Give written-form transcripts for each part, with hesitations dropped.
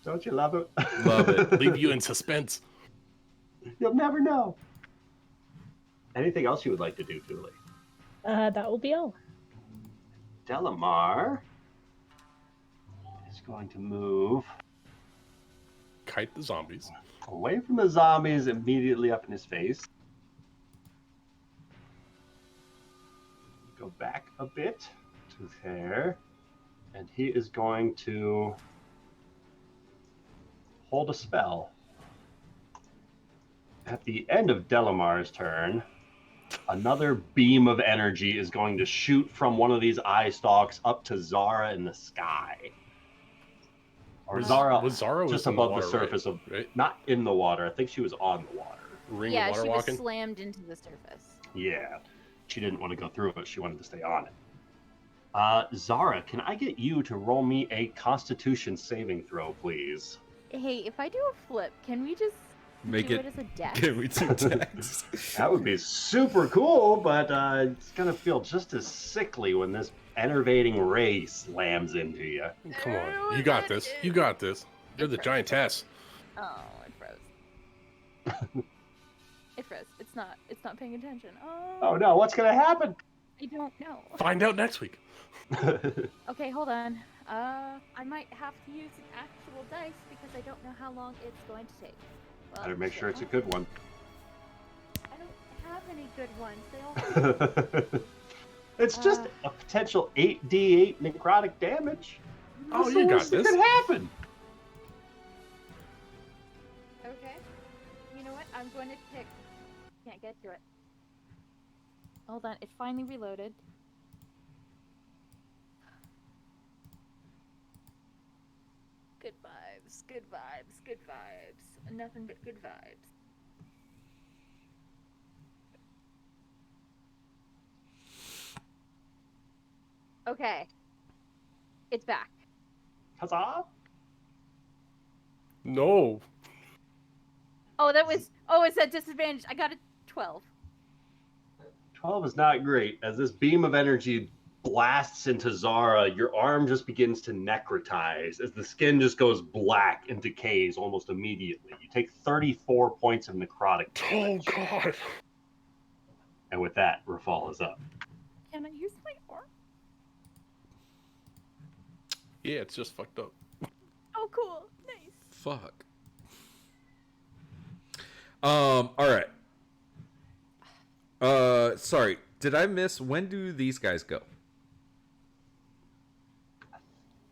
Don't you love it? Love it. Leave you in suspense. You'll never know. Anything else you would like to do, Julie? That will be all. Delamar is going to move Kite the zombies. away from the zombies, immediately up in his face. Go back a bit to there. And he is going to hold a spell. At the end of Delamar's turn, another beam of energy is going to shoot from one of these eye stalks up to Zara in the sky. Or Zara, was Zara just in the above water, the surface right? of, Right? not in the water. I think she was on the water. Ring Yeah, of water she walking. was slammed into the surface. Yeah, she didn't want to go through it. She wanted to stay on it. Zara, can I get you to roll me a Constitution saving throw, please? Hey, if I do a flip, can we just Make do it. it as a deck? Can we do dex? That would be super cool, but it's going to feel just as sickly when this enervating ray slams into you. Come on, you got this. You got this. You're the giantess. Oh, it froze. It froze. It's not paying attention. Oh no, what's going to happen? I don't know. Find out next week. Okay, hold on. I might have to use an actual dice because I don't know how long it's going to take. Well, Better make shit, sure it's a huh? good one. I don't have any good ones. They all. It's just a potential 8d8 necrotic damage. Oh, What's you the got worst that this. could happen? Okay. You know what? I'm going to pick. Can't get to it. Hold on. It finally reloaded. Good vibes. Good vibes. Good vibes. Nothing but good vibes. Okay. It's back. Huzzah! No. Oh, that was. Oh, it's at disadvantage. I got a 12. 12 is not great. As this beam of energy blasts into Zara, your arm just begins to necrotize as the skin just goes black and decays almost immediately. You take 34 points of necrotic Oh damage. God. And with that, Rafal is up. Can I use my arm? Yeah, it's just fucked up. Oh, cool. Nice. Fuck. All right. Sorry. Did I miss? When do these guys go?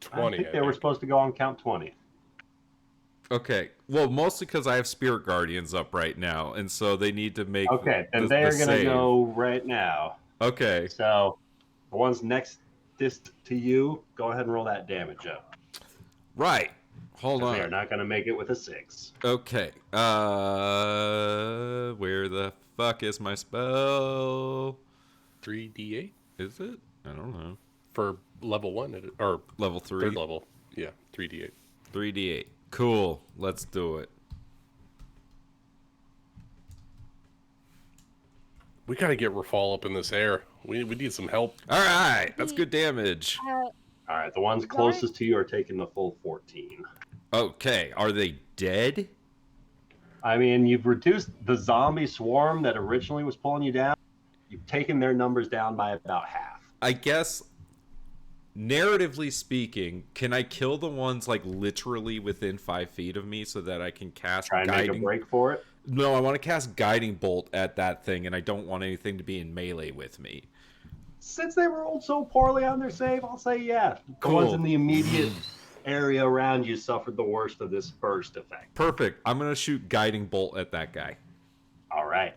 20. I think they were supposed to go on count 20. Okay. Well, mostly because I have Spirit Guardians up right now, and so they need to make. Okay, then the they are going to save. go right now. Okay. So the ones next to you, go ahead and roll that damage up. Right. Hold 'Cause on. They are not going to make it with a 6. Okay. Where the fuck is my spell? 3d8 Is it? I don't know. for level 1 or Level 3. third level. Yeah, 3d8. 3d8. Cool. Let's do it. We gotta get Rafal up in this air. We need some help. All right. That's good damage. All right, the ones closest to you are taking the full 14. Okay. Are they dead? I mean, you've reduced the zombie swarm that originally was pulling you down. You've taken their numbers down by about half. I guess, narratively speaking, can I kill the ones like literally within 5 feet of me so that I can cast Try and make a guiding? break for it. No, I want to cast guiding bolt at that thing, and I don't want anything to be in melee with me. Since they rolled so poorly on their save, I'll say yeah. The Cool. ones in the immediate area around you suffered the worst of this burst effect. Perfect. I'm gonna shoot guiding bolt at that guy. All right.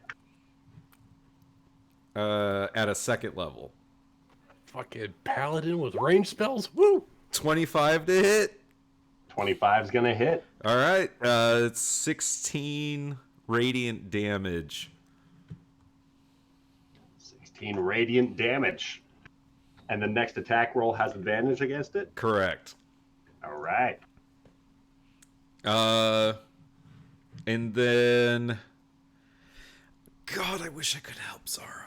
At a second level. Fucking paladin with range spells. Woo! 25 to hit. 25 is going to hit. All right. It's 16 radiant damage. 16 radiant damage. And the next attack roll has advantage against it. Correct. All right. And then, God, I wish I could help Zara.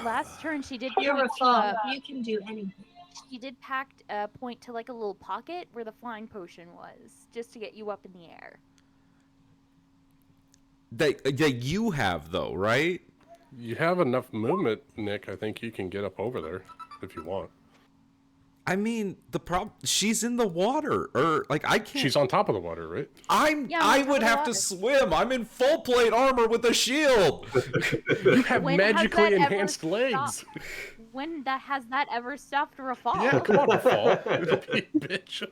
Last turn she did. You're a pretty fall. tough. You can do anything. She did point to like a little pocket where the flying potion was, just to get you up in the air. That you have though, right? You have enough movement, Nick. I think you can get up over there if you want. I mean, the problem, she's in the water, or like I can't. She's on top of the water, right? I would have to swim. I'm in full plate armor with a shield. You have When has magically that ever enhanced legs. stopped? When has that ever stopped Rafal? Yeah, come on, Rafal. Bitch.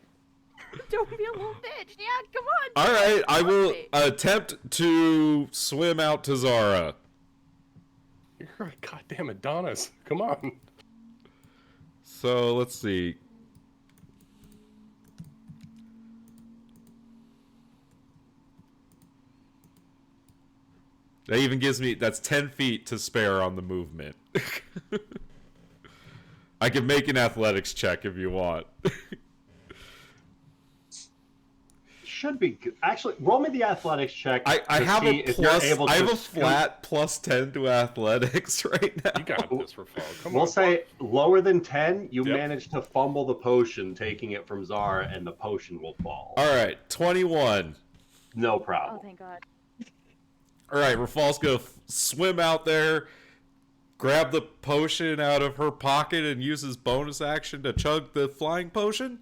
Don't be a little bitch. Yeah, come on. All right, I will Wait. attempt to swim out to Zara. You're a goddamn Adonis. Come on. So let's see. That even gives me, that's 10 feet to spare on the movement. I can make an athletics check if you want. Should be good. Actually, roll me the athletics check. I to have see a if you're plus, able I have to a flat plus 10 to athletics right now. You got this, Rafal. Come We'll on. say lower than 10, you Yep. manage to fumble the potion, taking it from Zara, and the potion will fall. All right, 21. No Oh, problem. thank God. All right, Rafal's gonna swim out there, grab the potion out of her pocket, and use his bonus action to chug the flying potion.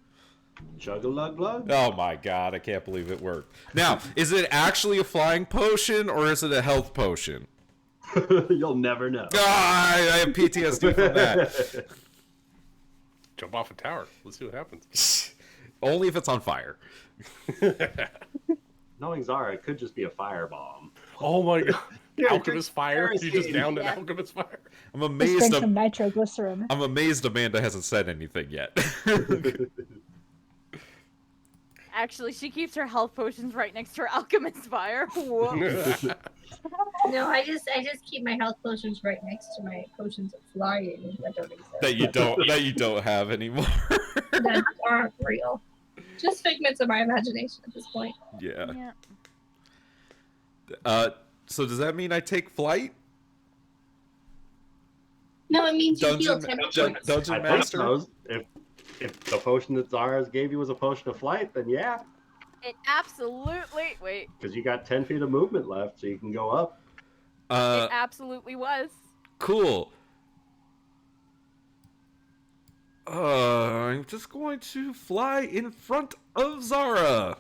Chug-a-lug-lug. Oh my god, I can't believe it worked. Now, is it actually a flying potion or is it a health potion? You'll never know. Ah, I have PTSD from that. Jump off a tower. Let's see what happens. Only if it's on fire. Knowing Zara, it could just be a firebomb. Oh my god. Yeah, Alchemist fire? You just kerosene. downed an Yeah. alchemist fire? I'm Just amazed. drink some nitroglycerin. I'm amazed Amanda hasn't said anything yet. Actually, she keeps her health potions right next to her alchemist fire. Whoops. No, I just keep my health potions right next to my potions of flying that don't exist. that you don't have anymore. That aren't real. Just figments of my imagination at this point. Yeah. Yeah. So does that mean I take flight? No, it means you heal Dungeon, 10 points. Dungeon I think Master? so. If the potion that Zara's gave you was a potion of flight, then yeah, It absolutely. Wait. because you got 10 feet of movement left, so you can go up. It absolutely was. Cool. I'm just going to fly in front of Zara.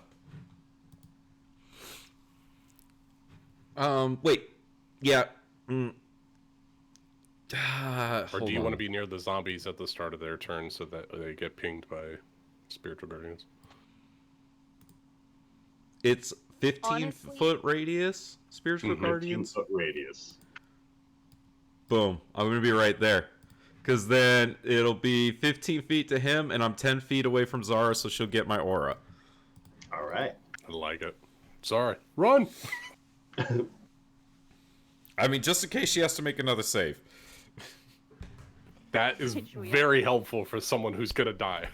Wait. Yeah. Or do you want to be near the zombies at the start of their turn so that they get pinged by spiritual guardians? It's 15 Honestly- foot radius, spiritual guardians. 15-foot radius. Boom. I'm going to be right there. Because then it'll be 15 feet to him, and I'm 10 feet away from Zara, so she'll get my aura. All right. I like it. Sorry. Run! I mean, just in case she has to make another save. That is Situation. very helpful for someone who's gonna die.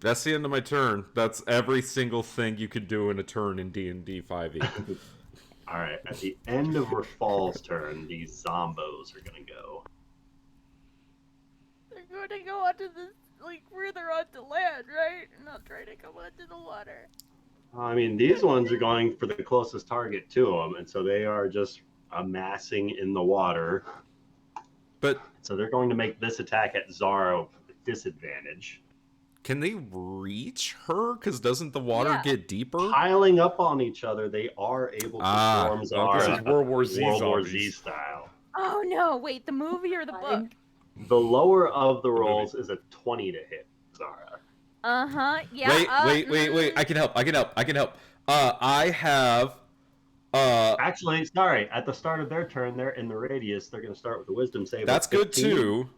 That's the end of my turn. That's every single thing you could do in a turn in D&D 5e. All right. At the end of Rafal's turn, these zombos are going to go. They're going to go onto this, like, further onto land, right? Not trying to come onto the water. I mean, these ones are going for the closest target to them, and so they are just amassing in the water. But So they're going to make this attack at Zara disadvantage. can they reach her? Because doesn't the water Yeah. get deeper? Piling up on each other, they are able to form okay. Zara. This is World War Z World War Z zombies. style. Oh no, wait, the movie or the book? The lower of the rolls is a 20 to hit Zara. Uh-huh, yeah. Wait. I can help. I have... Actually, sorry. At the start of their turn, they're in the radius. They're going to start with the wisdom save. That's of good 15. too.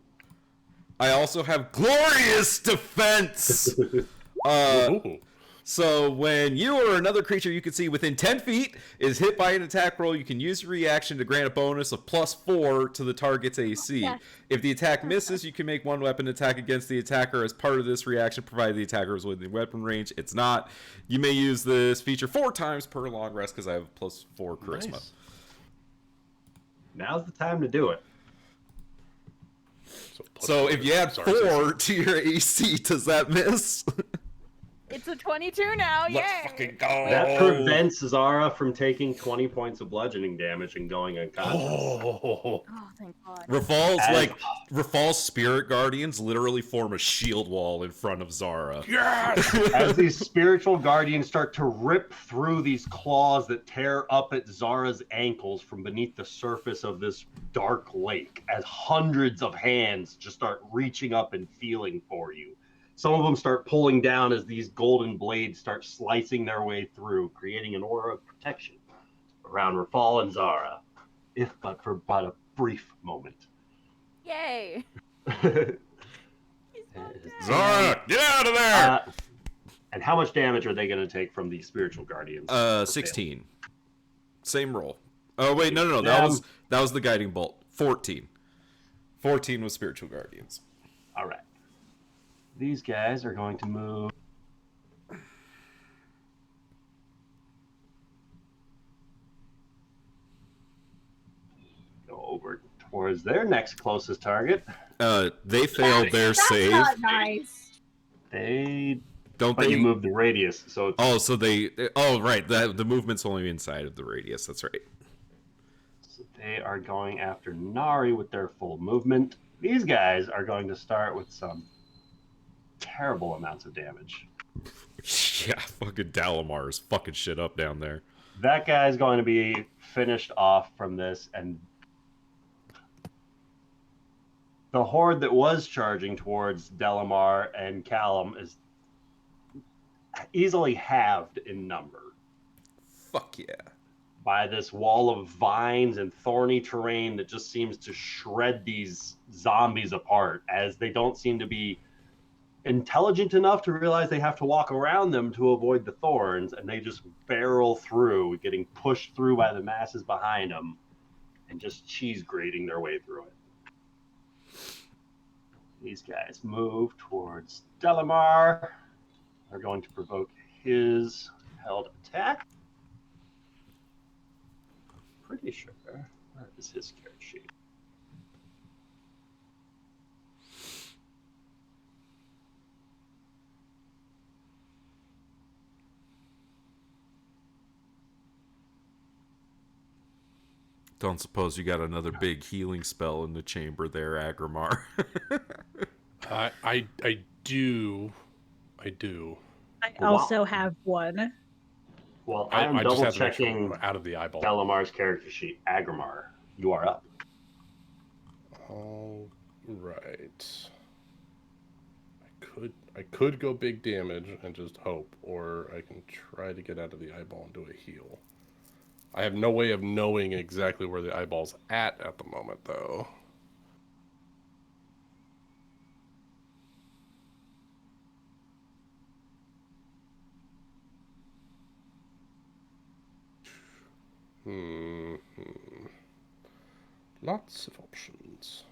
I also have glorious defense. Ooh. So when you or another creature you can see within 10 feet is hit by an attack roll, you can use your reaction to grant a bonus of +4 to the target's AC. Yes. If the attack misses, you can make one weapon attack against the attacker as part of this reaction, provided the attacker is within weapon range. It's not. You may use this feature 4 times per long rest because I have +4 charisma. Nice. Now's the time to do it. So if you add 4 to your AC, does that miss? It's a 22 now. Let's Yay! fucking go. That prevents Zara from taking 20 points of bludgeoning damage and going unconscious. Oh. Oh, thank God. Rafal's spirit guardians literally form a shield wall in front of Zara. Yes! As these spiritual guardians start to rip through these claws that tear up at Zara's ankles from beneath the surface of this dark lake, as hundreds of hands just start reaching up and feeling for you. Some of them start pulling down as these golden blades start slicing their way through, creating an aura of protection around Rafal and Zara, if but for but a brief moment. Yay! And He's not dead. Zara, get out of there! And how much damage are they going to take from these spiritual guardians? 16. Same roll. Oh wait, no. That was the guiding bolt. 14. 14 was spiritual guardians. All right. These guys are going to move. Go over towards their next closest target. They failed their That's save. not nice. They Don't but they? you move the radius, so it's, Oh, so they. Oh, right. The movement's only inside of the radius. That's right. so they are going after Nari with their full movement. These guys are going to start with some terrible amounts of damage. Yeah, fucking Dalamar is fucking shit up down there. That guy's going to be finished off from this, and the horde that was charging towards Delamar and Callum is easily halved in number Fuck yeah. by this wall of vines and thorny terrain that just seems to shred these zombies apart, as they don't seem to be intelligent enough to realize they have to walk around them to avoid the thorns, and they just barrel through, getting pushed through by the masses behind them and just cheese grating their way through it. These guys move towards Delamar. They're going to provoke his held attack. Pretty sure. Where is his character sheet? Don't suppose you got another big healing spell in the chamber there, Agrimar. I do. I also have one. Well, I'm I just double have to make sure checking I'm out of the eyeball. Delamar's character sheet. Agrimar, you are up. All right. I could go big damage and just hope, or I can try to get out of the eyeball and do a heal. I have no way of knowing exactly where the eyeball's at the moment, though. Lots of options.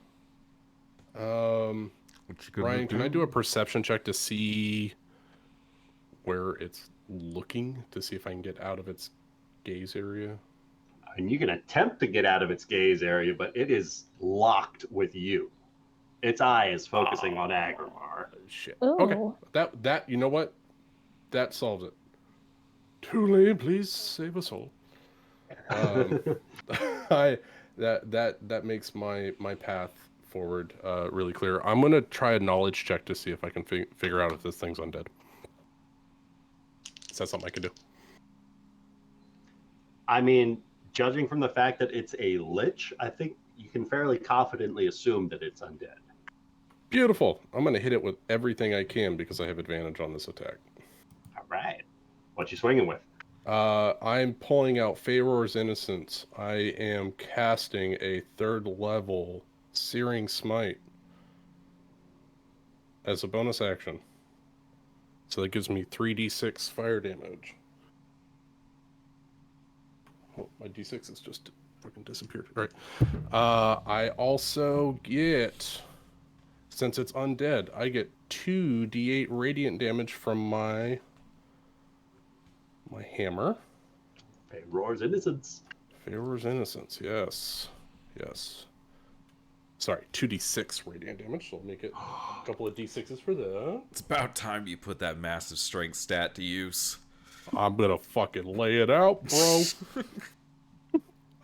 Ryan, can I do a perception check to see where it's looking, to see if I can get out of its gaze area? And you can attempt to get out of its gaze area, but it is locked with you. Its eye is focusing on Agrimar. Shit. Ooh. Okay. That you know what? That solves it. Tulane, please save us all. That makes my path forward really clear. I'm gonna try a knowledge check to see if I can figure out if this thing's undead. Is that something I can do? I mean, judging from the fact that it's a lich, I think you can fairly confidently assume that it's undead. Beautiful. I'm gonna hit it with everything I can because I have advantage on this attack. All right. What you swinging with? I'm pulling out Feyror's Innocence. I am casting a 3rd level Searing Smite as a bonus action. So that gives me 3d6 fire damage. Oh, my d6 has just fucking disappeared. All right. I also get, since it's undead, I get 2d8 radiant damage from my hammer. Feyror's Innocence. Feyror's Innocence, yes. Yes. Sorry, 2d6 radiant damage. So I'll make it a couple of d6s for that. It's about time you put that massive strength stat to use. I'm gonna fucking lay it out, bro.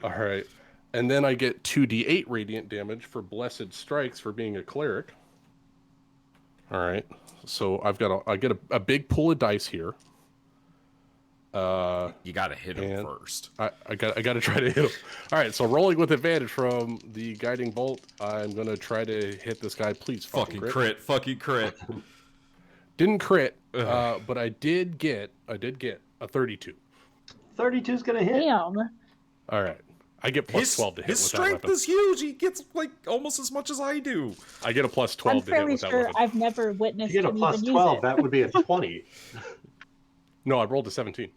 All right. And then I get 2d8 radiant damage for blessed strikes for being a cleric. All right. So I get a big pool of dice here. You gotta hit him first. I got to try to hit him. All right. So rolling with advantage from the guiding bolt, I'm gonna try to hit this guy. Please fucking crit. Fucking crit. Didn't crit, but I did get a 32. 32's gonna hit. Damn. All right. I get plus 12 to hit his with that strength weapon. is huge. He gets like almost as much as I do. I get a plus 12 I'm to hit fairly with that sure weapon. I've never witnessed You get a him plus even 12, use it. that would be a 20. No, I rolled a 17.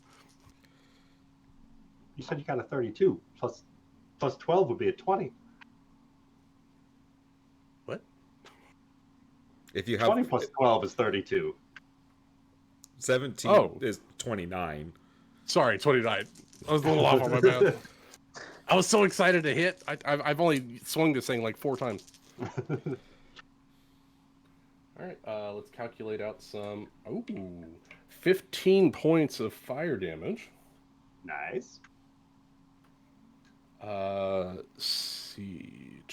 You said you got a 32. Plus 12 would be a 20. What? If you have 20 plus 12 is 32. 17 is 29. Sorry, 29. I was a little off on my math. I was so excited to hit. I've only swung this thing like 4 times. All right, let's calculate out some. Ooh, 15 points of fire damage. Nice. See.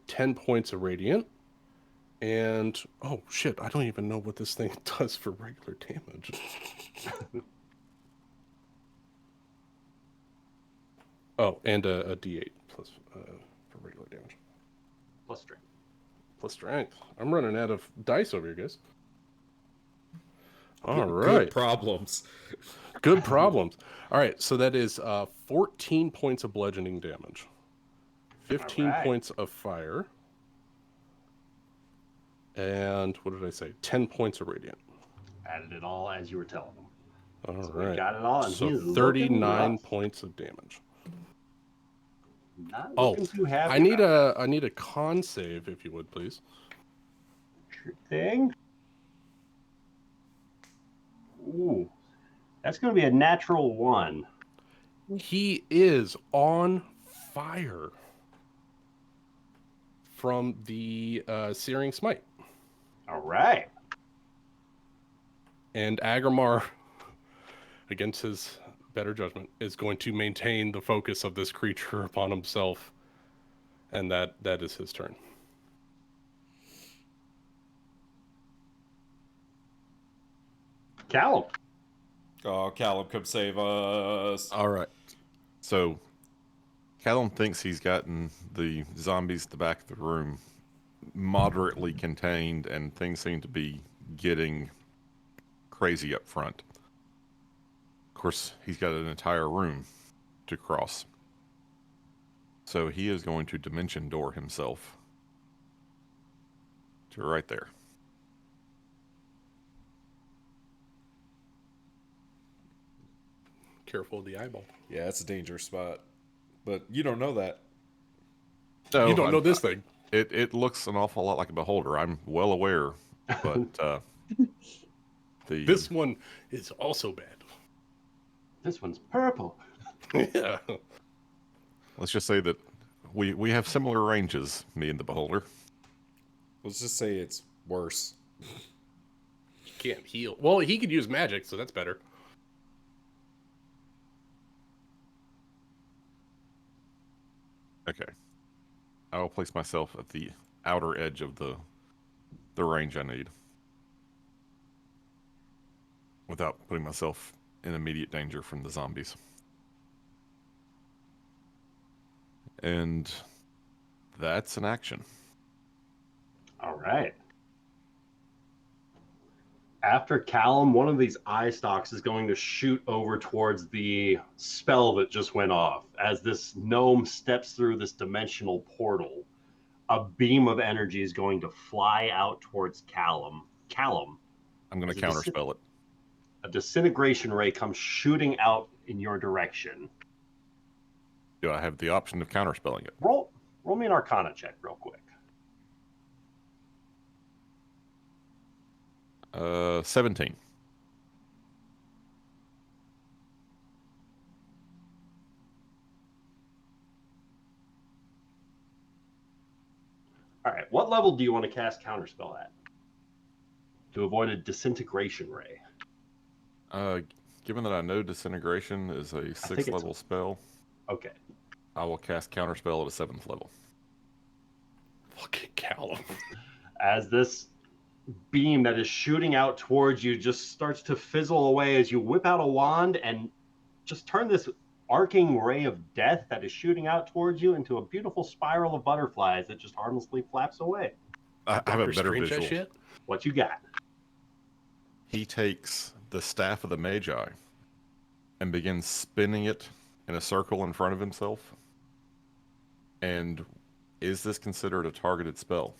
10 points of radiant. And, oh shit, I don't even know what this thing does for regular damage. Oh, and a d8 plus for regular damage. Plus strength. Plus strength. I'm running out of dice over here, guys. All Good right. problems. Good problems. All right, so that is 14 points of bludgeoning damage. 15 All right. points of fire. And what did I say? 10 points of radiant. Added it all as you were telling them. All So right. we got it all, and So he's looking 39 rough. points of damage. Not Oh, looking too happy. I need about a con save, if you would, please. it. Sure thing. Ooh, that's going to be a natural 1. He is on fire from the Searing Smite. All right. And Agrimar, against his better judgment, is going to maintain the focus of this creature upon himself. And that is his turn. Callum. Oh, Callum, come save us. All right. So, Callum thinks he's gotten the zombies at the back of the room moderately contained, and things seem to be getting crazy up front. Of course, he's got an entire room to cross. So he is going to dimension door himself to right there. Careful of the eyeball. Yeah, it's a dangerous spot. But you don't know that. No, You don't know this thing. It looks an awful lot like a beholder. I'm well aware, but This one is also bad. This one's purple. Yeah. let's just say that we have similar ranges, me and the beholder. Let's just say it's worse. He can't heal. Well, he could use magic, so that's better. Okay. I will place myself at the outer edge of the range I need, without putting myself in immediate danger from the zombies. And that's an action. All right. After Callum, one of these eye stalks is going to shoot over towards the spell that just went off. As this gnome steps through this dimensional portal, a beam of energy is going to fly out towards Callum. I'm going Is to it counterspell it. A disintegration ray comes shooting out in your direction. Do I have the option of counterspelling it? Roll me an Arcana check real quick. 17. All right, what level do you want to cast Counterspell at? To avoid a disintegration ray. Given that I know disintegration is a 6th level spell, Okay. I will cast Counterspell at a 7th level. Fucking Callum. As this beam that is shooting out towards you just starts to fizzle away as you whip out a wand and just turn this arcing ray of death that is shooting out towards you into a beautiful spiral of butterflies that just harmlessly flaps away. I have a Doctor better Strange that visual. shit? What you got? He takes the Staff of the Magi and begins spinning it in a circle in front of himself. And is this considered a targeted spell?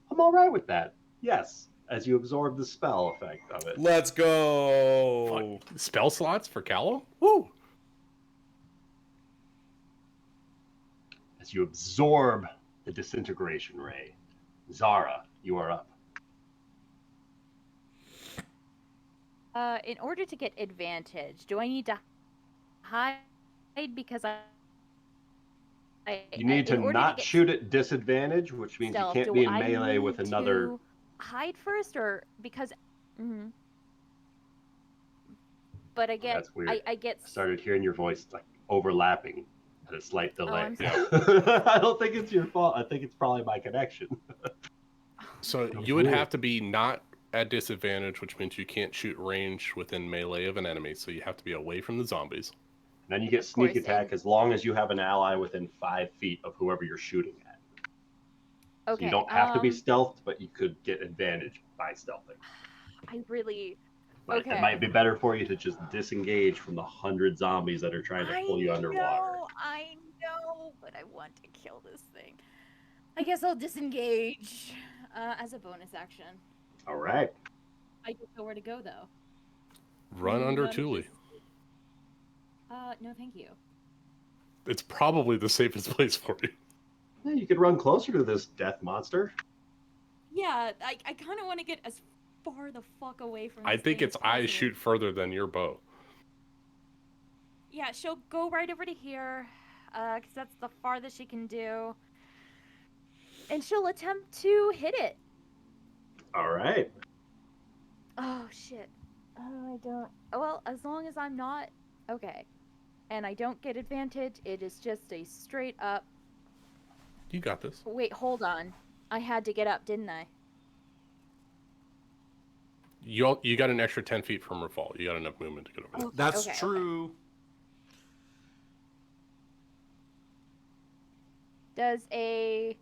I'm all right with that. Yes, as you absorb the spell effect of it. Let's go. Fuck. Spell slots for Callum? Woo! As you absorb the disintegration ray. Zara, you are up. In order to get advantage, do I need to hide because You need to not shoot at disadvantage, which means stealth, you can't do be in I melee with need another. to hide first, or because? But I get, That's weird. I get. I started hearing your voice like overlapping at a slight delay. I'm I don't think it's your fault. I think it's probably my connection. So you would have to be not at disadvantage, which means you can't shoot range within melee of an enemy, so you have to be away from the zombies. Then you get sneak course, attack as long as you have an ally within 5 feet of whoever you're shooting at. Okay. So you don't have to be stealthed, but you could get advantage by stealthing. I really. But Okay. it might be better for you to just disengage from the 100 zombies that are trying to pull you underwater. I know, but I want to kill this thing. I guess I'll disengage as a bonus action. All right. I don't know where to go though. Run under None of Thule. this- no, thank you. It's probably the safest place for you. Yeah, you could run closer to this death monster. Yeah, I kind of want to get as far the fuck away from. I this think thing its as eyes possible. shoot further than your bow. Yeah, she'll go right over to here, because that's the farthest she can do. And she'll attempt to hit it. All right. Oh, shit. Oh, I don't... Oh, well, as long as I'm not... Okay. And I don't get advantage, it is just a straight up... You got this. Wait, hold on. I had to get up, didn't I? You got an extra 10 feet from her fall. You got enough movement to get over there. Okay, That's okay, true. Does a...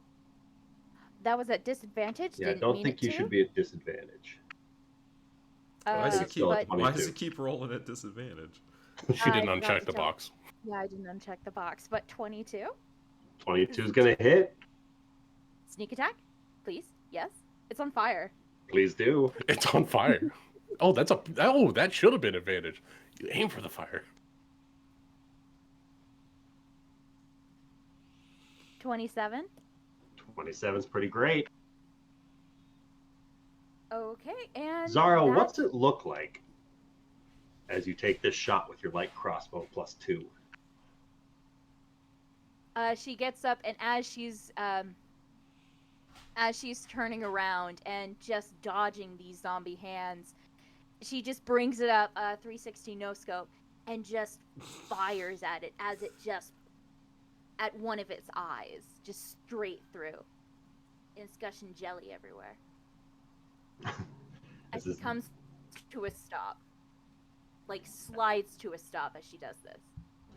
That was at disadvantage? Yeah, I Didn't don't mean think it you to? should be at disadvantage. Why does it It's still keep? at but... Why does 22. it keep rolling at disadvantage? She didn't I forgot uncheck to the tell- box. Yeah, I didn't uncheck the box, but 22? 22 is going to hit. Sneak attack? Please? Yes? It's on fire. Please do. It's on fire. Oh, that should have been advantage. You aim for the fire. 27? 27 is pretty great. Okay, and... Zara, that- what's it look like as you take this shot with your light crossbow +2? She gets up, and as she's turning around and just dodging these zombie hands, she just brings it up, 360 no scope, and just fires at it as it just at one of its eyes, just straight through. And it's gushing jelly everywhere. As This it is- comes to a stop. Like, slides to a stop as she does this.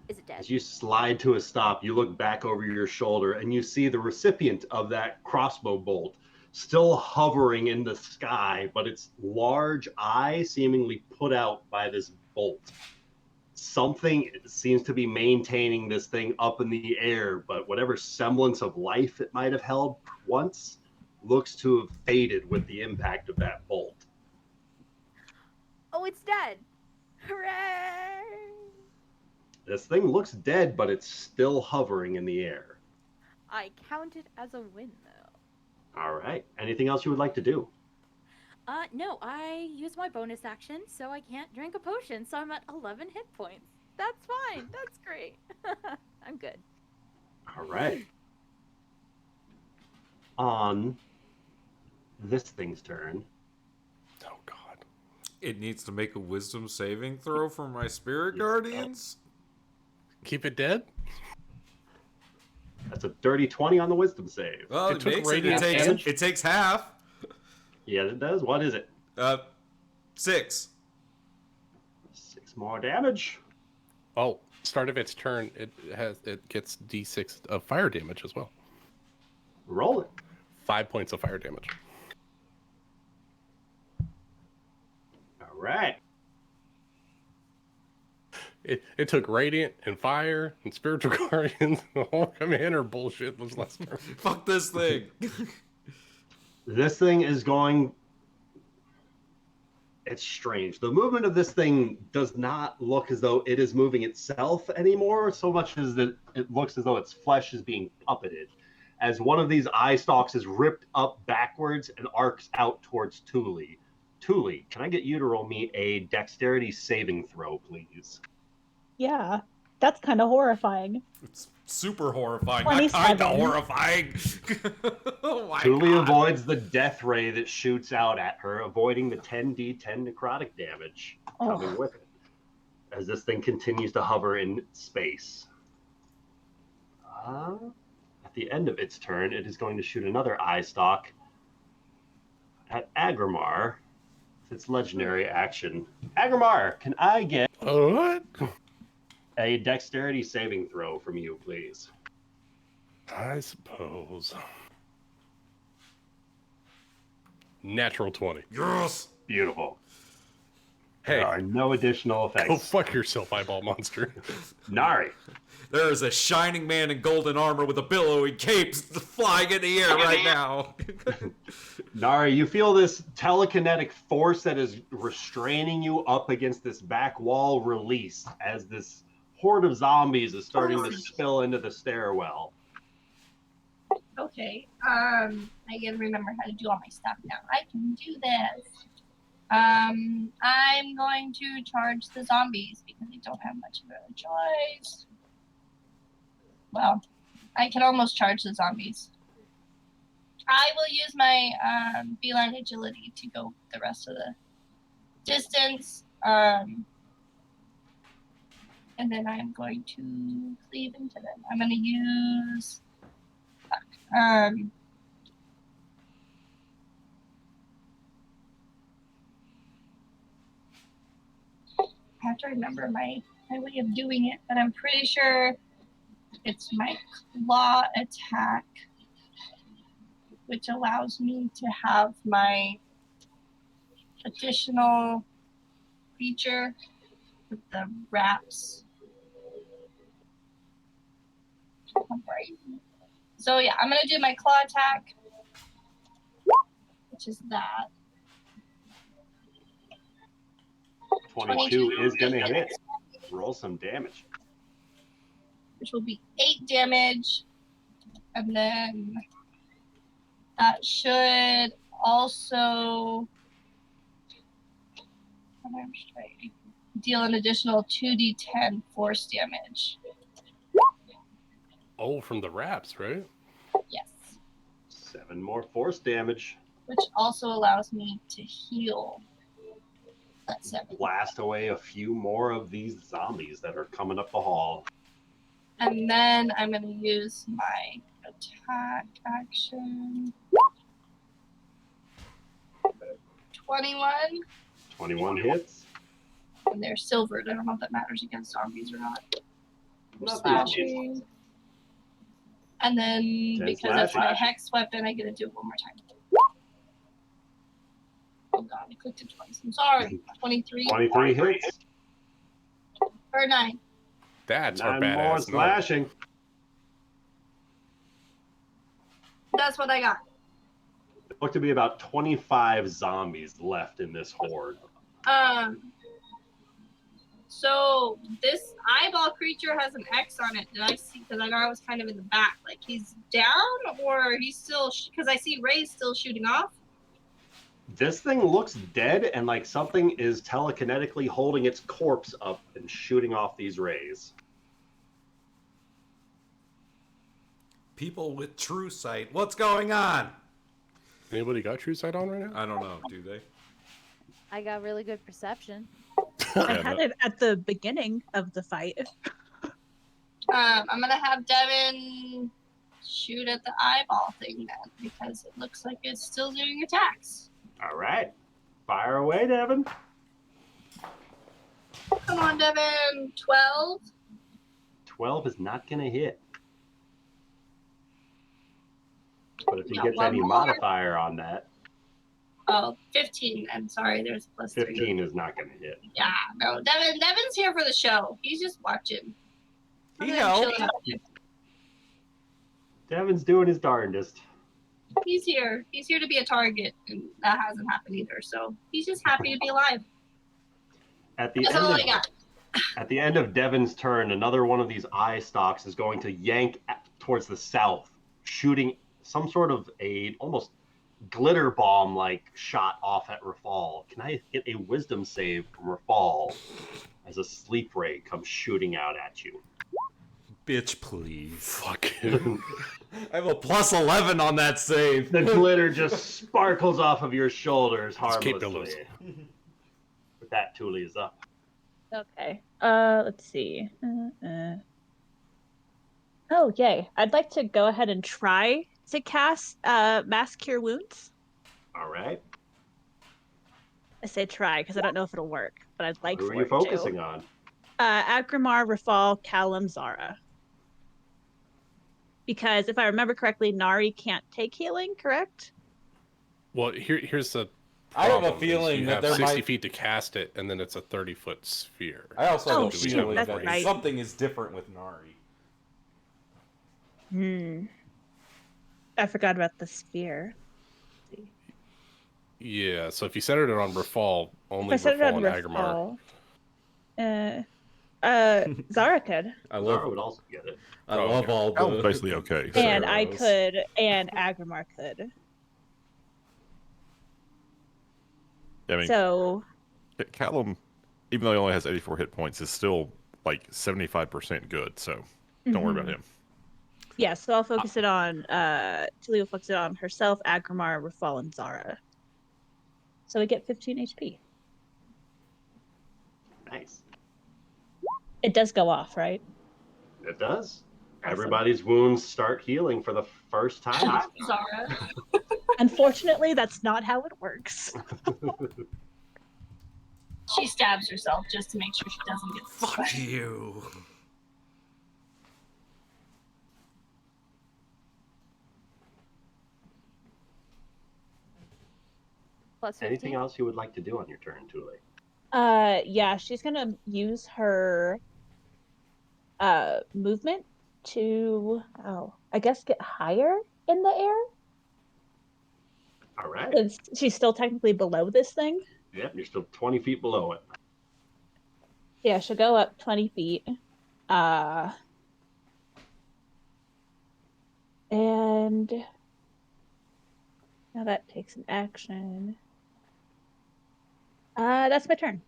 Is it dead? As you slide to a stop, you look back over your shoulder and you see the recipient of that crossbow bolt still hovering in the sky, but its large eye seemingly put out by this bolt. Something seems to be maintaining this thing up in the air, but whatever semblance of life it might have held once looks to have faded with the impact of that bolt. Oh, it's dead! Hooray! This thing looks dead, but it's still hovering in the air. I count it as a win, though. All right. Anything else you would like to do? No, I use my bonus action, so I can't drink a potion, so I'm at 11 hit points. That's fine. That's great. I'm good. All right. on this thing's turn. Oh God. It needs to make a wisdom saving throw for my spirit guardians. Keep it dead? That's a dirty 20 on the wisdom save. Well, It it took makes it. radiant damage? It takes half. Yeah, it does. What is it? 6. 6 more damage. Oh, start of its turn, it gets D6 of fire damage as well. Roll it. 5 points of fire damage. All right. It took radiant and fire and spiritual guardians and the whole commander bullshit was last turn. Fuck this thing. This thing is going... It's strange. The movement of this thing does not look as though it is moving itself anymore, so much as that it looks as though its flesh is being puppeted. As one of these eye stalks is ripped up backwards and arcs out towards Thule. Thule, can I get you to roll me a dexterity saving throw, please? Yeah, that's kind of horrifying. It's super horrifying. Not kind of 27. horrifying. Oh my Thule God. avoids the death ray that shoots out at her, avoiding the 10d10 necrotic damage coming Oh. with it, as this thing continues to hover in space. At the end of its turn, it is going to shoot another eye stalk at Agrimar with its legendary action. Agrimar, can I get What? a dexterity saving throw from you, please? I suppose. Natural 20. Yes. Beautiful. Hey, There are no additional go effects. fuck yourself, eyeball monster. Nari. There is a shining man in golden armor with a billowy cape flying in the air right now. Nari, you feel this telekinetic force that is restraining you up against this back wall release as this horde of zombies is starting to spill into the stairwell. Okay. I gotta remember how to do all my stuff now. I can do this. I'm going to charge the zombies because I don't have much of a choice. Well, I can almost charge the zombies. I will use my beeline agility to go the rest of the distance. And then I'm going to cleave into them. I'm going to use... I have to remember my way of doing it, but I'm pretty sure it's my claw attack, which allows me to have my additional feature with the wraps. Right. So yeah, I'm gonna do my claw attack, which is that. 22 is going to hit. Roll some damage. Which will be 8 damage. And then that should also deal an additional 2d10 force damage. Oh, from the wraps, right? Yes. 7 more force damage. Which also allows me to heal that 7. Blast away a few more of these zombies that are coming up the hall. And then I'm going to use my attack action. 21. 21 hits. And they're silvered. I don't know if that matters against zombies or not. Not the obvious Slashing. ones. And then 10 because that's my slashing. hex weapon, I get to do it one more time. Oh god, I clicked it twice. I'm sorry. 23 23 hits. or 9. That's our 9 more badass. No. slashing. That's what I got. There look to be about 25 zombies left in this horde. So this eyeball creature has an X on it. Did I see? Because I know I was kind of in the back. Like he's down, or he's still? Because I see Ray's still shooting off. This thing looks dead and like something is telekinetically holding its corpse up and shooting off these rays. people with true sight. What's going on? Anybody got true sight on right now? I don't know. Do they? I got really good perception. I Yeah, had no. it at the beginning of the fight. I'm gonna have Devin shoot at the eyeball thing then, because it looks like it's still doing attacks. All right. Fire away, Devin. Come on, Devin. 12. 12 is not going to hit. But if he Got gets one any more. modifier on that, Oh, 15. I'm sorry, there's a +3. 15 is not going to hit. Yeah, no. Devin's here for the show. He's just watching. He I'm helped. chilling out here. Devin's doing his darndest. He's here. He's here to be a target, and that hasn't happened either. So he's just happy to be alive. At the That's end all of I got. At the end of Devin's turn, another one of these eye stalks is going to yank towards the south, shooting some sort of a almost glitter bomb like shot off at Rafal. Can I get a wisdom save from Rafal as a sleep ray comes shooting out at you? Bitch, please. Fuck you. I have a +11 on that save. The glitter just sparkles off of your shoulders Let's keep harmlessly. those. With that, Thule is up. Okay. Let's see. Oh, yay. I'd like to go ahead and try to cast Mass Cure Wounds. All right. I say try because I don't know if it'll work, but I'd like Who for are you it focusing to. on? Agrimar, Rafal, Callum, Zara. Because if I remember correctly, Nari can't take healing, correct? Well, here's the. I have a problem, is feeling you that have there 60 might. feet to cast it, and then it's a 30-foot sphere. I also Oh, have a shoot, feeling that's that right. something is different with Nari. I forgot about the sphere. Yeah, so if you centered it on Rafal, only If I set it on Rafal and Agrimar. Rafal, Zara could, I Zara would also get it. I Oh, love okay. all That was the. basically okay. and I Zeros. could, and Agrimar could. I mean, So Callum, even though he only has 84 hit points, is still like 75% good. So don't worry about him. yeah, so I'll focus it on Tilly will focus it on herself, Agrimar, Rafal, and Zara. So we get 15 HP. Nice. It does go off, right? It does. Awesome. Everybody's wounds start healing for the first time. Zara. Unfortunately, that's not how it works. She stabs herself just to make sure she doesn't get Fuck you. Plus 15. Anything else you would like to do on your turn, Thule? Yeah, she's gonna use her movement to I guess get higher in the air. All right. 'Cause she's still technically below this thing. Yep, you're still 20 feet below it. Yeah, she'll go up 20 feet. And now that takes an action. That's my turn.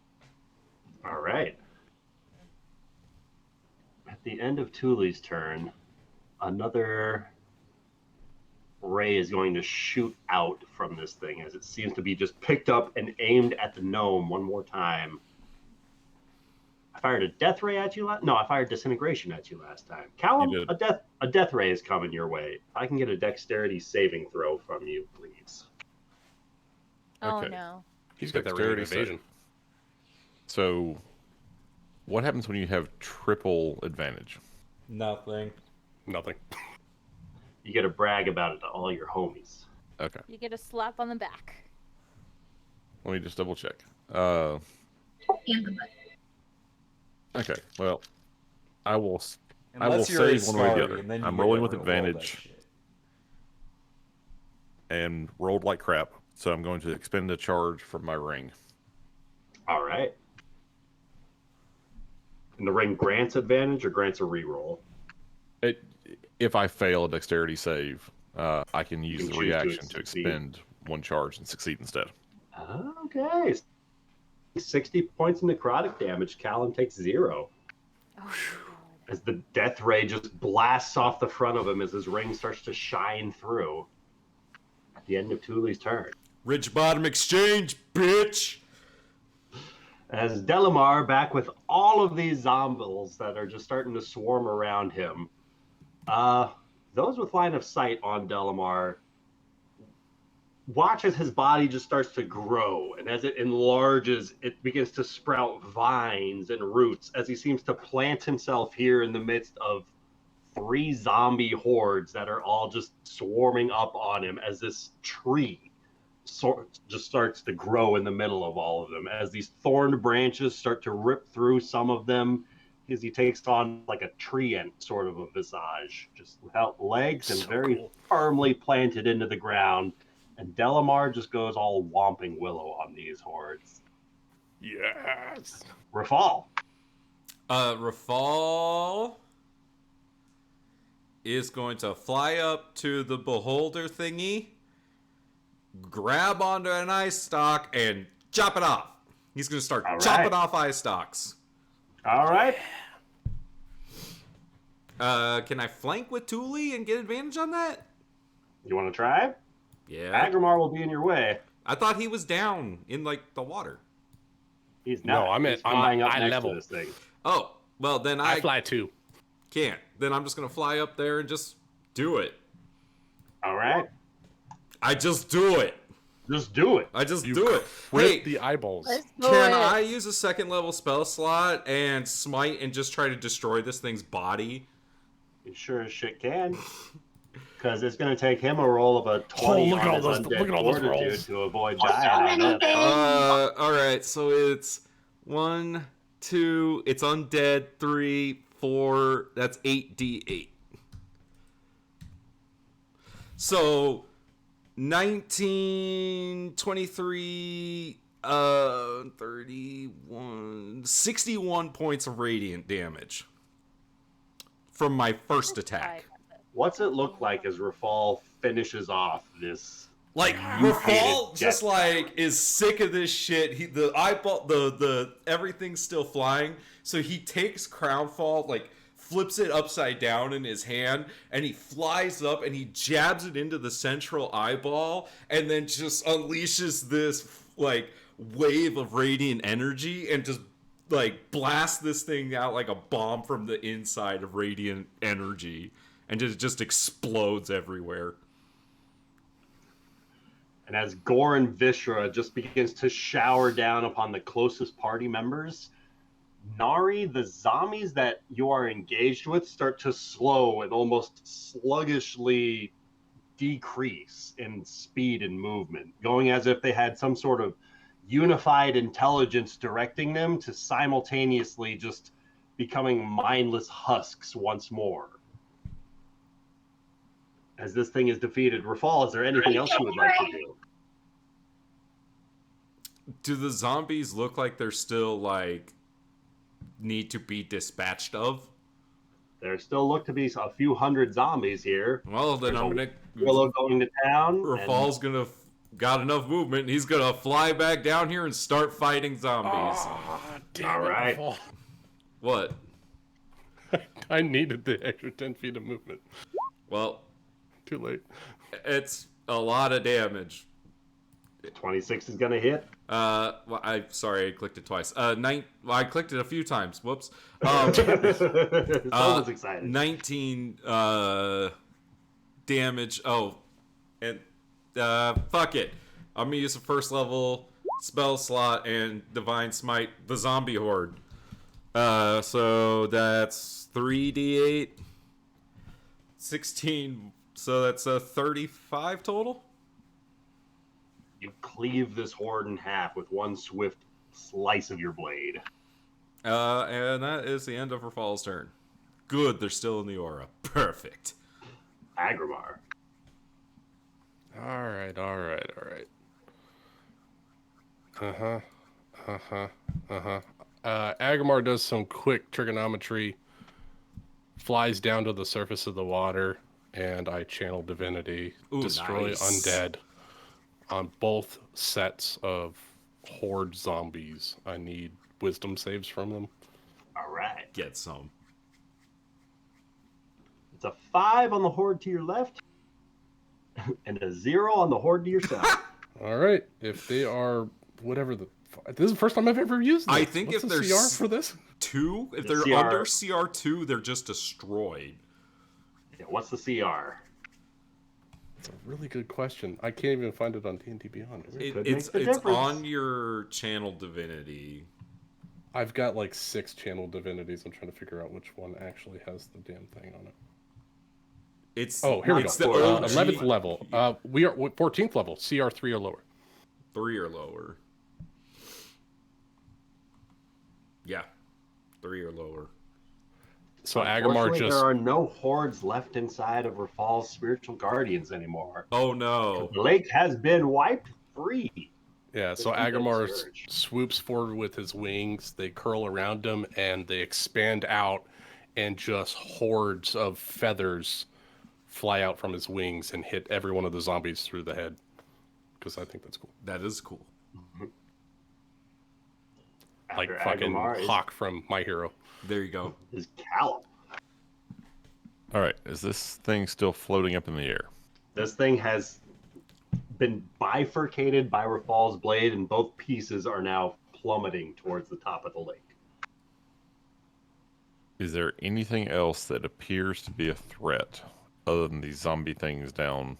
All right. At the end of Thule's turn, another ray is going to shoot out from this thing as it seems to be just picked up and aimed at the gnome one more time. I fired a death ray at you last. No, I fired disintegration at you last time. Callum, You did. a death ray is coming your way. I can get a dexterity saving throw from you, please. Oh Okay. no. He's got that radiant Dexterity evasion. So, what happens when you have triple advantage? Nothing. Nothing. You get to brag about it to all your homies. Okay, You get a slap on the back. let me just double check. in the butt. Okay, well, I will. I will Unless you're a save one way or the Starry, other. and then you I'm get rolling to with roll that advantage shit. and rolled like crap, so I'm going to expend a charge from my ring. All right. And the ring grants advantage or grants a reroll? If I fail a dexterity save, I can use can the choose to reaction to succeed. expend one charge and succeed instead. Okay. 60 points of necrotic damage. Callum takes 0. Oh as the death ray just blasts off the front of him as his ring starts to shine through. At the end of Thule's turn. Ridge Bottom Exchange, bitch! As Delamar, back with all of these zombies that are just starting to swarm around him, those with line of sight on Delamar watch as his body just starts to grow, and as it enlarges, it begins to sprout vines and roots as he seems to plant himself here in the midst of 3 zombie hordes that are all just swarming up on him as this tree just starts to grow in the middle of all of them as these thorned branches start to rip through some of them as he takes on like a treant sort of a visage, just without legs and very firmly planted into the ground. And Delamar just goes all Whomping Willow on these hordes. Yes. Rafal. Rafal is going to fly up to the beholder thingy, grab onto an eye stalk, and chop it off. He's going to start chopping off eye stalks. All right. Can I flank with Thule and get advantage on that? You want to try? Yeah. Agrimar will be in your way. I thought he was down in, like, the water. He's not. No, I'm flying up eye next level. to this thing. Oh, well, then I fly too. can't. Then I'm just going to fly up there and just do it. All right. I just do it. Just do it. I just You do it. Rip Hey, the eyeballs. Let's do can it. I use a 2nd level spell slot and smite and just try to destroy this thing's body? You sure as shit can. Because it's going to take him a roll of a 20 look at on all his those- undead look at all those fortitude rolls. to avoid So dying. many on it. things. All right, so it's 1, 2, it's undead, 3, 4, that's 8d8. So 19, 23, 31, 61 points of radiant damage from my first attack. What's it look like as Rafal finishes off this? Like Rafal just like is sick of this shit. The eyeball, the everything's still flying. So he takes Crownfall, like flips it upside down in his hand, and he flies up and he jabs it into the central eyeball, and then just unleashes this like wave of radiant energy and just like blasts this thing out like a bomb from the inside of radiant energy, and it just explodes everywhere. And as Gore and Vishra just begins to shower down upon the closest party members, Nari, the zombies that you are engaged with start to slow and almost sluggishly decrease in speed and movement, going as if they had some sort of unified intelligence directing them to simultaneously just becoming mindless husks once more. As this thing is defeated, Rafal, is there anything else you would like to do? Do the zombies look like they're still like need to be dispatched of? There still look to be a few hundred zombies here. Well, then There's I'm a gonna. Willow going to town. Rafal's gonna got enough movement. And he's gonna fly back down here and start fighting zombies. Damn All it, right. Rafal. What? I needed the extra 10 feet of movement. Well, Too late. it's a lot of damage. 26 is going to hit. Well, sorry, I clicked it twice. Well, I clicked it a few times. Whoops. Someone's excited. 19 damage. Oh, and fuck it. I'm gonna use a 1st level spell slot and divine smite the zombie horde. So that's 3d8, 16. So that's a 35 total. You cleave this horde in half with one swift slice of your blade. And that is the end of Rafal's turn. Good, they're still in the aura. Perfect. Agrimar. All right. Agrimar does some quick trigonometry, flies down to the surface of the water, and I channel divinity, Ooh, destroy nice. undead on both sets of horde zombies. I need wisdom saves from them. All right. Get some. It's a 5 on the horde to your left, and a 0 on the horde to your side. All right. If they are whatever this is the first time I've ever used this. I think What's if the they're CR for this? 2, if The they're CR under CR2, they're just destroyed. Yeah, what's the CR? It's a really good question. I can't even find it on D&D Beyond. Could It's make the difference. on your channel divinity. I've got like 6 channel divinities. I'm trying to figure out which one actually has the damn thing on it. It's Oh, here we it's go. the OG 11th level. We are 14th level. CR3 or lower. 3 or lower. Yeah, 3 or lower. So Agamar Unfortunately, just there are no hordes left inside of Rafal's spiritual guardians anymore. Oh no! The lake has been wiped free. Yeah, so Just keep that Agamar surge. swoops forward with his wings. They curl around him and they expand out, and just hordes of feathers fly out from his wings and hit every one of the zombies through the head. Because I think that's cool. That is cool. Like After fucking Agamar Hawk from My Hero. There you go. is Callum. All right, is this thing still floating up in the air? This thing has been bifurcated by Rafal's blade, and both pieces are now plummeting towards the top of the lake. Is there anything else that appears to be a threat other than these zombie things down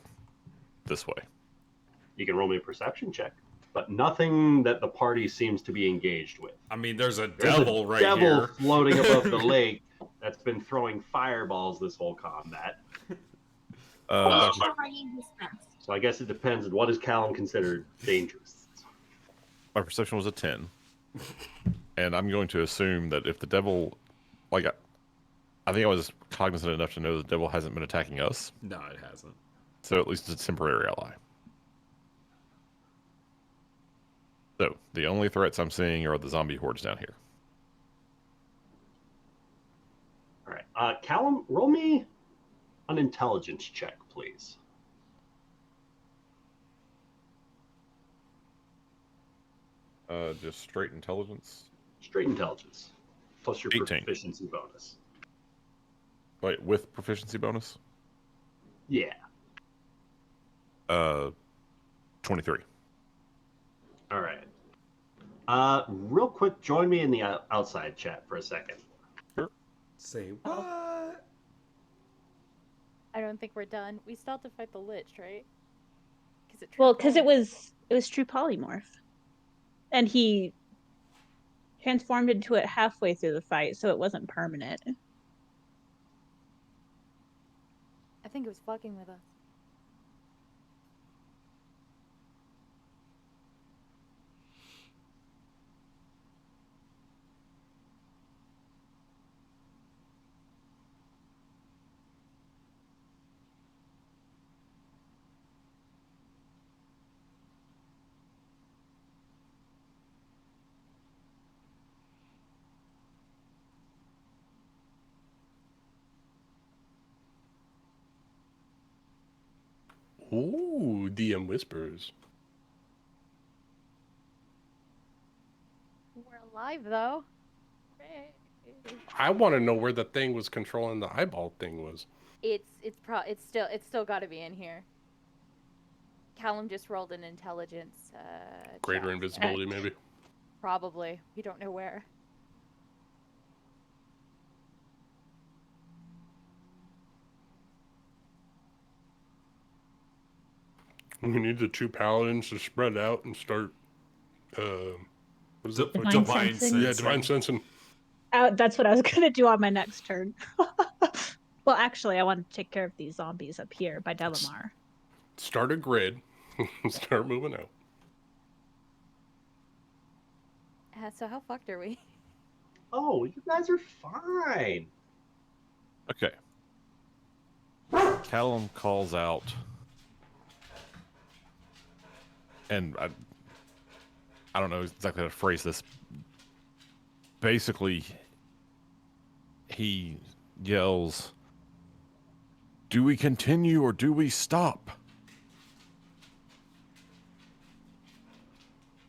this way? You can roll me a perception check, but nothing that the party seems to be engaged with. I mean, there's a There's devil a right devil here. floating above the lake that's been throwing fireballs this whole combat. Already discussed. So I guess it depends on what is Callum considered dangerous. My perception was a 10. And I'm going to assume that if the devil, like, I think I was cognizant enough to know the devil hasn't been attacking us. No, it hasn't. So at least it's a temporary ally. So the only threats I'm seeing are the zombie hordes down here. All right, Callum, roll me an intelligence check, please. Just straight intelligence. Straight intelligence, plus your 18. proficiency bonus. Wait, with proficiency bonus? Yeah. 23. All right. Real quick, join me in the outside chat for a second. Say what? I don't think we're done. We still have to fight the Lich, right? Because it was true polymorph, and he transformed into it halfway through the fight, so it wasn't permanent. I think it was fucking with us. Ooh, DM whispers. We're alive though. Hooray. I want to know where the thing was controlling the eyeball thing was. It's still got to be in here. Callum just rolled an intelligence. Greater check. invisibility, maybe. Probably. We don't know where. We need the 2 paladins to spread out and start. What is it? Divine Divine sensing. Yeah, divine sensing. That's what I was gonna do on my next turn. Well, actually, I want to take care of these zombies up here by Delamar. Start a grid. Start moving out. So how fucked are we? Oh, you guys are fine. Okay. Callum calls out, and I don't know exactly how to phrase this. Basically, he yells, "Do we continue or do we stop?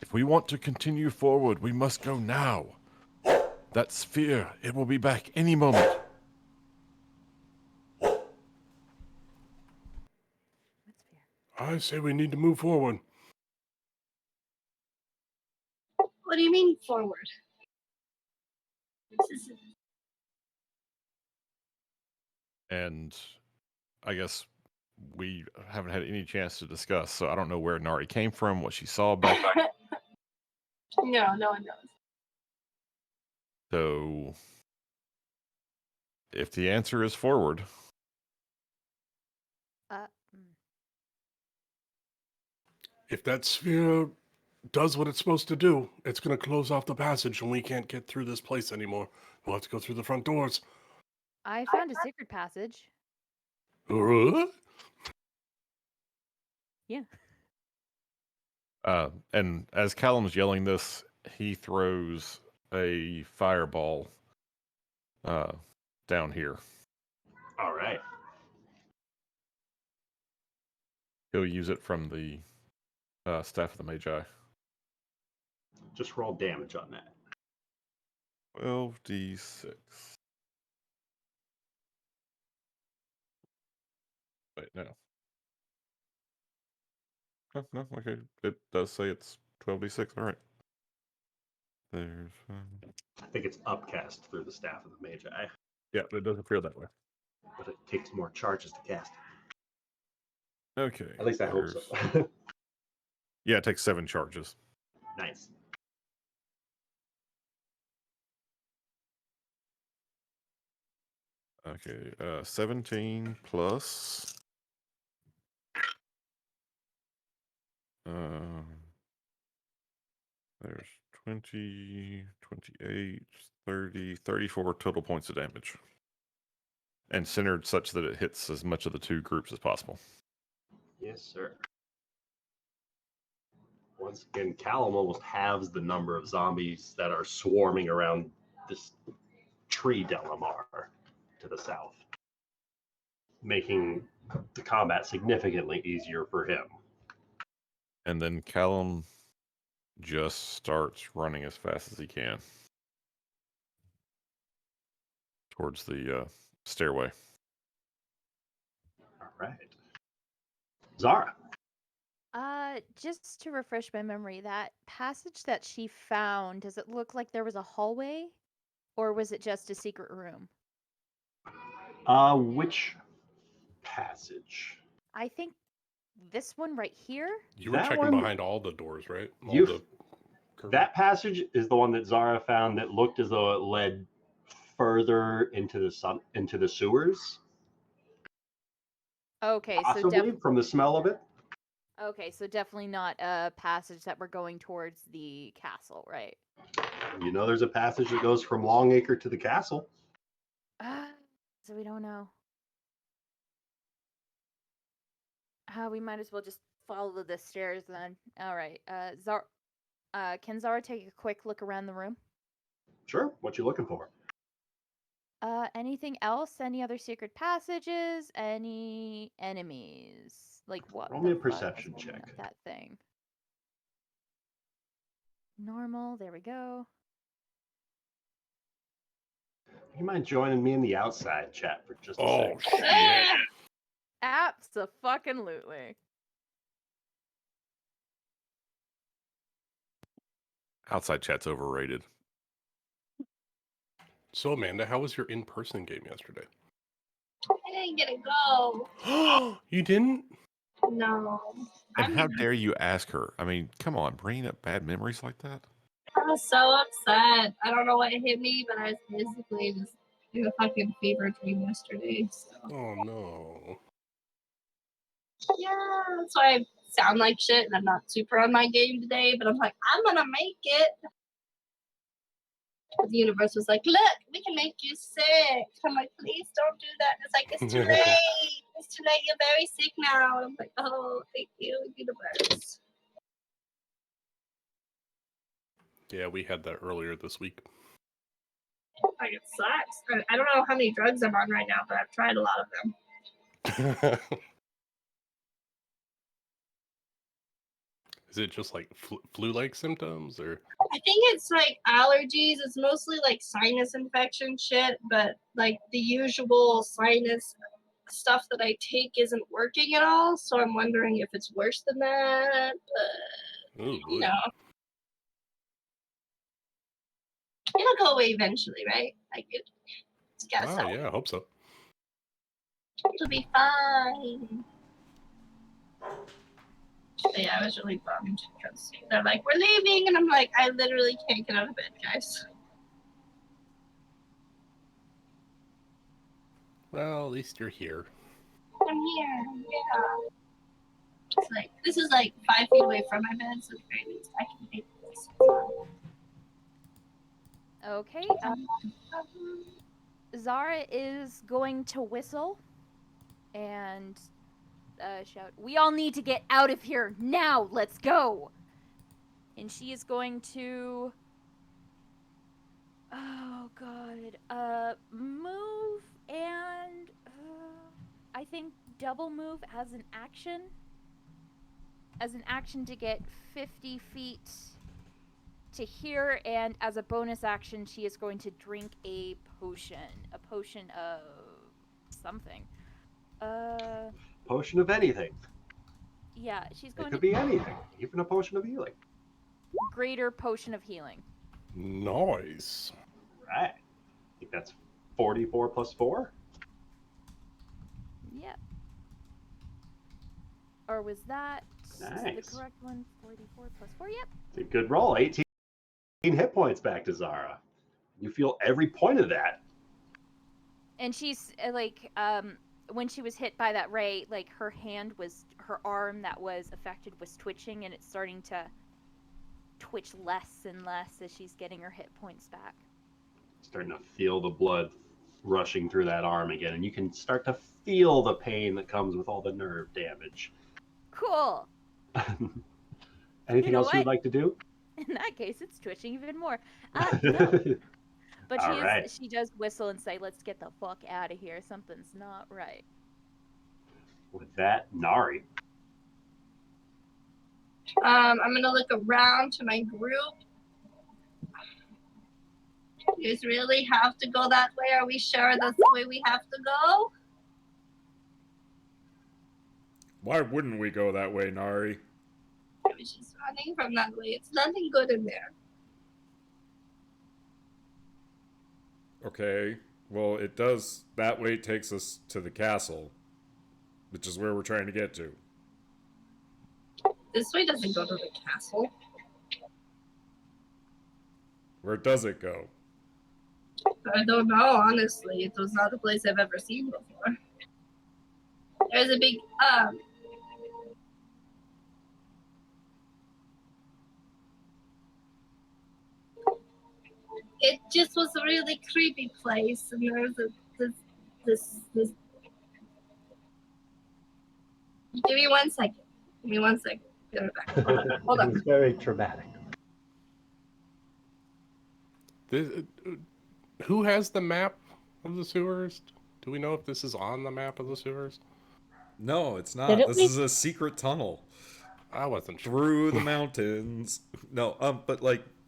If we want to continue forward, we must go now. That sphere, it will be back any moment. I say we need to move forward. What do you mean forward? This is And I guess we haven't had any chance to discuss, so I don't know where Nari came from, what she saw back. No, no one knows. So if the answer is forward, If that sphere does what it's supposed to do, it's going to close off the passage and we can't get through this place anymore. We'll have to go through the front doors. I found a secret passage. Yeah. and as Callum's yelling this, he throws a fireball down here. All right. He'll use it from the Staff of the Magi. Just roll damage on that. 12d6. Wait, no. Oh, no, okay. It does say it's 12d6. All right. There's. I think it's upcast through the Staff of the Magi, Yeah, but it doesn't feel that way. but it takes more charges to cast. Okay. At least I hope so. Yeah, it takes 7 charges. Nice. Okay, 17 plus. There's 20, 28, 30, 34 total points of damage. And centered such that it hits as much of the 2 groups as possible. Yes, sir. Once again, Callum almost halves the number of zombies that are swarming around this tree Delamar to the south, making the combat significantly easier for him. And then Callum just starts running as fast as he can towards the stairway. All right. Zara. Just to refresh my memory, that passage that she found, does it look like there was a hallway? Or was it just a secret room? Which passage? I think this one right here? You were That checking one- behind all the doors, right? All You- the curtains. That passage is the one that Zara found that looked as though it led further into the sewers. Okay, so Possibly from the smell of it. definitely not a passage that we're going towards the castle, right? You know, there's a passage that goes from Longacre to the castle. So we don't know. We might as well just follow the stairs then. All right. Can Zara take a quick look around the room? Sure. What you looking for? Anything else? Any other secret passages? Any enemies? Like what? Roll me the a fuck was perception holding up check. that thing. Normal. There we go. You mind joining me in the outside chat for just a Oh, second? shit. Abso-fucking-lutely. Outside chat's overrated. So, Amanda, how was your in-person game yesterday? I didn't get to go. You didn't? No. And how dare you ask her? I mean, come on, bringing up bad memories like that? I was so upset. I don't know what hit me, but I was basically just in a fucking fever dream yesterday. So. Oh, no. Yeah, that's why I sound like shit and I'm not super on my game today, but I'm like, I'm gonna make it. But the universe was like, look, we can make you sick. I'm like, please don't do that. And it's like, it's too late. It's too late. You're very sick now. And I'm like, oh, thank you, universe. Yeah, we had that earlier this week. Like, it sucks. I don't know how many drugs I'm on right now, but I've tried a lot of them. Is it just like flu-like symptoms, or? I think it's like allergies. It's mostly like sinus infection shit, but like the usual sinus stuff that I take isn't working at all, so I'm wondering if it's worse than that. But Ooh, you boy. know, it'll go away eventually, right? Like it's gotta Oh, stop. yeah, I hope so. It'll be fine. But yeah, I was really bummed because they're like, "We're leaving," and I'm like, I literally can't get out of bed, guys. Well, at least you're here. I'm here. Yeah. It's like this is like 5 feet away from my bed, so at the very least I can make this. Okay. Zara is going to whistle and shout, "We all need to get out of here now! Let's go!" And she is going to... Oh, God. Move and... I think double move as an action. As an action to get 50 feet to here, and as a bonus action, she is going to drink a potion. A potion of something. Potion of anything. Yeah, she's It going could to be anything, even a potion of healing. greater potion of healing. Nice. Right. I think that's 44 plus 4. Yep. Or was that Nice. the correct one? 44 plus 4? Yep. It's a good roll. 18 hit points back to Zara. You feel every point of that. And she's like, when she was hit by that ray, like her arm that was affected was twitching, and it's starting to twitch less and less as she's getting her hit points back. Starting to feel the blood rushing through that arm again, and you can start to feel the pain that comes with all the nerve damage. Cool. Anything know else you would what? like to do? In that case, it's twitching even more. No. But All right. she does whistle and say, "Let's get the fuck out of here. Something's not right." With that, Nari. I'm gonna look around to my group. You guys really have to go that way? Are we sure that's the way we have to go? Why wouldn't we go that way, Nari? I was just running from that way. It's nothing good in there. Okay. Well, it does. That way takes us to the castle, which is where we're trying to get to. This way doesn't go to the castle. Where does it go? I don't know, honestly. It was not a place I've ever seen before. There's a big, it just was a really creepy place, and there's this. Give me 1 second. Give me 1 second. Get it back. Hold on. It's very traumatic. Who has the map of the sewers? Do we know if this is on the map of the sewers? No, it's not. Did it This leak? is a secret tunnel I wasn't sure. through the mountains. No, but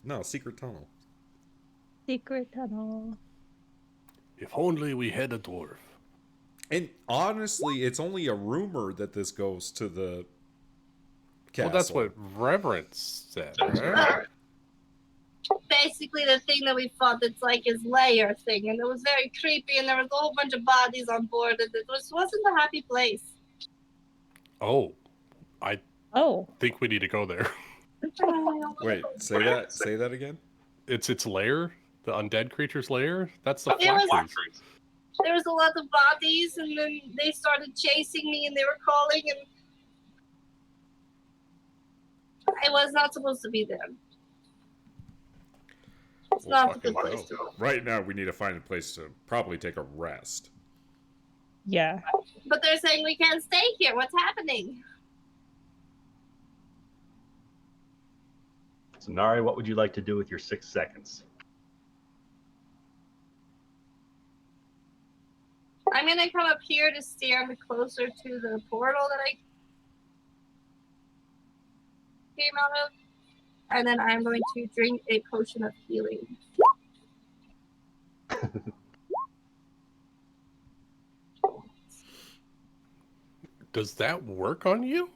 no, secret tunnel. Secret tunnel. If only we had a dwarf. And honestly, it's only a rumor that this goes to the castle. Well, that's what Reverence said, right? Basically, the thing that we fought, it's like his lair thing, and it was very creepy, and there was a whole bunch of bodies on board, and it wasn't a happy place. Oh, Oh, think we need to go there. Wait, say that again. It's its lair, the undead creature's lair. That's the It was- Flackers. There was a lot of bodies, and then they started chasing me, and they were calling, and I was not supposed to be there. It's We'll not a good fucking place go. to go. Right now, we need to find a place to probably take a rest. yeah. But they're saying we can't stay here. What's happening? So, Nari, what would you like to do with your 6 seconds? I'm gonna come up here to stand closer to the portal that I came out of, and then I'm going to drink a potion of healing. Does that work on you?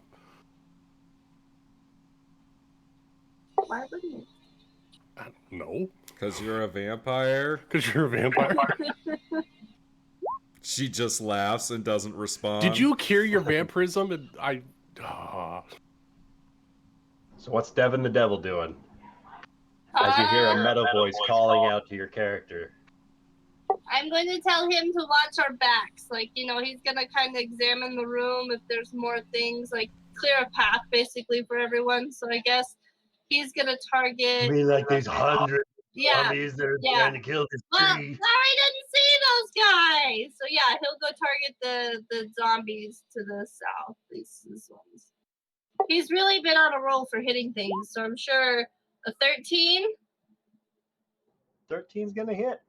Why wouldn't it? I don't know. Because you're a vampire. Because you're a vampire. She just laughs and doesn't respond. Did you cure your vampirism? And I. So what's Devin the Devil doing? As you hear a meta voice calling out to your character. I'm going to tell him to watch our backs. Like, you know, he's going to kind of examine the room if there's more things, like clear a path basically for everyone. So I guess he's going to target. You mean like these 100 Yeah. zombies that are Yeah. trying to kill this Well, tree? Larry didn't see those guys. So yeah, he'll go target the zombies to the south. These ones. He's really been on a roll for hitting things. So I'm sure a 13. 13's gonna hit.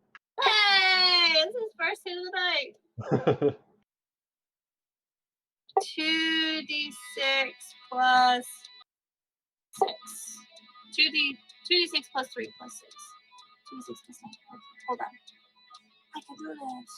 Hey, it's his first hit of the night. 2d6 plus 6. 2d6 plus 3 plus 6. 2d6 plus 9. Okay, hold on. I can do this.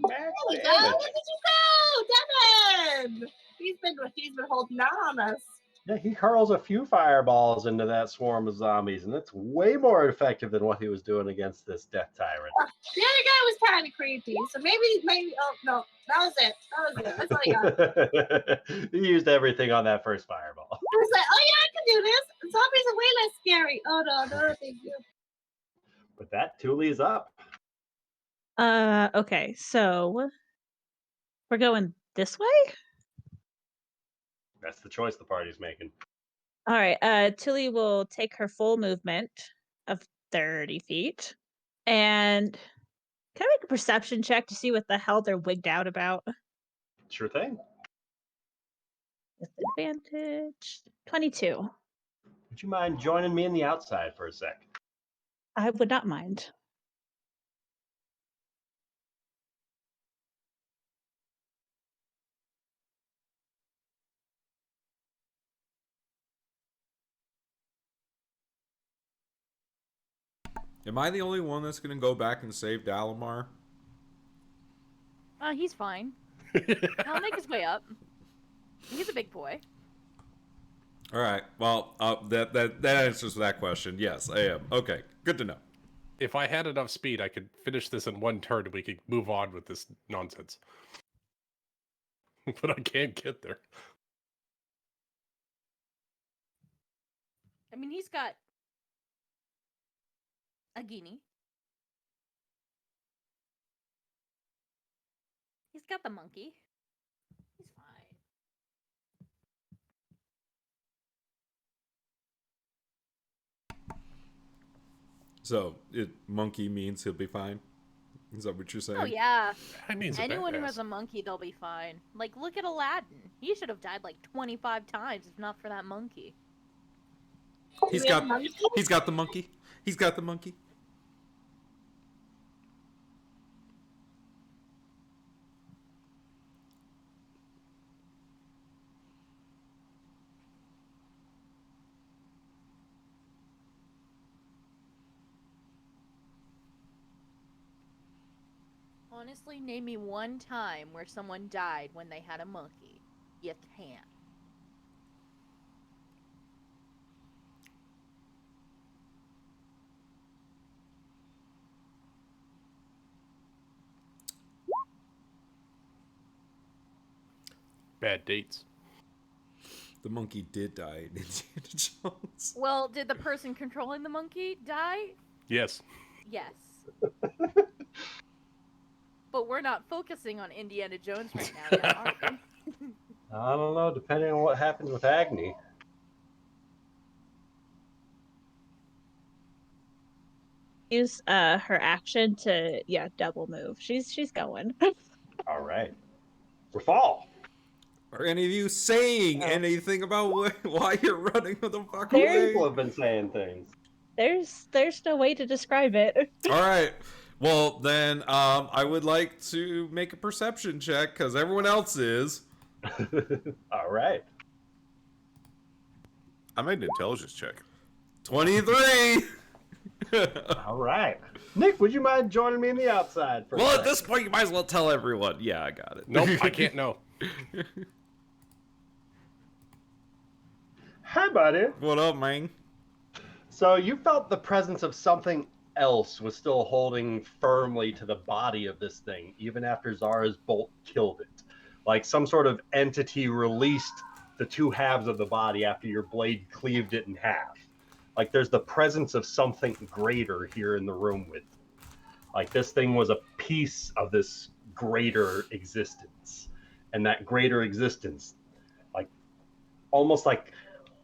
There we go. Look at you go, Devin. He's been holding out on us. Yeah, he hurls a few fireballs into that swarm of zombies, and it's way more effective than what he was doing against this death tyrant. The other guy was kind of creepy, so maybe. Oh no, that was it. That's all I got. He used everything on that first fireball. I was like, oh yeah, I can do this. Zombies are way less scary. Oh no, thank you. But that Thule is up. Okay, so we're going this way? That's the choice the party's making. All right, Tilly will take her full movement of 30 feet. And can I make a perception check to see what the hell they're wigged out about? Sure thing. With advantage. 22. Would you mind joining me in the outside for a sec? I would not mind. Am I the only one that's going to go back and save Dalamar? He's fine. He'll make his way up. He's a big boy. All right. Well, that answers that question. Yes, I am. Okay. Good to know. If I had enough speed, I could finish this in one turn and we could move on with this nonsense. But I can't get there. I mean, he's got a guinea. He's got the monkey. He's fine. So, monkey means he'll be fine? Is that what you're saying? Oh, yeah. That means a Anyone who badass. has a monkey, they'll be fine. Like, look at Aladdin. He should have died like 25 times if not for that monkey. He's got the monkey. He's got the monkey. Honestly, name me one time where someone died when they had a monkey. You can't. Bad dates. The monkey did die in Indiana Jones. Well, did the person controlling the monkey die? Yes. Yes. But we're not focusing on Indiana Jones right now, yet, are we? I don't know, depending on what happens with Agni. Use her action to double move. She's going. All right. Rafal. Are any of you saying anything about why you're running the fuck There- away? People have been saying things. There's no way to describe it. All right. Well, then I would like to make a perception check because everyone else is. All right. I made an intelligence check. 23. All right. Nick, would you mind joining me in the outside? For a Well, at second? this point, you might as well tell everyone. Yeah, I got it. Nope, I can't know. Hi, buddy. What up, man? So you felt the presence of something else was still holding firmly to the body of this thing, even after Zara's bolt killed it. Like some sort of entity released the two halves of the body after your blade cleaved it in half. Like there's the presence of something greater here in the room with you. Like this thing was a piece of this greater existence. And that greater existence, like almost like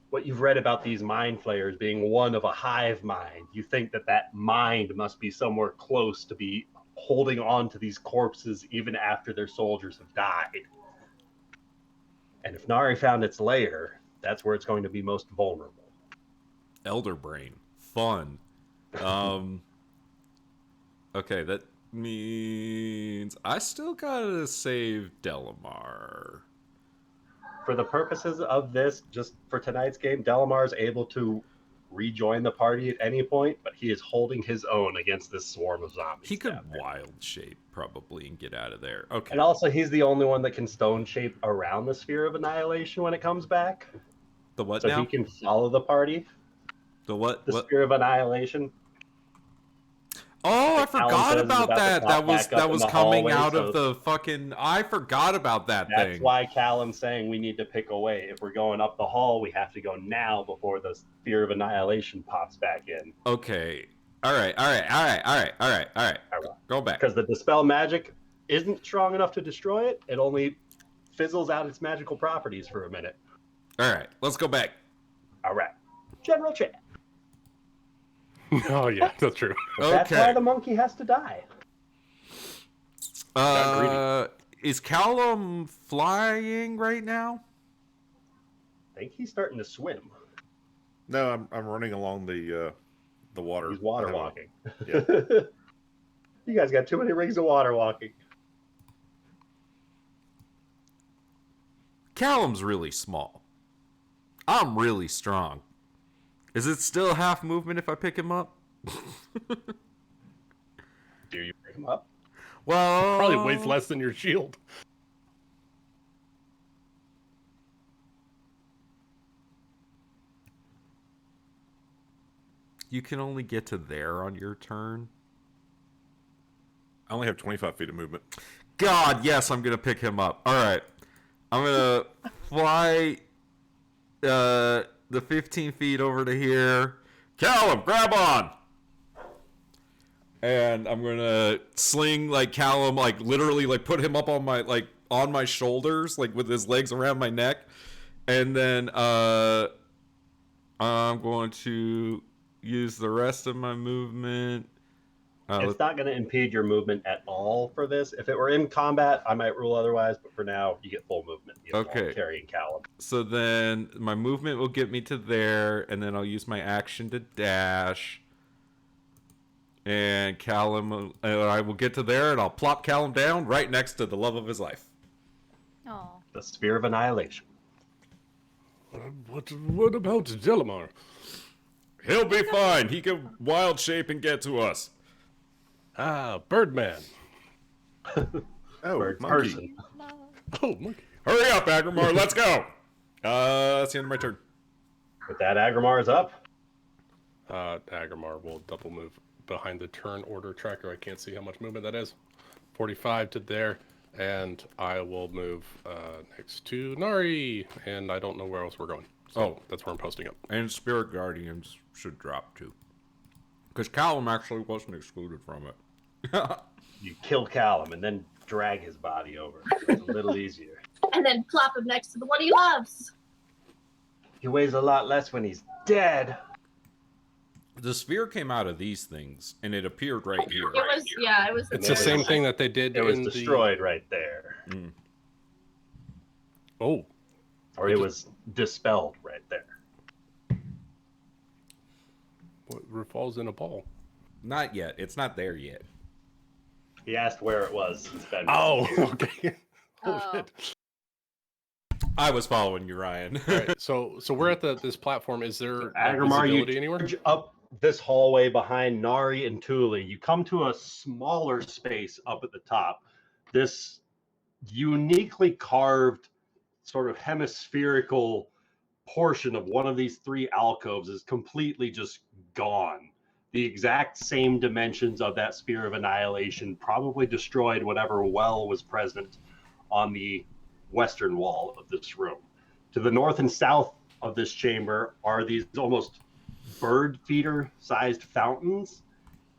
what you've read about these mind flayers being one of a hive mind, you think that that mind must be somewhere close to be holding on to these corpses even after their soldiers have died. And if Nari found its lair, that's where it's going to be most vulnerable. Elder Brain. Fun. Okay, that means I still gotta save Delamar. For the purposes of this, just for tonight's game, Delamar is able to rejoin the party at any point, but he is holding his own against this swarm of zombies. He could down there. wild shape probably and get out of there. Okay. And also, he's the only one that can stone shape around the Sphere of Annihilation when it comes back. The what So now? he can follow the party. The what? The What? Sphere of Annihilation. Oh, I Like Alan forgot says, about about to that. pop That was back up that in was the coming hallway, out so- of the fucking. I forgot about that That's thing. why Callum's saying we need to pick a way. If we're going up the hall, we have to go now before the Sphere of Annihilation pops back in. Okay. All right. Go back. Because the Dispel magic isn't strong enough to destroy it. It only fizzles out its magical properties for a minute. All right. Let's go back. All right. General chat. Oh yeah, that's true. That's why Okay. the monkey has to die. Is Callum flying right now? I think he's starting to swim. No, I'm running along the water. He's water walking. Yeah. You guys got too many rings of water walking. Callum's really small. I'm really strong. Is it still half movement if I pick him up? Do you pick him up? Well, Probably weighs less than your shield. You can only get to there on your turn. I only have 25 feet of movement. God, yes, I'm gonna pick him up. All right, I'm gonna fly the 15 feet over to here. Callum, grab on. And I'm gonna sling like Callum, like literally, like put him up on my shoulders, like with his legs around my neck, and then I'm going to use the rest of my movement. It's not going to impede your movement at all for this. If it were in combat, I might rule otherwise, but for now, you get full movement. You get Okay. Carrying Callum. So then my movement will get me to there, and then I'll use my action to dash. And Callum, I will get to there, and I'll plop Callum down right next to the love of his life. Oh. The Sphere of Annihilation. What about Delamar? He'll be fine. He can wild shape and get to us. Ah, Birdman. Oh, Bird monkey. person. Oh, monkey. Hurry up, Agrimar. Let's go. That's the end of my turn. With that, Agrimar is up. Agrimar will double move behind the turn order tracker. I can't see how much movement that is. 45 to there. And I will move next to Nari. And I don't know where else we're going. So that's where I'm posting up. And Spirit Guardians should drop too. Because Callum actually wasn't excluded from it. You kill Callum and then drag his body over. It's a little easier. And then plop him next to the one he loves. He weighs a lot less when he's dead. The sphere came out of these things, and it appeared right here. It was, yeah, it was. It's the same thing that they did It was in destroyed right there. Mm. the... Oh, Or it was dispelled right there. what falls in a ball? Not yet. It's not there yet. He asked where it was since Ben. Oh, okay. Oh. Shit. I was following you, Ryan. All right, so we're at this platform. Is there like, Agrimar, you visibility anywhere? charge up this hallway behind Nari and Thule. You come to a smaller space up at the top. This uniquely carved, sort of hemispherical portion of one of these three alcoves is completely just gone. The exact same dimensions of that Spear of Annihilation probably destroyed whatever well was present on the western wall of this room. To the north and south of this chamber are these almost bird feeder sized fountains,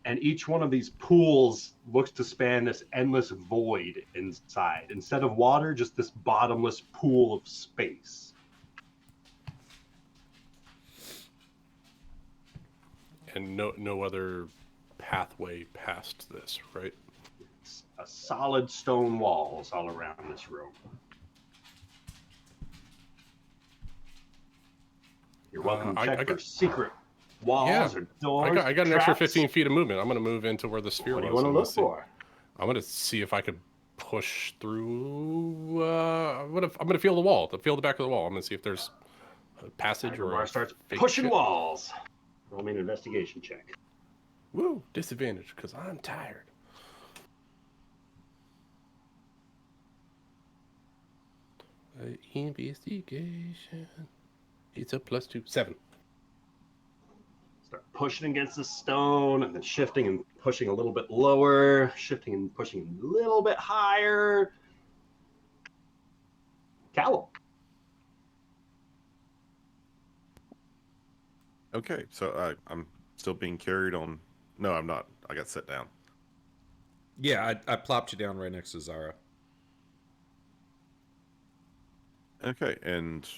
and each one of these pools looks to span this endless void inside. Instead of water, just this bottomless pool of space. And no other pathway past this, right? It's a solid stone walls all around this room. You're welcome to check for secret walls or doors. I got an extra 15 feet of movement. I'm going to move into where the sphere What do was. you want to look for? I'm going to see if I could push through. I'm going to feel the wall, feel the back of the wall. I'm going to see if there's a passage or starts fake pushing shit. walls. Roll me an investigation check. Woo, disadvantage because I'm tired. Investigation. It's a +2, 7. Start pushing against the stone and then shifting and pushing a little bit lower, shifting and pushing a little bit higher. Callum. Okay, so I'm still being carried on. No, I'm not. I got set down. Yeah, I plopped you down right next to Zara. Okay, and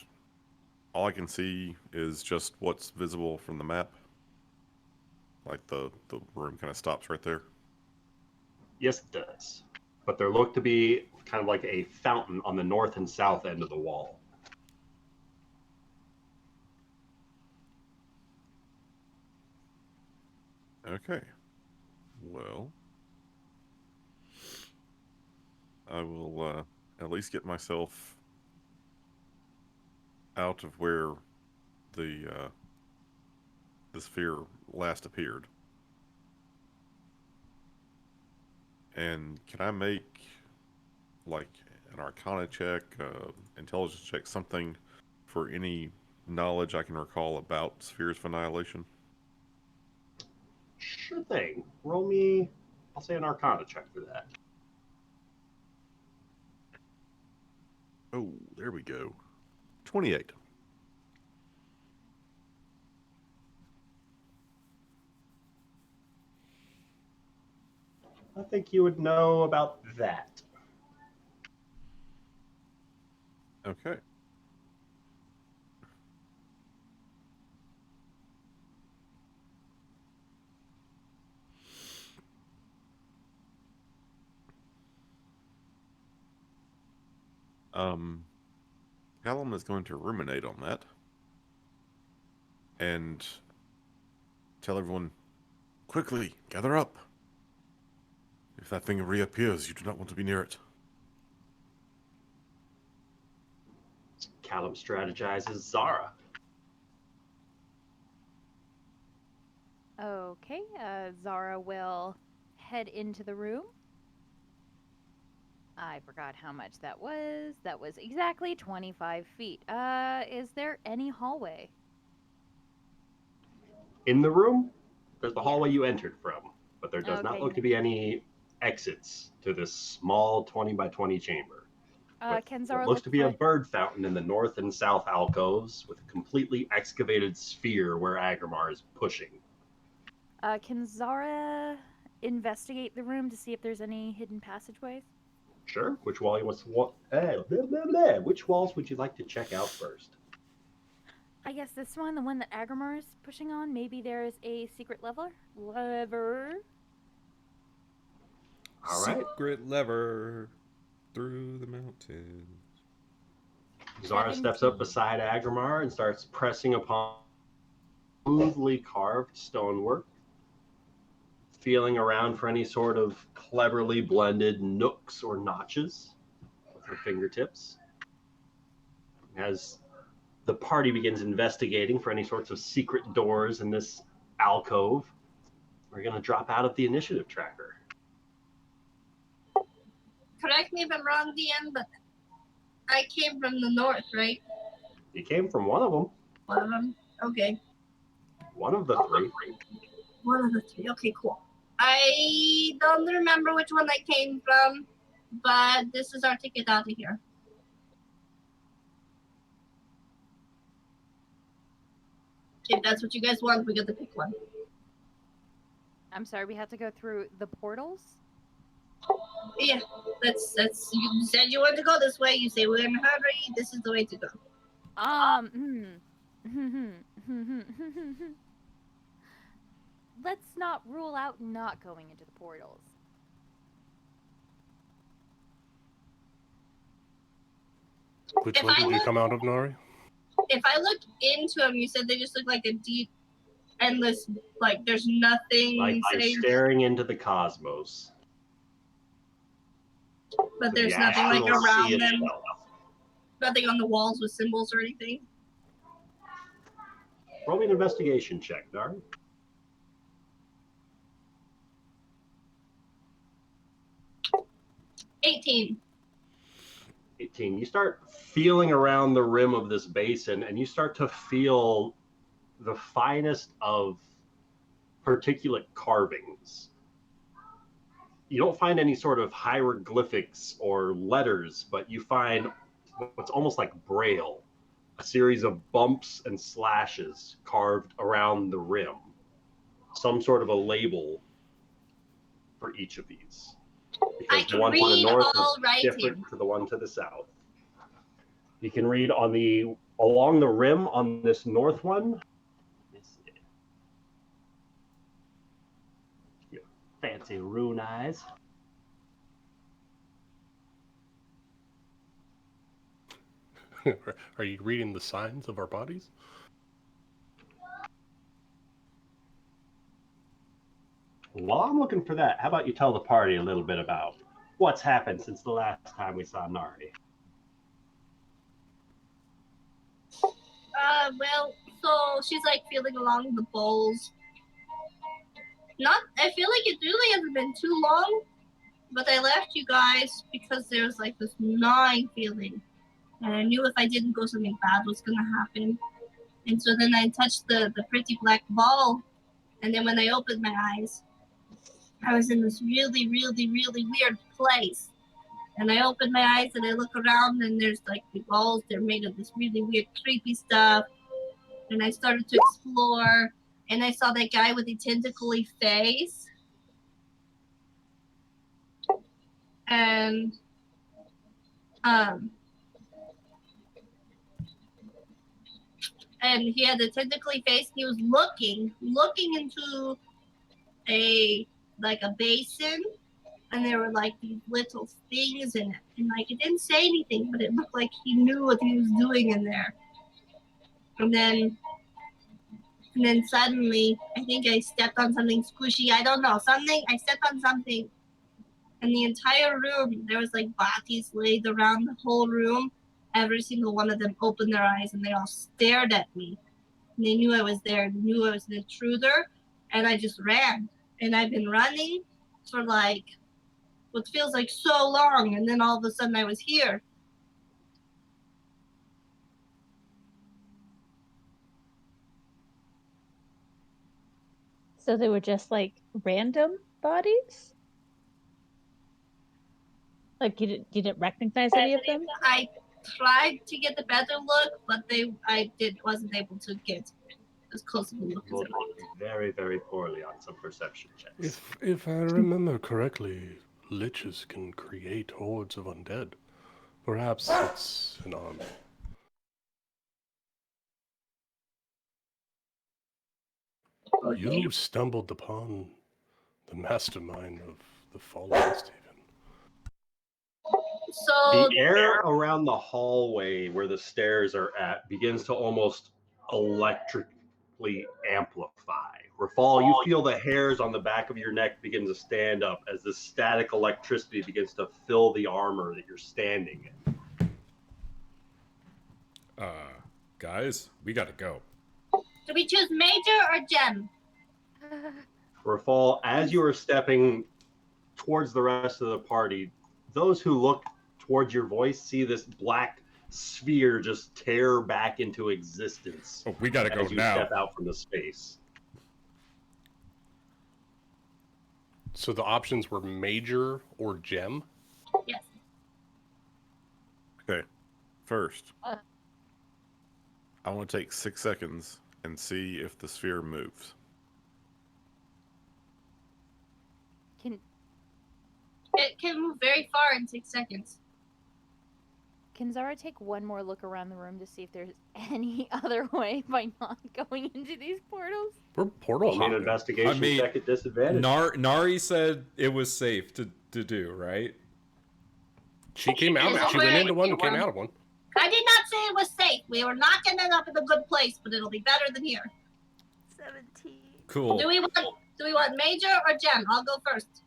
all I can see is just what's visible from the map. Like the room kind of stops right there. Yes, it does. But there look to be kind of like a fountain on the north and south end of the wall. Okay. Well, I will at least get myself out of where the sphere last appeared. And can I make like an Arcana check, intelligence check, something for any knowledge I can recall about Spheres of Annihilation? Sure thing. Roll me, I'll say an Arcana check for that. Oh, there we go. 28. I think you would know about that. Okay. Callum is going to ruminate on that and tell everyone, quickly, gather up. If that thing reappears, you do not want to be near it. Callum strategizes Zara. Okay, Zara will head into the room. I forgot how much that was. That was exactly 25 feet. Is there any hallway? In the room, there's the hallway you entered from, but there does not Okay. look to be any exits to this small 20 by 20 chamber. Can What Zara looks look to be a for- bird fountain in the north and south alcoves with a completely excavated sphere where Agrimar is pushing. Can Zara investigate the room to see if there's any hidden passageways? Sure. Which wall you want Which walls would you like to check out first? I guess this one, the one that Agrimar is pushing on, maybe there's a secret lever. All right. Secret lever through the mountains. Zara steps up beside Agrimar and starts pressing upon smoothly carved stonework, feeling around for any sort of cleverly blended nooks or notches with her fingertips. As the party begins investigating for any sorts of secret doors in this alcove, we're going to drop out of the initiative tracker. Correct me if I'm wrong, DM, but I came from the north, right? You came from one of them. One of them? Okay. One of the three. One of the three. Okay, cool. I don't remember which one I came from, but this is our ticket out of here. If that's what you guys want, we get to pick one. I'm sorry, we have to go through the portals? Yeah, that's you said you wanted to go this way. You say we're in a hurry. This is the way to go. Let's not rule out not going into the portals. Which If one I did you look- come out of, Nari? If I look into them, you said they just look like a deep, endless, like there's nothing. Like you're staring into the cosmos. But there's The nothing like astral around sea them. itself. Nothing on the walls with symbols or anything. Roll me an investigation check, Dar. $18. 18. You start feeling around the rim of this basin and you start to feel the finest of particulate carvings. You don't find any sort of hieroglyphics or letters, but you find what's almost like braille, a series of bumps and slashes carved around the rim, some sort of a label for each of these. I Because the can one to the read north all is writing. different to the one to the south. You can read on the along the rim on this north one. Let me see. Your fancy rune eyes. Are you reading the signs of our bodies? While I'm looking for that, how about you tell the party a little bit about what's happened since the last time we saw Nari? Well, so she's like feeling along the bowls. I feel like it really hasn't been too long, but I left you guys because there was like this gnawing feeling. And I knew if I didn't go, something bad was gonna happen. And so then I touched the pretty black ball, and then when I opened my eyes, I was in this really, really, really weird place. And I opened my eyes and I look around and there's like the balls, they're made of this really weird, creepy stuff. And I started to explore and I saw that guy with the tentacly face. And he had a tentacly face. He was looking into a basin, and there were like these little things in it, and like it didn't say anything, but it looked like he knew what he was doing in there. And then suddenly, I think I stepped on something squishy. I don't know, I stepped on something, and the entire room, there was like bodies laid around the whole room. Every single one of them opened their eyes and they all stared at me. And they knew I was there. They knew I was an intruder, and I just ran. And I've been running for like what feels like so long, and then all of a sudden I was here. So they were just like random bodies? Like you didn't recognize any of them? I tried to get a better look, but wasn't able to get as close of a look as Roll I wanted. very, very poorly on some perception checks. If I remember correctly, liches can create hordes of undead. Perhaps it's an army. You stumbled upon the mastermind of the fallen, Stephen. So The air around the hallway where the stairs are at begins to almost electrically amplify. Rafal, you feel the hairs on the back of your neck begin to stand up as the static electricity begins to fill the armor that you're standing in. Guys, we gotta go. Do we choose Major or Gem? Rafal, as you are stepping towards the rest of the party, those who look towards your voice see this black sphere just tear back into existence Oh, we gotta go as you now. step out from the space. So the options were Major or Gem. Yes. Okay. First, Uh. I want to take 6 seconds and see if the sphere moves. It can move very far in 6 seconds. Can Zara take one more look around the room to see if there's any other way by not going into these portals? We're portal Roll me an hopping. investigation I mean, check at disadvantage. Nari said it was safe to do, right? She came out. She went into one and came out of one. I did not say it was safe. We were not going to end up in a good place, but it'll be better than here. 17. Cool. Do we want Major or Gem? I'll go first.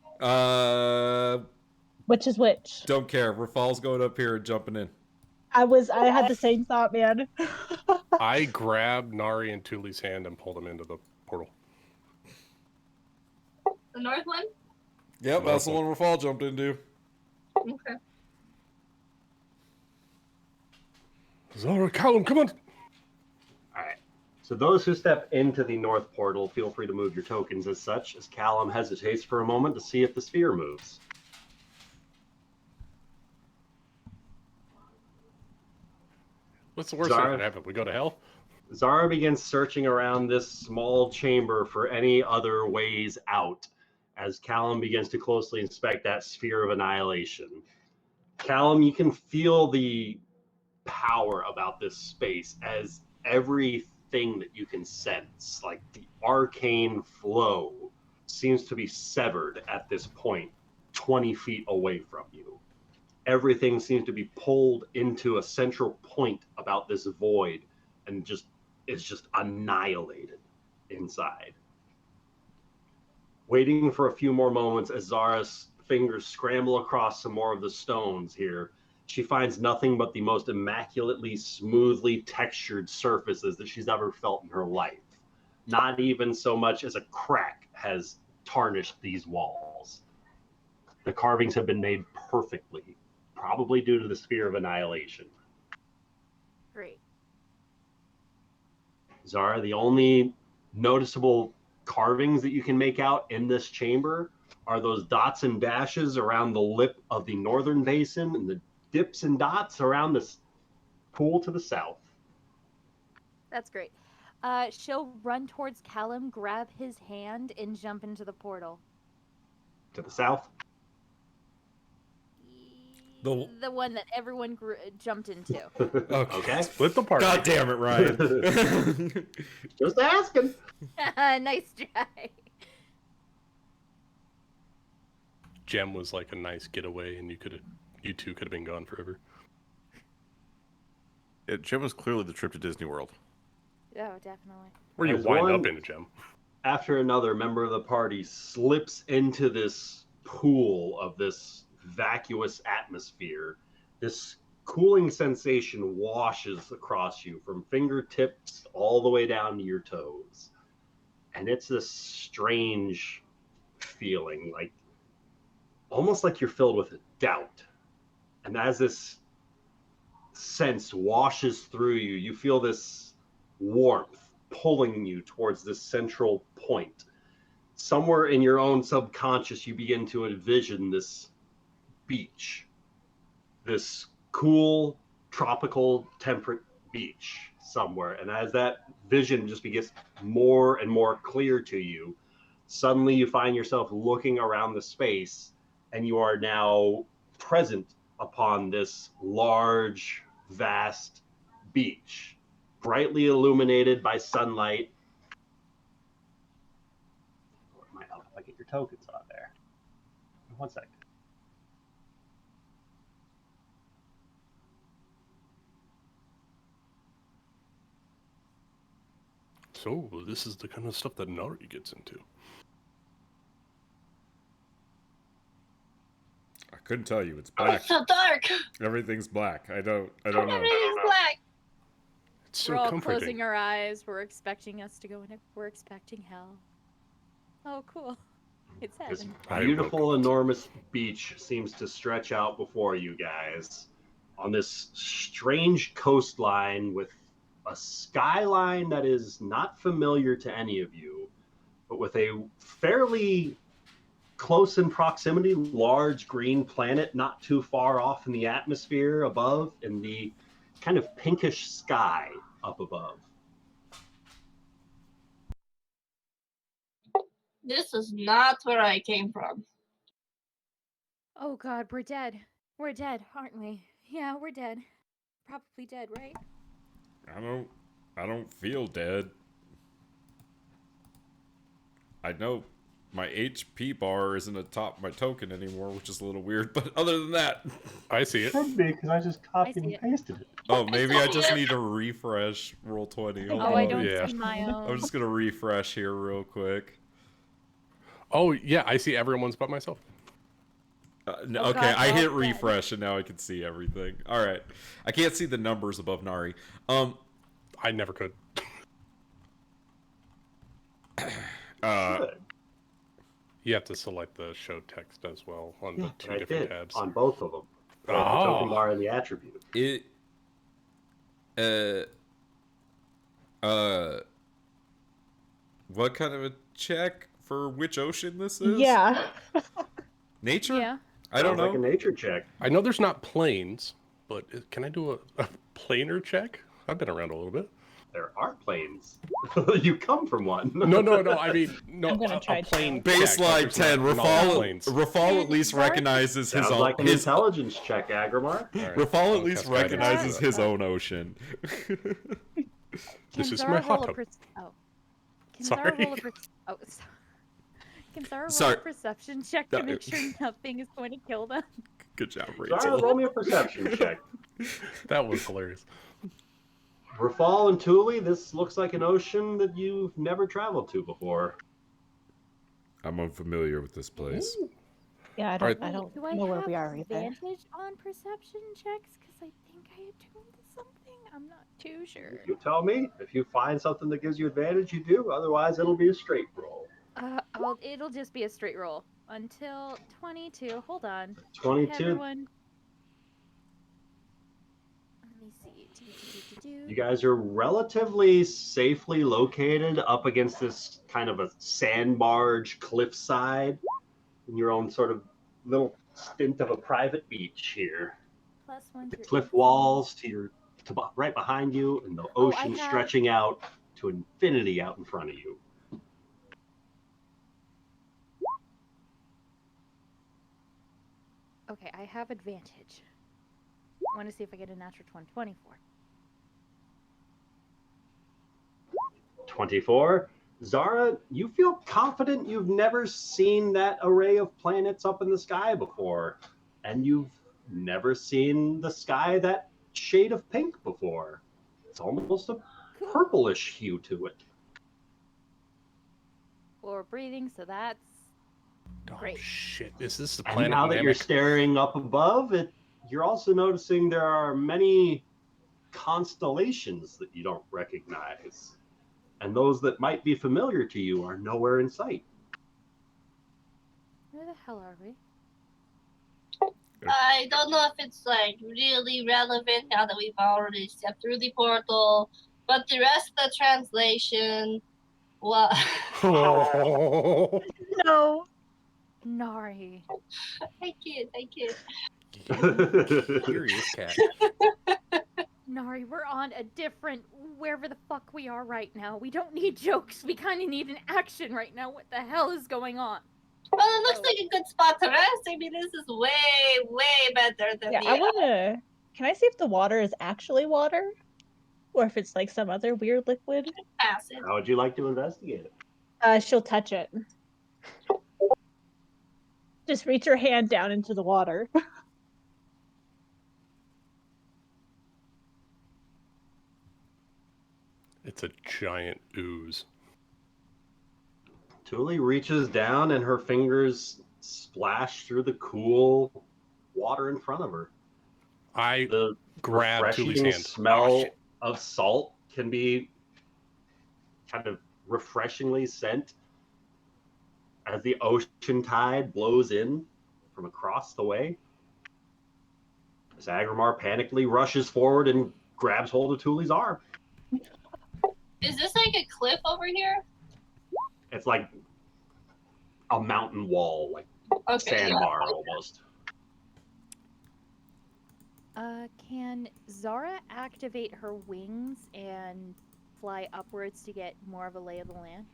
Which is which? Don't care. Rafal's going up here and jumping in. I had the same thought, man. I grabbed Nari and Tuli's hand and pulled them into the portal. The north one? Yep, that's the one Rafal jumped into. Okay. Zara, Callum, come on. All right. So those who step into the north portal, feel free to move your tokens as such, as Callum hesitates for a moment to see if the sphere moves. What's the worst thing Zara? that can happen? We go to hell? Zara begins searching around this small chamber for any other ways out, as Callum begins to closely inspect that sphere of annihilation. Callum, you can feel the power about this space as everything that you can sense, like the arcane flow, seems to be severed at this point 20 feet away from you. Everything seems to be pulled into a central point about this void and is just annihilated inside. Waiting for a few more moments as Zara's fingers scramble across some more of the stones here, she finds nothing but the most immaculately, smoothly textured surfaces that she's ever felt in her life. Not even so much as a crack has tarnished these walls. The carvings have been made perfectly, probably due to the sphere of annihilation. Great. Zara, the only noticeable carvings that you can make out in this chamber are those dots and dashes around the lip of the northern basin and the dips and dots around this pool to the south. That's great. She'll run towards Callum, grab his hand, and jump into the portal. To the south? The one that everyone jumped into. Okay. Split the party. God damn it, Ryan. Just asking. Nice try. Gem was like a nice getaway, and you two could have been gone forever. Gem was clearly the trip to Disney World. Oh, definitely. Where you As wind one- up in a Gem. After another member of the party slips into this pool of this vacuous atmosphere, this cooling sensation washes across you from fingertips all the way down to your toes. And it's this strange feeling, like almost like you're filled with doubt. And as this sense washes through you, you feel this warmth pulling you towards this central point. Somewhere in your own subconscious, you begin to envision this beach, this cool, tropical, temperate beach somewhere. And as that vision just gets more and more clear to you, suddenly you find yourself looking around the space, and you are now present upon this large, vast beach, brightly illuminated by sunlight. It might help if I get your tokens on there. 1 second. So, this is the kind of stuff that Nari gets into. I couldn't tell you. It's Oh, black. it's so dark. Everything's black. I don't know. Everything's black. so We're all comforting. closing our eyes. We're expecting us to go in. We're expecting hell. Oh, cool. It's This heaven. I beautiful, welcome it. enormous beach seems to stretch out before you guys on this strange coastline with a skyline that is not familiar to any of you, but with a fairly close in proximity, large green planet not too far off in the atmosphere above, and the kind of pinkish sky up above. This is not where I came from. Oh God, we're dead. We're dead, aren't we? Yeah, we're dead. Probably dead, right? I don't feel dead. I know my HP bar isn't atop my token anymore, which is a little weird, but other than that. I see it. Could be, because I just copied see and it. pasted it. Oh, maybe I just need to refresh Roll20. Hold Oh, I on. don't Yeah. see my own. I'm just gonna refresh here real quick. Oh yeah, I see everyone's but myself. No, Oh, okay, God, I we're hit all dead. refresh and now I can see everything. All right, I can't see the numbers above Nari. I never could. Good. You have to select the show text as well on the two I different did tabs. on both of them. Both the Oh. token bar and the attribute. What kind of a check for which ocean this is? Yeah. Nature? Yeah. I don't Sounds know. like a nature check. I know there's not planes, but can I do a planar check? I've been around a little bit. There are planes. You come from one. No. I mean, no, I'm gonna try a plane. to. check, like Baseline there's 10. not all planes. Rafal at least recognizes his Sounds own. like an his, intelligence check, Agrimar. All right, Rafal I'll at least cast guidance. recognizes his own ocean. This is Zara my roll hot a tub. Oh. Can Sorry. Zara roll a oh, sorry. Can Zara roll Sorry. a perception check No. to make sure nothing is going to kill them? Good job, Zara, Rachel. roll me a perception check. That was hilarious. Rafal and Thule, this looks like an ocean that you've never traveled to before. I'm unfamiliar with this place. Yeah, I Alright. don't Do I know where have we are either. advantage on perception checks? Because I think I attuned to something. I'm not too sure. You tell me. If you find something that gives you advantage, you do. Otherwise, it'll be a straight roll. Well, it'll just be a straight roll until 22. Hold on. 22. Everyone. Let me see. You guys are relatively safely located up against this kind of a sand barge cliffside in your own sort of little stint of a private beach here. +1 The to cliff 18. walls right behind you, and the ocean I have- stretching out to infinity out in front of you. Okay, I have advantage. I want to see if I get a natural 20. 24. 24. Zara, you feel confident you've never seen that array of planets up in the sky before, and you've never seen the sky that shade of pink before. It's almost a purplish hue to it. Well, we're breathing, so that's Oh Great. shit! Is this the And planet now that you're Namek? staring up above it, you're also noticing there are many constellations that you don't recognize. And those that might be familiar to you are nowhere in sight. where the hell are we? I don't know if it's like really relevant now that we've already stepped through the portal, but the rest of the translation, well, Oh, No. Nari. I kid. curious cat. Nari, we're on a different wherever the fuck we are right now. We don't need jokes. We kind of need an action right now. What the hell is going on? Well, it looks like a good spot to rest. I mean, this is way better than Yeah, the. I wanna. Can I see if the water is actually water, or if it's like some other weird liquid? acid. How would you like to investigate it? She'll touch it. Just reach her hand down into the water. It's a giant ooze. Thule reaches down and her fingers splash through the cool water in front of her. I The grab Thule's refreshing hand. smell Oh, shit. of salt can be kind of refreshingly scent as the ocean tide blows in from across the way. As Agrimar panically rushes forward and grabs hold of Thule's arm. Is this like a cliff over here? It's like a mountain wall, like sandbar almost. Can Zara activate her wings and fly upwards to get more of a lay of the land?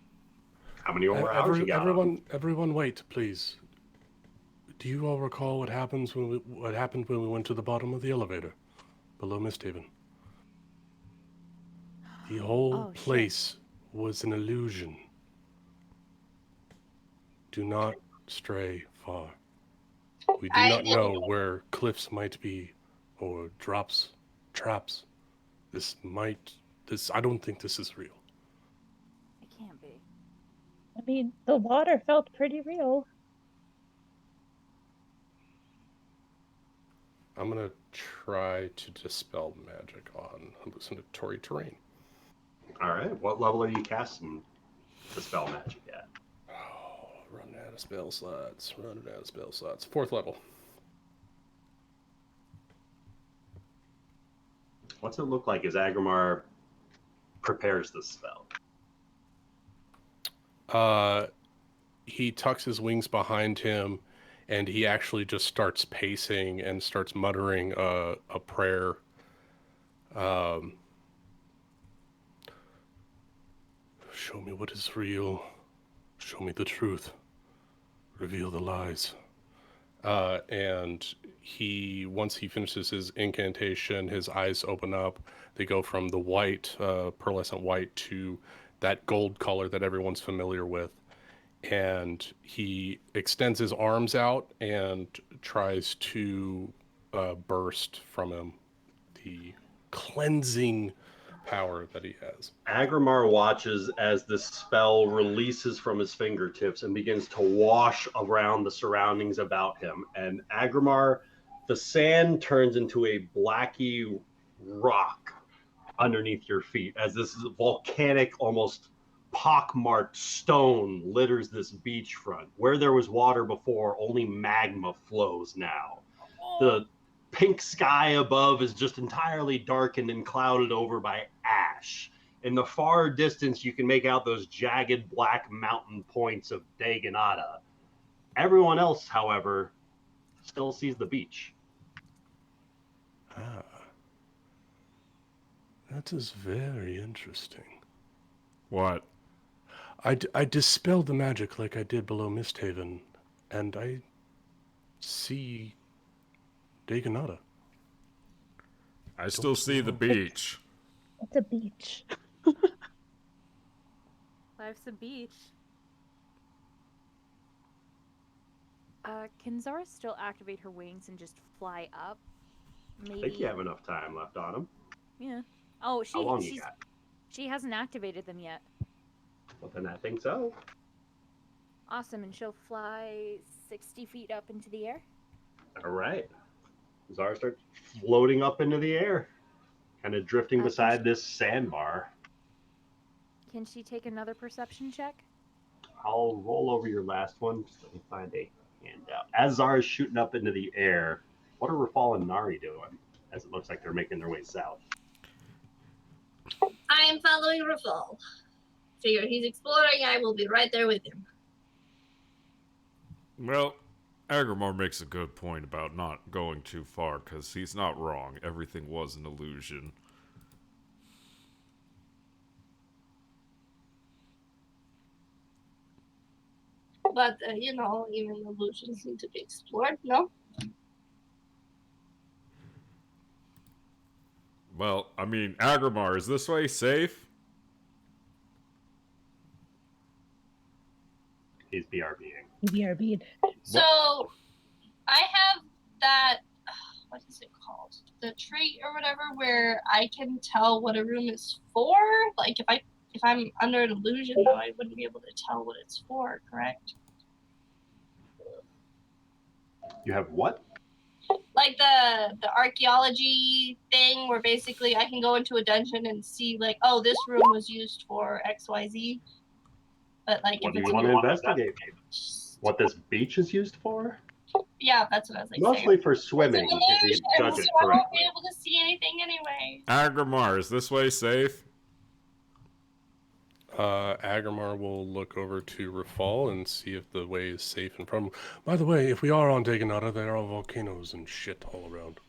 How many more hours you got? Everyone, wait, please. Do you all recall what happened when we went to the bottom of the elevator below Misthaven? The whole place was an illusion. Do not stray far. We do not know where cliffs might be, or traps. I don't think this is real. It can't be. I mean, the water felt pretty real. I'm gonna try to dispel magic on hallucinatory terrain. All right. What level are you casting dispel magic at? Oh, running out of spell slots. 4th level. What's it look like as Agrimar prepares the spell? He tucks his wings behind him, and he actually just starts pacing and starts muttering a prayer. Show me what is real. Show me the truth. Reveal the lies. And once he finishes his incantation, his eyes open up. They go from the white, pearlescent white, to that gold color that everyone's familiar with. And he extends his arms out and tries to burst from him the cleansing power that he has. Agrimar watches as the spell releases from his fingertips and begins to wash around the surroundings about him. And Agrimar, the sand turns into a blacky rock underneath your feet as this volcanic, almost pockmarked stone litters this beachfront. Where there was water before, only magma flows now. The pink sky above is just entirely darkened and clouded over by ash. In the far distance, you can make out those jagged black mountain points of Daganada. Everyone else, however, still sees the beach. Ah. That is very interesting. What? I dispelled the magic like I did below Misthaven, and I see Daganada. I still see the beach. It's a beach. Life's a beach. Can Zara still activate her wings and just fly up? Maybe. I think you have enough time left on them. Yeah. Oh, How long you got? She hasn't activated them yet. Well, then I think so. Awesome, and she'll fly 60 feet up into the air. All right. Zara starts floating up into the air, kind of drifting beside this sandbar. Can she take another perception check? I'll roll over your last one. Just let me find a handout. As Zara's shooting up into the air, what are Rafal and Nari doing? As it looks like they're making their way south. I am following Rafal. Figure he's exploring, I will be right there with him. Well, Agrimar makes a good point about not going too far, because he's not wrong. Everything was an illusion. But, even illusions need to be explored, no? Well, I mean, Agrimar, is this way safe? He's BRBing. BRB'd. So, I have that, what is it called? The trait or whatever, where I can tell what a room is for? Like, if I'm under an illusion, though, I wouldn't be able to tell what it's for, correct? You have what? like the archaeology thing where basically I can go into a dungeon and see like, oh, this room was used for XYZ. But like What if do it's you want to investigate? What this beach is used for? yeah, that's what I was like Mostly saying. for swimming, It's an if you illusion, judge it so I won't correctly. be able to see anything anyway. Agrimar, is this way safe? Agrimar will look over to Rafal and see if the way is safe in front of him. By the way, if we are on Daganata, there are volcanoes and shit all around.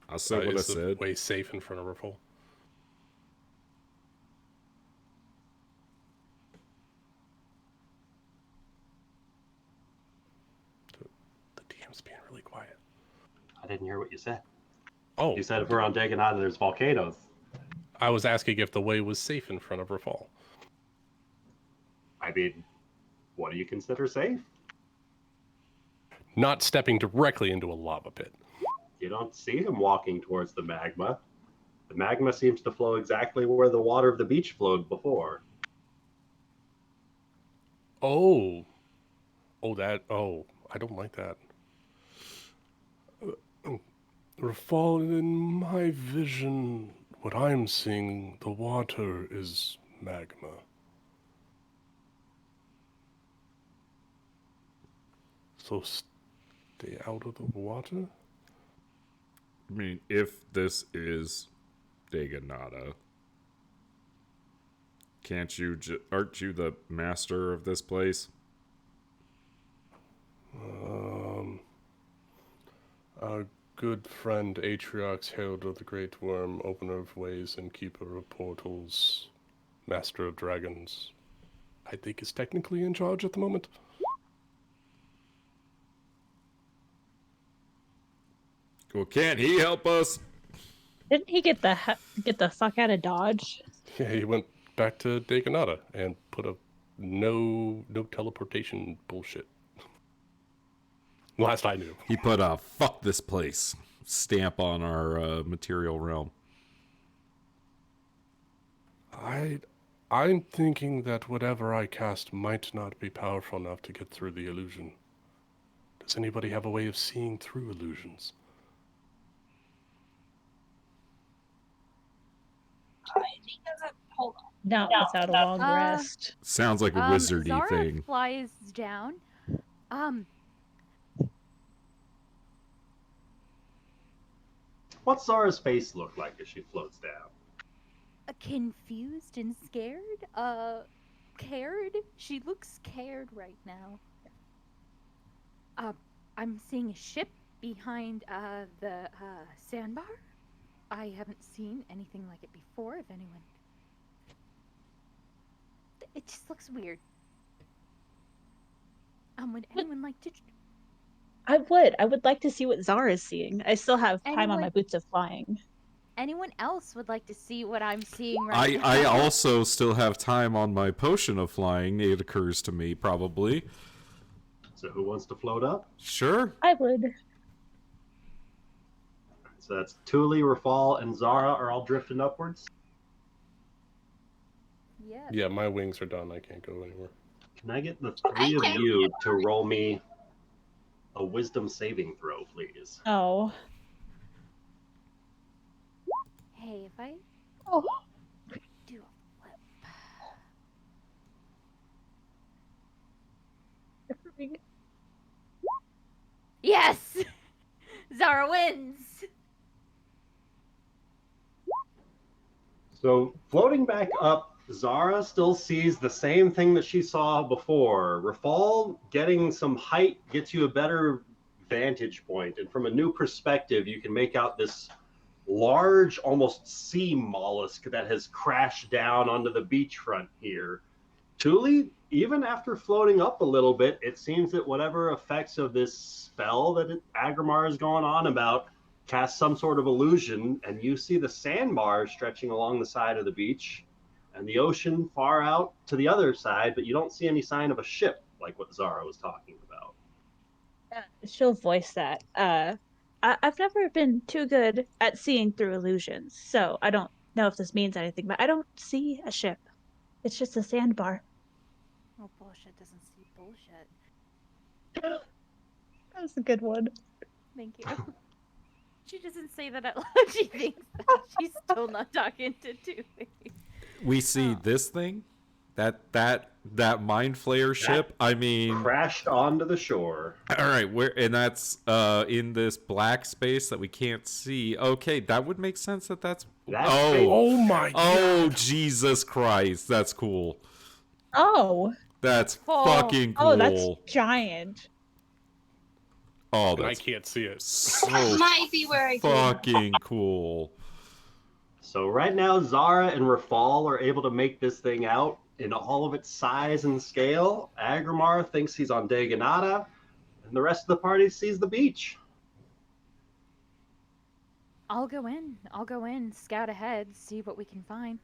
I'll say what I Is the said. way safe in front of Rafal? The DM's being really quiet. I didn't hear what you said. Oh, You said if we're on Daganata, there's volcanoes. I was asking if the way was safe in front of Rafal. I mean, what do you consider safe? Not stepping directly into a lava pit. You don't see him walking towards the magma. The magma seems to flow exactly where the water of the beach flowed before. Oh, I don't like that. Rafal, in my vision, what I'm seeing, the water is magma. So stay out of the water? I mean, if this is Daganata, aren't you the master of this place? Our good friend Atriox, Herald of the Great Worm, Opener of Ways and Keeper of Portals, Master of Dragons, I think is technically in charge at the moment. Well, can't he help us? Didn't he get the fuck out of Dodge? Yeah, he went back to Daganata and put a no teleportation bullshit. Last I knew. He put a fuck this place stamp on our material realm. I'm thinking that whatever I cast might not be powerful enough to get through the illusion. Does anybody have a way of seeing through illusions? I think that's a hold on. Not without a long rest. Sounds like a wizardy Zara thing. flies down. What's Zara's face look like as she floats down? Confused and scared. Cared. She looks scared right now. I'm seeing a ship behind the sandbar. I haven't seen anything like it before. If anyone, it just looks weird. Would anyone like to? I would like to see what Zara's seeing. I still have time on my boots of flying. Anyone else would like to see what I'm seeing right now? I also still have time on my potion of flying. It occurs to me, probably. So who wants to float up? Sure. I would. So that's Thule, Rafal, and Zara are all drifting upwards. Yeah. Yeah, my wings are done. I can't go anywhere. Can I get the three of you to roll me a wisdom saving throw, please? Oh. Hey, if I Oh. do a flip. Yes! Zara wins! So floating back up, Zara still sees the same thing that she saw before. Rafal getting some height gets you a better vantage point, and from a new perspective, you can make out this large, almost sea mollusk that has crashed down onto the beachfront here. Thule, even after floating up a little bit, it seems that whatever effects of this spell that Agrimar is going on about cast some sort of illusion, and you see the sandbar stretching along the side of the beach and the ocean far out to the other side, but you don't see any sign of a ship like what Zara was talking about. She'll voice that. I've never been too good at seeing through illusions, so I don't know if this means anything, but I don't see a ship. It's just a sandbar. Oh, bullshit doesn't see bullshit. That was a good one. Thank you. She doesn't say that out loud. She thinks that. She's still not talking to Tui. We see this thing, that mind flayer ship. I mean, Crashed onto the shore. all right, and that's in this black space that we can't see. Okay, that would make sense that's. Oh my Oh god. Jesus Christ, that's cool. Oh. That's Oh. fucking cool. Oh, that's giant. Oh, And I that's can't see it. so Might be where I can. fucking cool. So right now, Zara and Rafal are able to make this thing out in all of its size and scale. Agrimar thinks he's on Daganata, and the rest of the party sees the beach. I'll go in, scout ahead, see what we can find.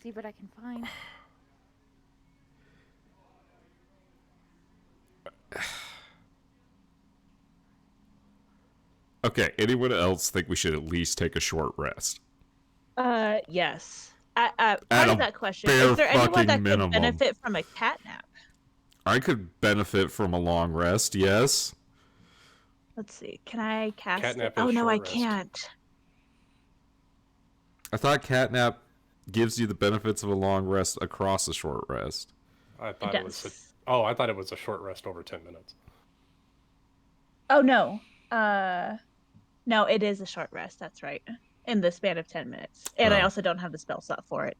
See what I can find. Okay, anyone else think we should at least take a short rest? Yes. Part At of a that question, bare is there anyone fucking that minimum. could benefit from a cat nap? I could benefit from a long rest, yes. Let's see. Can I cast it? Catnap Oh is no, short I rest. can't. I thought catnap gives you the benefits of a long rest across a short rest. I It thought it was. does. I thought it was a short rest over 10 minutes. Oh no. No, it is a short rest. That's right. In the span of 10 minutes, and I Oh. also don't have the spell slot for it.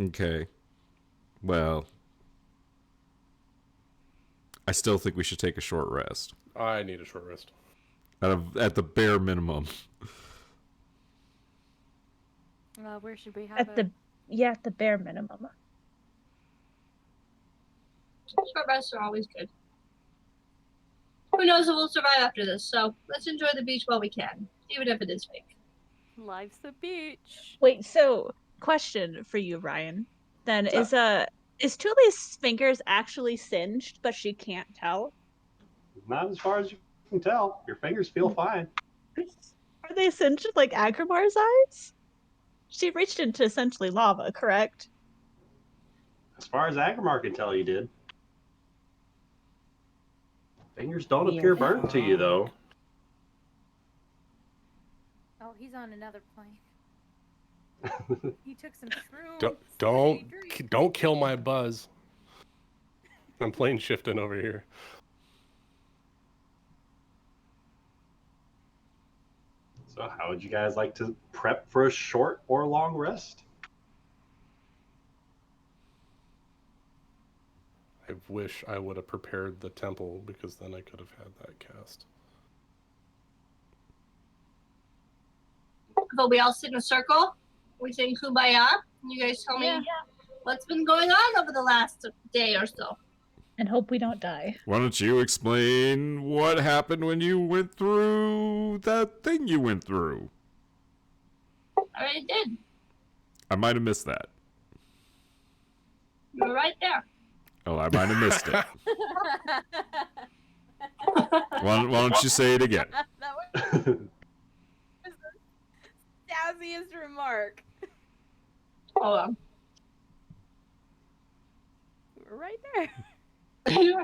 Okay. Well, I still think we should take a short rest. I need a short rest. At the bare minimum. Where should we have At it? at the bare minimum. Short rests are always good. Who knows if we'll survive after this, so let's enjoy the beach while we can, even if it is fake. Life's the beach. Wait, so question for you, Ryan. Then What's is Tuli's fingers actually singed, but she can't tell? Not as far as you can tell. Your fingers feel fine. Are they singed like Agrimar's eyes? She reached into essentially lava, correct? As far as Agrimar can tell, you did. Fingers don't appear burnt to you, though. Oh, he's on another plane. He took some shrooms. Don't kill my buzz. I'm plane shifting over here. So how would you guys like to prep for a short or long rest? I wish I would have prepared the temple because then I could have had that cast. But we all sit in a circle, we sing Kumbaya, and you guys tell me what's been going on over the last day or so. And hope we don't die. Why don't you explain what happened when you went through that thing you went through? I already did. I might have missed that. You were right there. Oh, I might have missed it. Why don't you say it again? That was the jazziest remark. Hold on. You were right there. you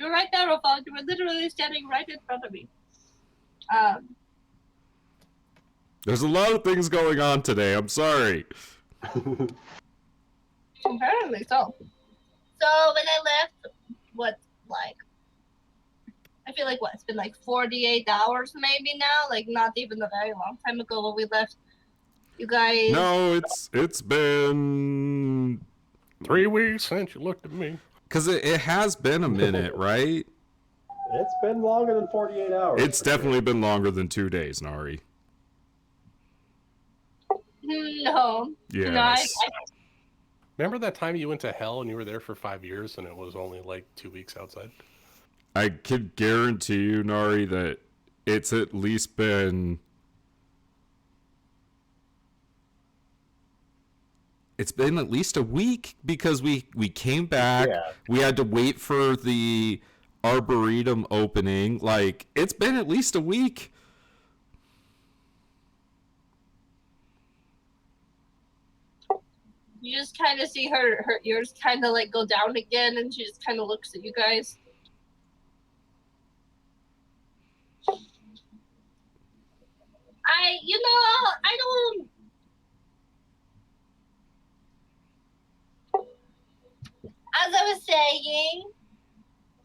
were right there, Rafal. You were literally standing right in front of me. There's a lot of things going on today. I'm sorry. Apparently so. So when I left, I feel like it's been like 48 hours maybe now, like not even a very long time ago when we left. You guys. No, it's been 3 weeks since you looked at me. because it has been a minute, right? It's been longer than 48 hours. It's definitely been longer than 2 days, Nari. No. Yes. No, Remember that time you went to hell and you were there for 5 years and it was only like 2 weeks outside? I could guarantee you, Nari, that it's at least been. It's been at least a week because we came back. Yeah. We had to wait for the Arboretum opening. Like, it's been at least a week. You just kind of see her ears kind of like go down again, and she just kind of looks at you guys. I don't. As I was saying,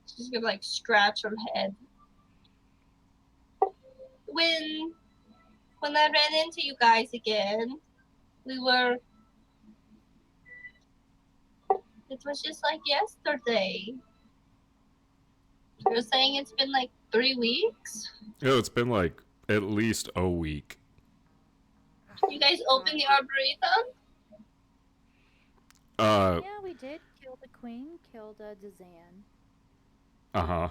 she's gonna like scratch her head. When I ran into you guys again, we were. It was just like yesterday. You're saying it's been like 3 weeks? Oh, it's been like at least a week. You guys opened the Arboretum? Yeah, we did. Kill the queen, killed Dazan. Uh-huh.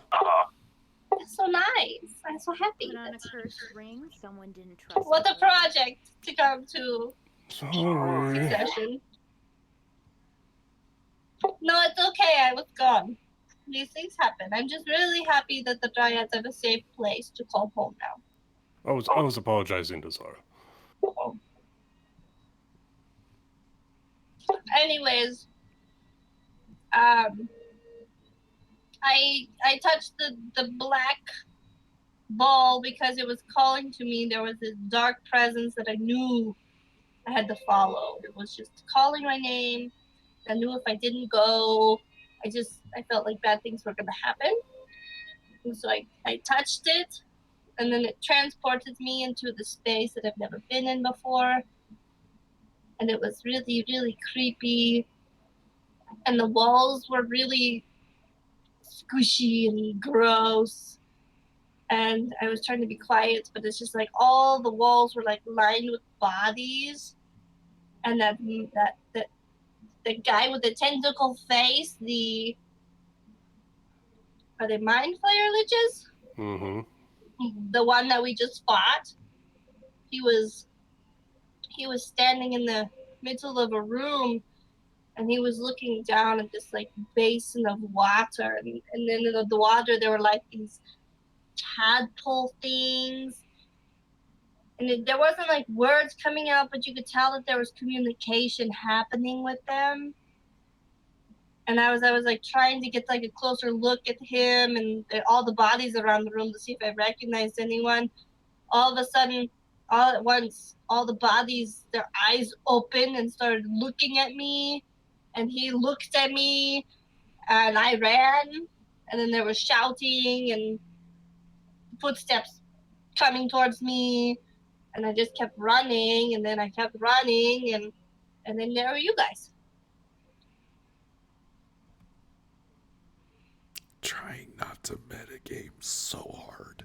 That's so nice. I'm so happy. Put on a cursed ring. Someone didn't trust What a me. project to come to Sorry. succession. No, it's okay. I was gone. These things happen. I'm just really happy that the Dryads have a safe place to call home now. I was apologizing to Zara. Anyways, I touched the black ball because it was calling to me. There was this dark presence that I knew I had to follow. It was just calling my name. I knew if I didn't go, I felt like bad things were gonna happen. And so I touched it, and then it transported me into the space that I've never been in before. And it was really, really creepy. And the walls were really squishy and gross. And I was trying to be quiet, but it's just like all the walls were like lined with bodies. And that the guy with the tentacle face, are they mind flayer liches? Mm-hmm. The one that we just fought. He was standing in the middle of a room, and he was looking down at this like basin of water, and then in the water there were like these tadpole things, and there wasn't like words coming out, but you could tell that there was communication happening with them. And I was like trying to get like a closer look at him and all the bodies around the room to see if I recognized anyone. All of a sudden, all at once, all the bodies, their eyes opened and started looking at me. And he looked at me, and I ran. And then there was shouting and footsteps coming towards me. And I just kept running, and then I kept running, and then there were you guys. Trying not to metagame so hard.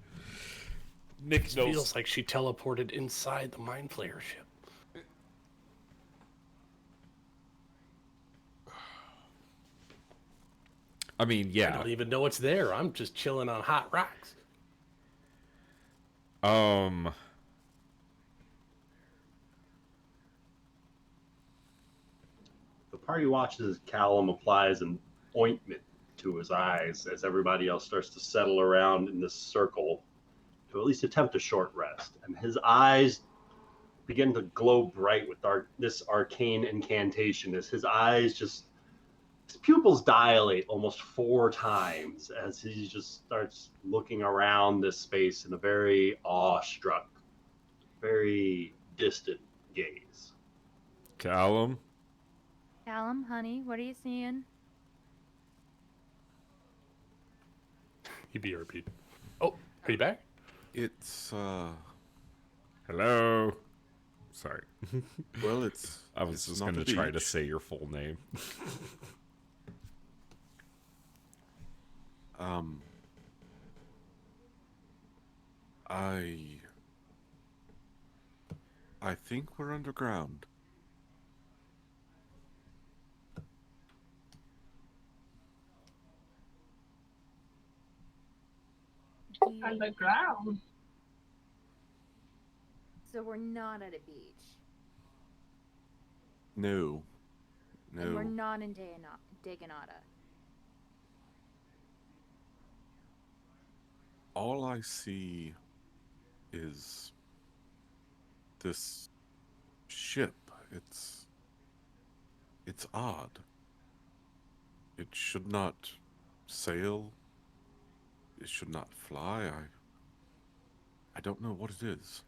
Nick knows. Feels like she teleported inside the Mind Flayer ship. I mean, I yeah. don't even know it's there. I'm just chilling on hot rocks. The party watches as Callum applies an ointment to his eyes as everybody else starts to settle around in this circle to at least attempt a short rest. And his eyes begin to glow bright with this arcane incantation as his pupils dilate almost 4 times as he just starts looking around this space in a very awestruck, very distant gaze. Callum? Callum, honey, what are you seeing? He BRP'd. Oh, are you back? It's Hello? Sorry. well, it's. I was it's just not going to a try to beach. say your full name. I think we're underground. Underground. So we're not at a beach. No. And we're No. not in Daganata. All I see is this ship. It's odd. It should not sail. It should not fly. I don't know what it is.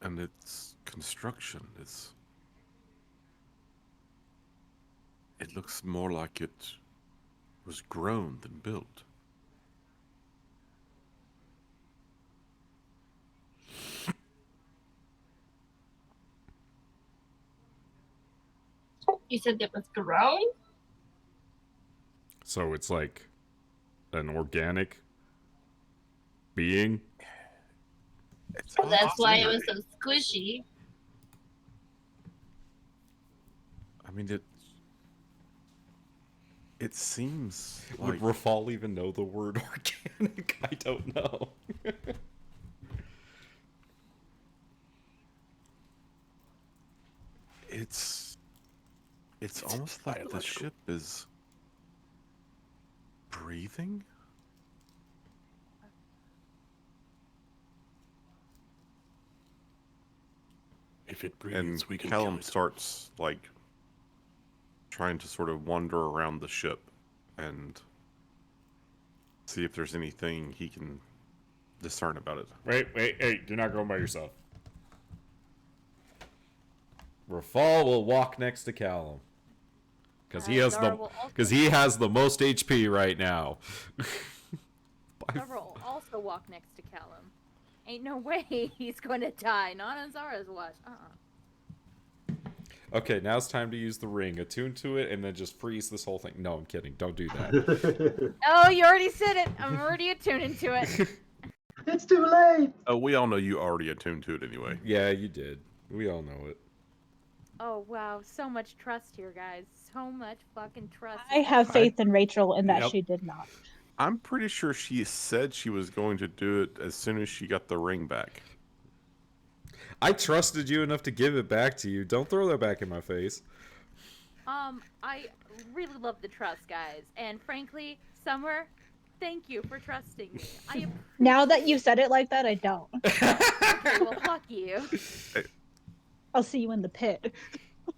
And its construction is... It looks more like it was grown than built. You said it was grown? So it's like an organic being? It's So that's why it was weird. so squishy. I mean, it seems Would like... Rafal even know the word organic? I don't know. It's almost like the biological. ship is breathing. If it And breathes, we can Callum kill it. starts like trying to sort of wander around the ship and see if there's anything he can discern about it. Wait, hey, you're not going by yourself. Rafal will walk next to Callum. Because he has Zara the will also- because he has the most HP right now. Zara will also walk next to Callum. Ain't no way he's going to die. Not on Zara's watch. Okay, now it's time to use the ring. Attune to it and then just freeze this whole thing. No, I'm kidding. Don't do that. Oh, you already said it. I'm already attuned to it. It's too late. Oh, we all know you already attuned to it anyway. Yeah, you did. We all know it. Oh, wow. So much trust here, guys. So much fucking trust. I have faith in Rachel in that Yep. she did not. I'm pretty sure she said she was going to do it as soon as she got the ring back. I trusted you enough to give it back to you. Don't throw that back in my face. I really love the trust, guys. And frankly, Summer, thank you for trusting me. I Now that you said it like that, I don't. appreciate well, fuck you. I'll see you in the pit. I'll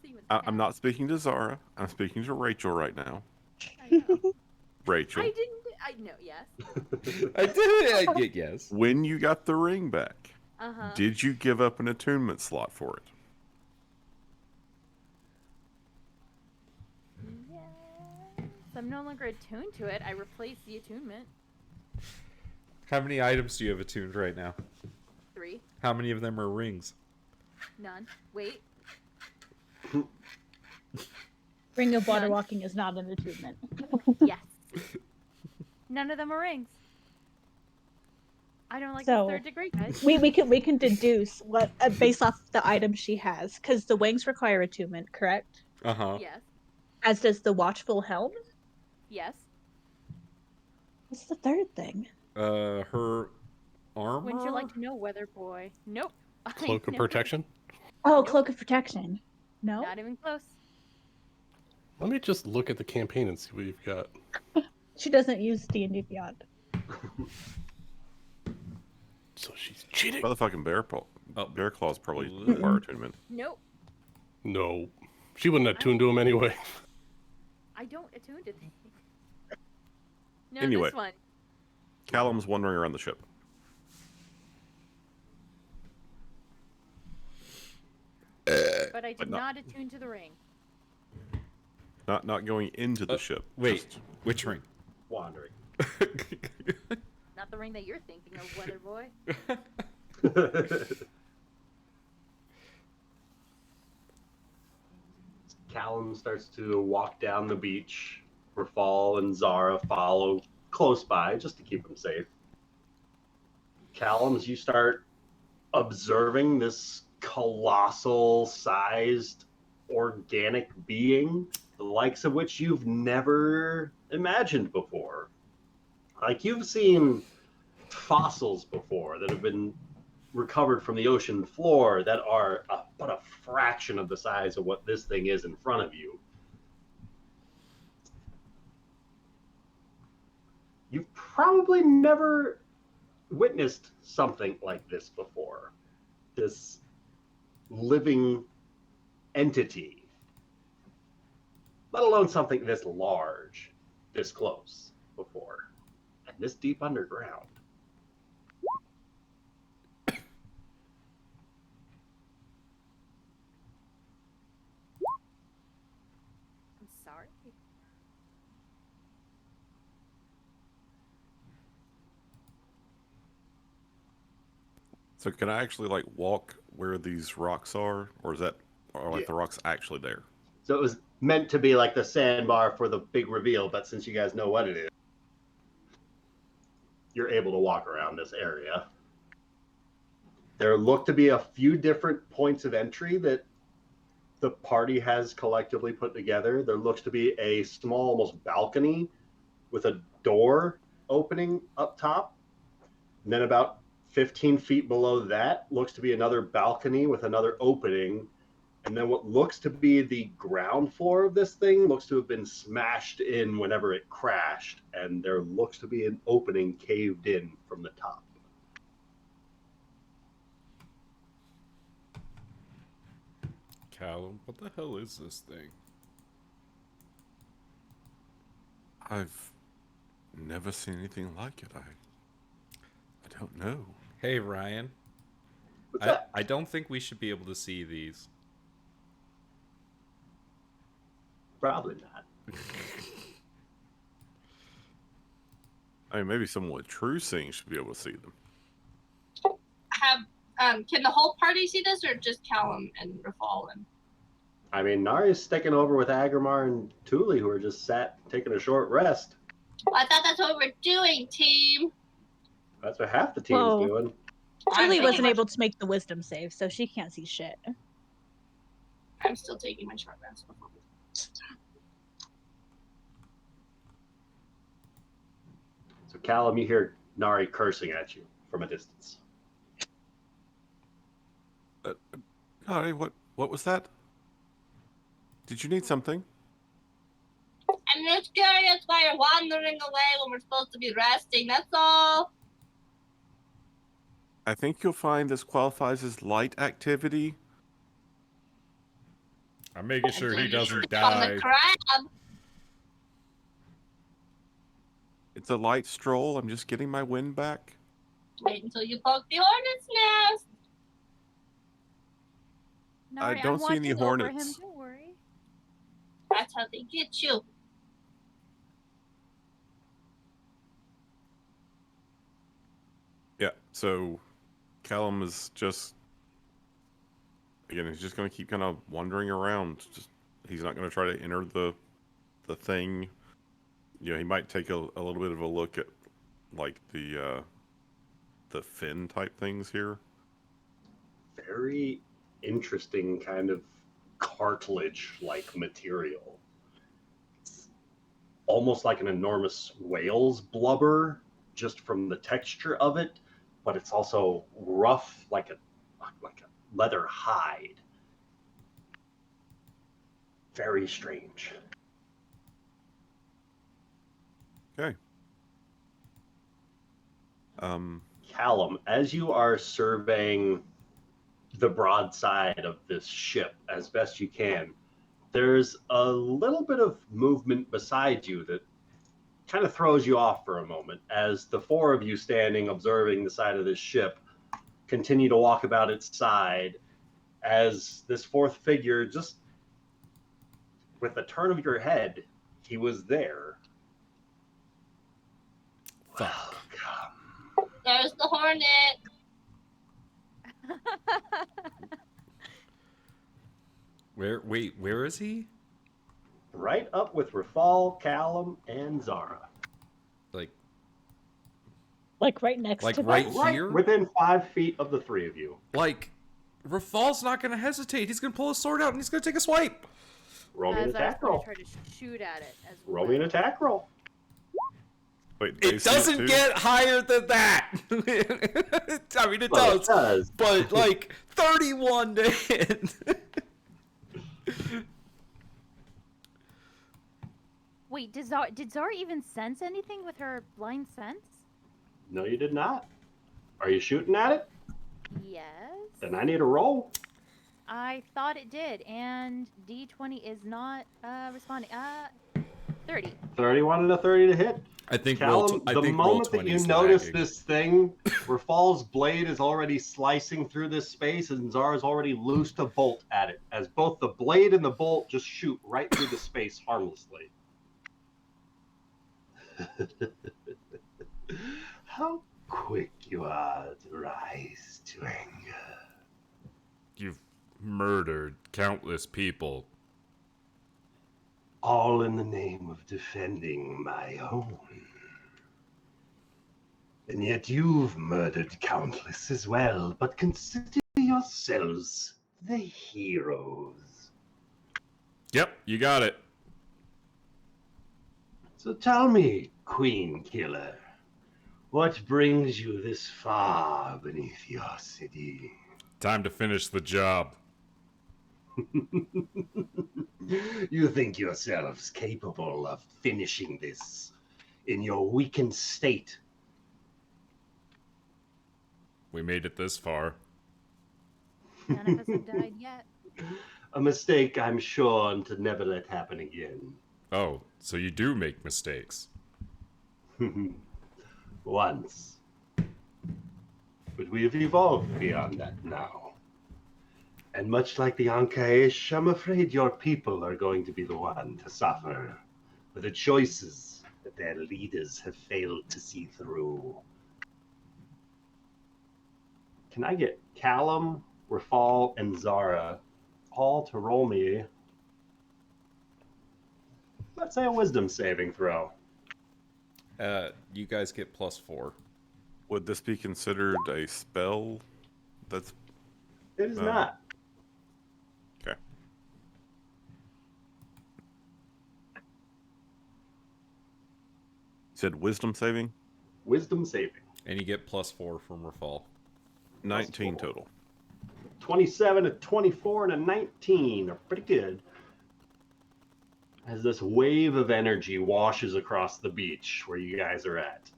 see you in the I'm not speaking to Zara. I'm speaking to Rachel right now. I know. Rachel, I know, yes. I did. I did. Yes. when you got the ring back, Uh-huh. did you give up an attunement slot for it? Yes. I'm no longer attuned to it. I replaced the attunement. How many items do you have attuned right now? 3. How many of them are rings? None. Wait. Ring of water None. walking is not an attunement. Yes. None of them are rings. I don't like So- the 3rd degree, guys. we can deduce what based off the items she has, because the wings require attunement, correct? Uh-huh. Yes. As does the watchful helm. Yes. What's the third thing? Her armor? Wouldn't you like to know, Weather Boy? Nope. I Cloak of never- protection. Oh, cloak of protection. No. Not even close. Let me just look at the campaign and see what you've got. She doesn't use D&D Beyond. So she's cheating. Motherfucking Oh. Bear Claws probably require attunement. Nope. No, she wouldn't attune to him anyway. I don't attune to things. No, Anyway. this one. Callum's wandering around the ship. But I did but not- not attune to the ring. Not going into the ship. Wait, just- which ring? Wandering. Not the ring that you're thinking of, Weather Boy. Callum starts to walk down the beach. Rafal and Zara follow close by just to keep him safe. Callum, as you start observing this colossal sized organic being, the likes of which you've never imagined before. Like you've seen fossils before that have been recovered from the ocean floor that are but a fraction of the size of what this thing is in front of you. You've probably never witnessed something like this before. This living entity. Let alone something this large, this close before, and this deep underground. So can I actually like walk where these rocks are, or is that, or like Yeah. the rocks actually there? So it was meant to be like the sandbar for the big reveal, but since you guys know what it is, you're able to walk around this area. There look to be a few different points of entry that the party has collectively put together. There looks to be a small, almost balcony with a door opening up top. And then about 15 feet below that looks to be another balcony with another opening. And then what looks to be the ground floor of this thing looks to have been smashed in whenever it crashed. And there looks to be an opening caved in from the top. Callum, what the hell is this thing? I've never seen anything like it. I don't know. Hey, Ryan. What's that? I don't think we should be able to see these. Probably not. I mean, maybe someone with true seeing should be able to see them. Can the whole party see this, or just Callum and Rafal? I mean, Nari's sticking over with Agrimar and Thule, who are just sat taking a short rest. I thought that's what we're doing, team. That's what half the team's Whoa. doing. Julie I'm wasn't taking able to make the wisdom save, so she can't see shit. I'm still taking my short rest. So, Callum, you hear Nari cursing at you from a distance. Nari, what was that? Did you need something? I'm just curious why you're wandering away when we're supposed to be resting. That's all. I think you'll find this qualifies as light activity. I'm making sure he doesn't On die. the crab. It's a light stroll. I'm just getting my wind back. Wait until you poke the hornet's nest. Nari, don't I'm see any watching over him, hornets. don't worry. That's how they get you. Yeah, so Callum is just, again, he's just going to keep kind of wandering around. Just he's not going to try to enter the thing. You know, he might take a little bit of a look at like the fin type things here. Very interesting kind of cartilage-like material. It's almost like an enormous whale's blubber, just from the texture of it, but it's also rough like a leather hide. Very strange. Okay. Callum, as you are surveying the broadside of this ship as best you can, there's a little bit of movement beside you that kind of throws you off for a moment as the four of you standing observing the side of this ship continue to walk about its side as this fourth figure, just with a turn of your head, he was there. Fuck. There's the hornet. Where is he? Right up with Rafal, Callum, and Zara. Like right next Like to right them. Right here? within 5 feet of the three of you. Like, Rafal's not gonna hesitate. He's gonna pull his sword out and he's gonna take a swipe. Roll me an As I was attack going roll. to try to shoot at it as well. Roll me an attack roll. Wait, they It see doesn't too? get higher than that. I mean, it Well, does, it does. but like 31 to hit. Wait, did Zara even sense anything with her blind sense? No, you did not. Are you shooting at it? Yes. Then I need a roll. I thought it did, and D20 is not responding. 30. 31 and a 30 to hit. I think Callum, the moment that you notice this thing, Rafal's blade is already slicing through this space, and Zara's already loosed a bolt at it, as both the blade and the bolt just shoot right through the space harmlessly. How quick you are to rise to anger. You've murdered countless people. All in the name of defending my own. And yet you've murdered countless as well, but consider yourselves the heroes. Yep, you got it. So tell me, Queen Killer, what brings you this far beneath your city? Time to finish the job. You think yourselves capable of finishing this in your weakened state? We made it this far. None of us have died yet. A mistake I'm sure to never let happen again. Oh, so you do make mistakes. Once. But we have evolved beyond that now. And much like the Anka-ish, I'm afraid your people are going to be the one to suffer for the choices that their leaders have failed to see through. Can I get Callum, Rafal, and Zara all to roll me, let's say, a wisdom saving throw? You guys get +4. Would this be considered a spell? That's It is not. okay. You said wisdom saving? Wisdom saving. And you get +4 from Rafal. 19 total. 27, a 24, and a 19 are pretty good. As this wave of energy washes across the beach where you guys are at,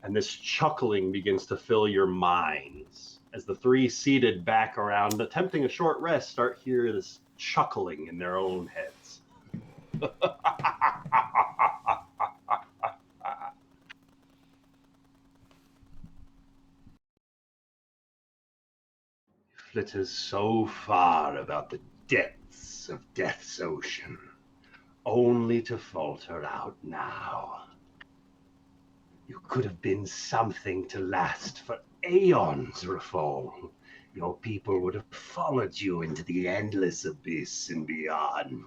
and this chuckling begins to fill your minds. As the three seated back around, attempting a short rest, start hear this chuckling in their own heads. Flitters so far about the depths of death's ocean, only to falter out now. You could have been something to last for aeons, Rafal. Your people would have followed you into the endless abyss and beyond.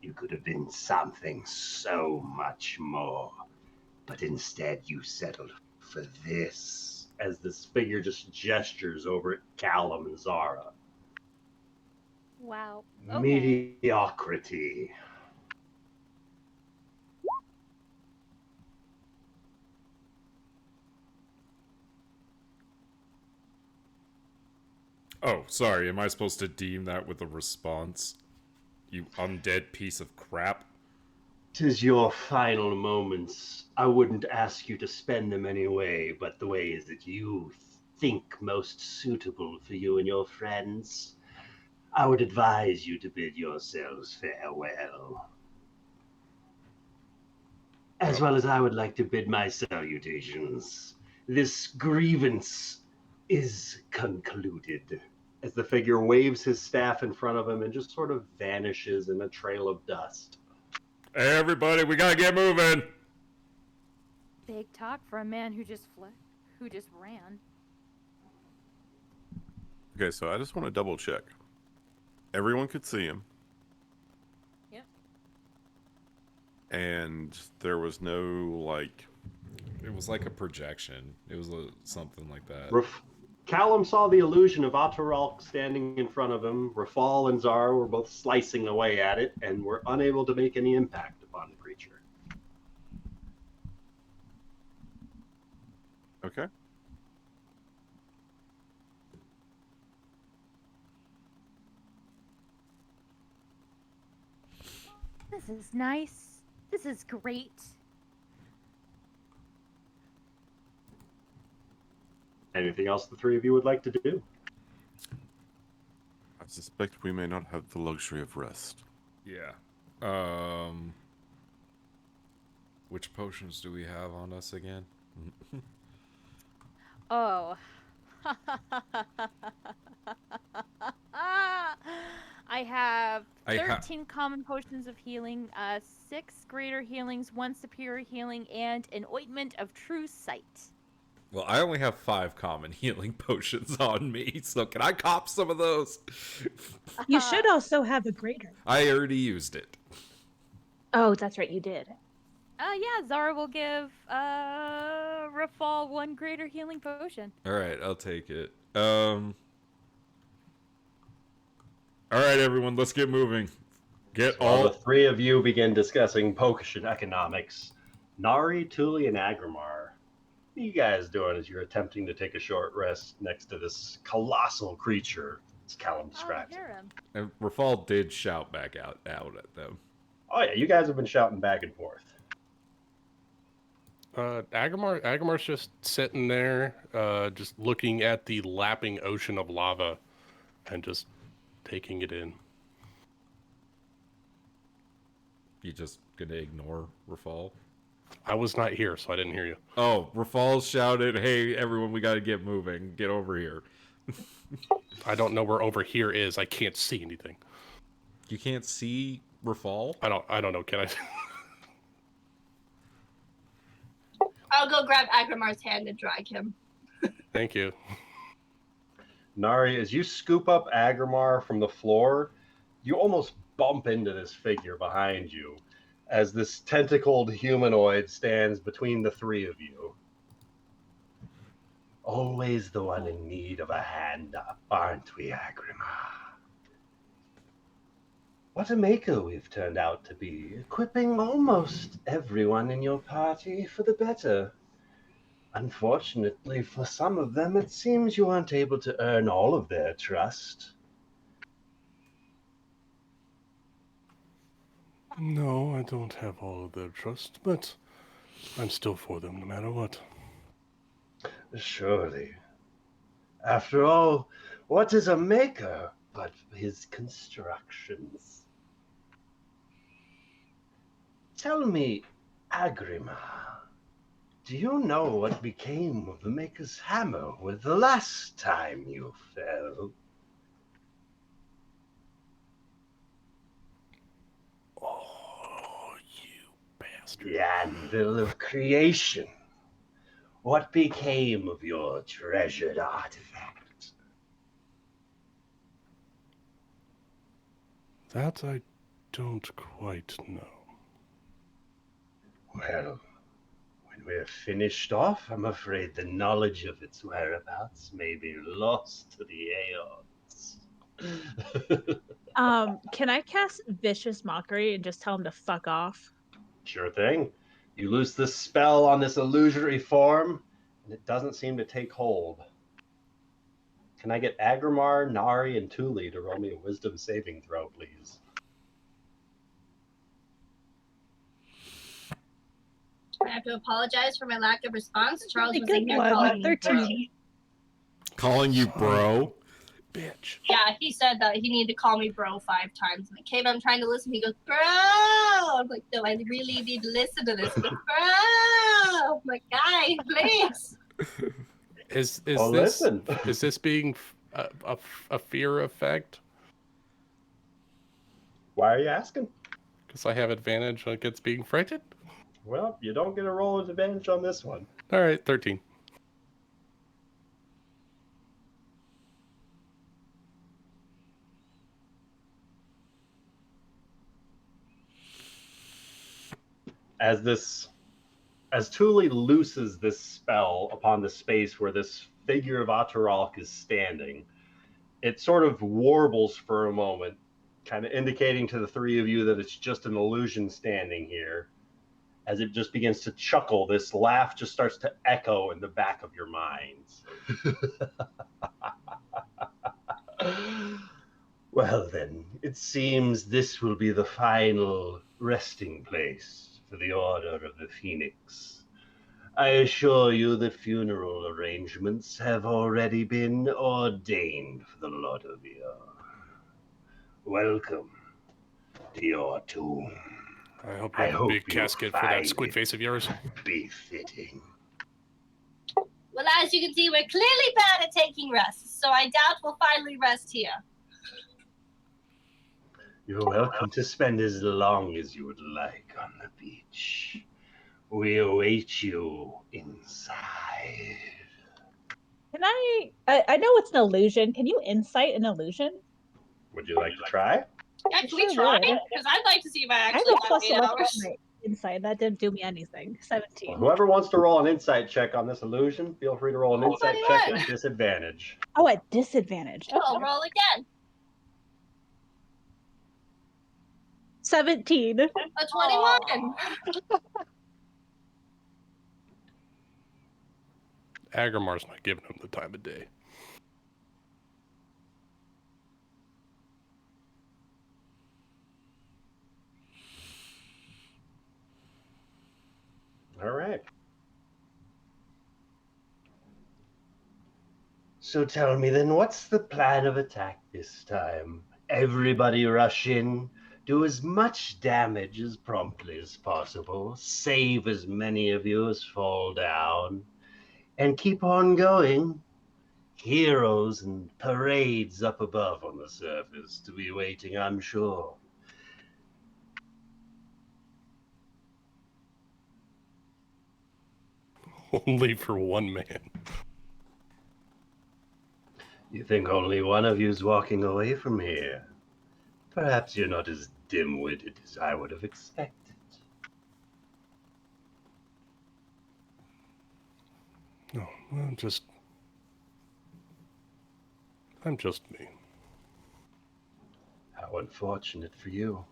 You could have been something so much more. But instead you settled for this. As this figure just gestures over at Callum and Zara. Wow. Okay. Mediocrity. Oh, sorry. Am I supposed to deem that with a response? You undead piece of crap. 'Tis your final moments. I wouldn't ask you to spend them anyway, but the ways that you think most suitable for you and your friends. I would advise you to bid yourselves farewell. As well as I would like to bid my salutations. This grievance is concluded. As the figure waves his staff in front of him and just sort of vanishes in a trail of dust. Hey, everybody, we gotta get moving. Big talk for a man who just ran. Okay, so I just want to double check. Everyone could see him. Yep. And there was no, like... It was like a projection. It was something like that. Callum saw the illusion of Ataralk standing in front of him. Rafal and Zara were both slicing away at it and were unable to make any impact upon the creature. Okay. This is nice. This is great. Anything else the three of you would like to do? I suspect we may not have the luxury of rest. Yeah. Which potions do we have on us again? Oh. I have 13 common potions of healing, 6 greater healings, 1 superior healing, and an ointment of true sight. Well, I only have 5 common healing potions on me, so can I cop some of those? You should also have a greater. I already used it. Oh, that's right, you did. Yeah, Zara will give Rafal 1 greater healing potion. All right, I'll take it. All right, everyone, let's get moving. Get While all the three of you begin discussing potion economics, Nari, Tuli, and Agrimar, what are you guys doing as you're attempting to take a short rest next to this colossal creature, as Callum describes it? Hear him. And Rafal did shout back out at them. Oh yeah, you guys have been shouting back and forth. Agrimar's just sitting there, just looking at the lapping ocean of lava and just taking it in. You just gonna ignore Rafal? I was not here, so I didn't hear you. Oh, Rafal shouted, "Hey, everyone, we gotta get moving. Get over here." I don't know where over here is. I can't see anything. You can't see Rafal? I don't know. Can I? I'll go grab Agrimar's hand and drag him. Thank you. Nari, as you scoop up Agrimar from the floor, you almost bump into this figure behind you as this tentacled humanoid stands between the three of you. Always the one in need of a hand up, aren't we, Agrimar? What a maker we've turned out to be, equipping almost everyone in your party for the better. Unfortunately, for some of them, it seems you aren't able to earn all of their trust. No, I don't have all of their trust, but I'm still for them no matter what. Surely. After all, what is a maker but his constructions? Tell me, Agrimar, do you know what became of the Maker's hammer with the last time you fell? Oh, you bastard. The anvil of creation. What became of your treasured artifact? That I don't quite know. Well, when we're finished off, I'm afraid the knowledge of its whereabouts may be lost to the aeons. Can I cast Vicious Mockery and just tell him to fuck off? Sure thing. You loose the spell on this illusory form, and it doesn't seem to take hold. Can I get Agrimar, Nari, and Tuli to roll me a wisdom saving throw, please? I have to apologize for my lack of response. Charles A was good in here one. calling me bro. 13. Calling you bro? Bitch. Yeah, he said that he needed to call me bro 5 times. And I came, I'm trying to listen. He goes, bro! I'm like, no, I really need to listen to this. He goes, bro! I'm like, guy, please. Is Oh, this listen. is this being a fear effect? Why are you asking? Because I have advantage against being frightened? Well, you don't get a roll of advantage on this one. All right, 13. As Tuli looses this spell upon the space where this figure of Ataralk is standing, it sort of warbles for a moment, kind of indicating to the three of you that it's just an illusion standing here. As it just begins to chuckle, this laugh just starts to echo in the back of your minds. Well then, it seems this will be the final resting place for the Order of the Phoenix. I assure you that funeral arrangements have already been ordained for the lot of you. Welcome to your tomb. I hope I you have a hope big you casket for that find squid it face of yours. befitting. Well, as you can see, we're clearly bad at taking rests, so I doubt we'll finally rest here. You're welcome to spend as long as you would like on the beach. We await you inside. I know it's an illusion. Can you insight an illusion? Would you like to try? Yeah, can Sure we try? would. Because I'd like to see if I I have actually a got plus 8 11 on hours. my insight. That didn't do me anything. 17. Well, whoever wants to roll an insight check on this illusion, feel free to roll an Oh, insight buddy, check what? at disadvantage. Oh, at disadvantage. I'll Okay. roll again. 17. A 21. Agrimar's not giving him the time of day. All right. So tell me then, what's the plan of attack this time? Everybody rush in, do as much damage as promptly as possible, save as many of you as fall down, and keep on going. Heroes and parades up above on the surface to be waiting, I'm sure. Only for one man. You think only one of you's walking away from here? Perhaps you're not as dim-witted as I would have expected. No, I'm just me. How unfortunate for you.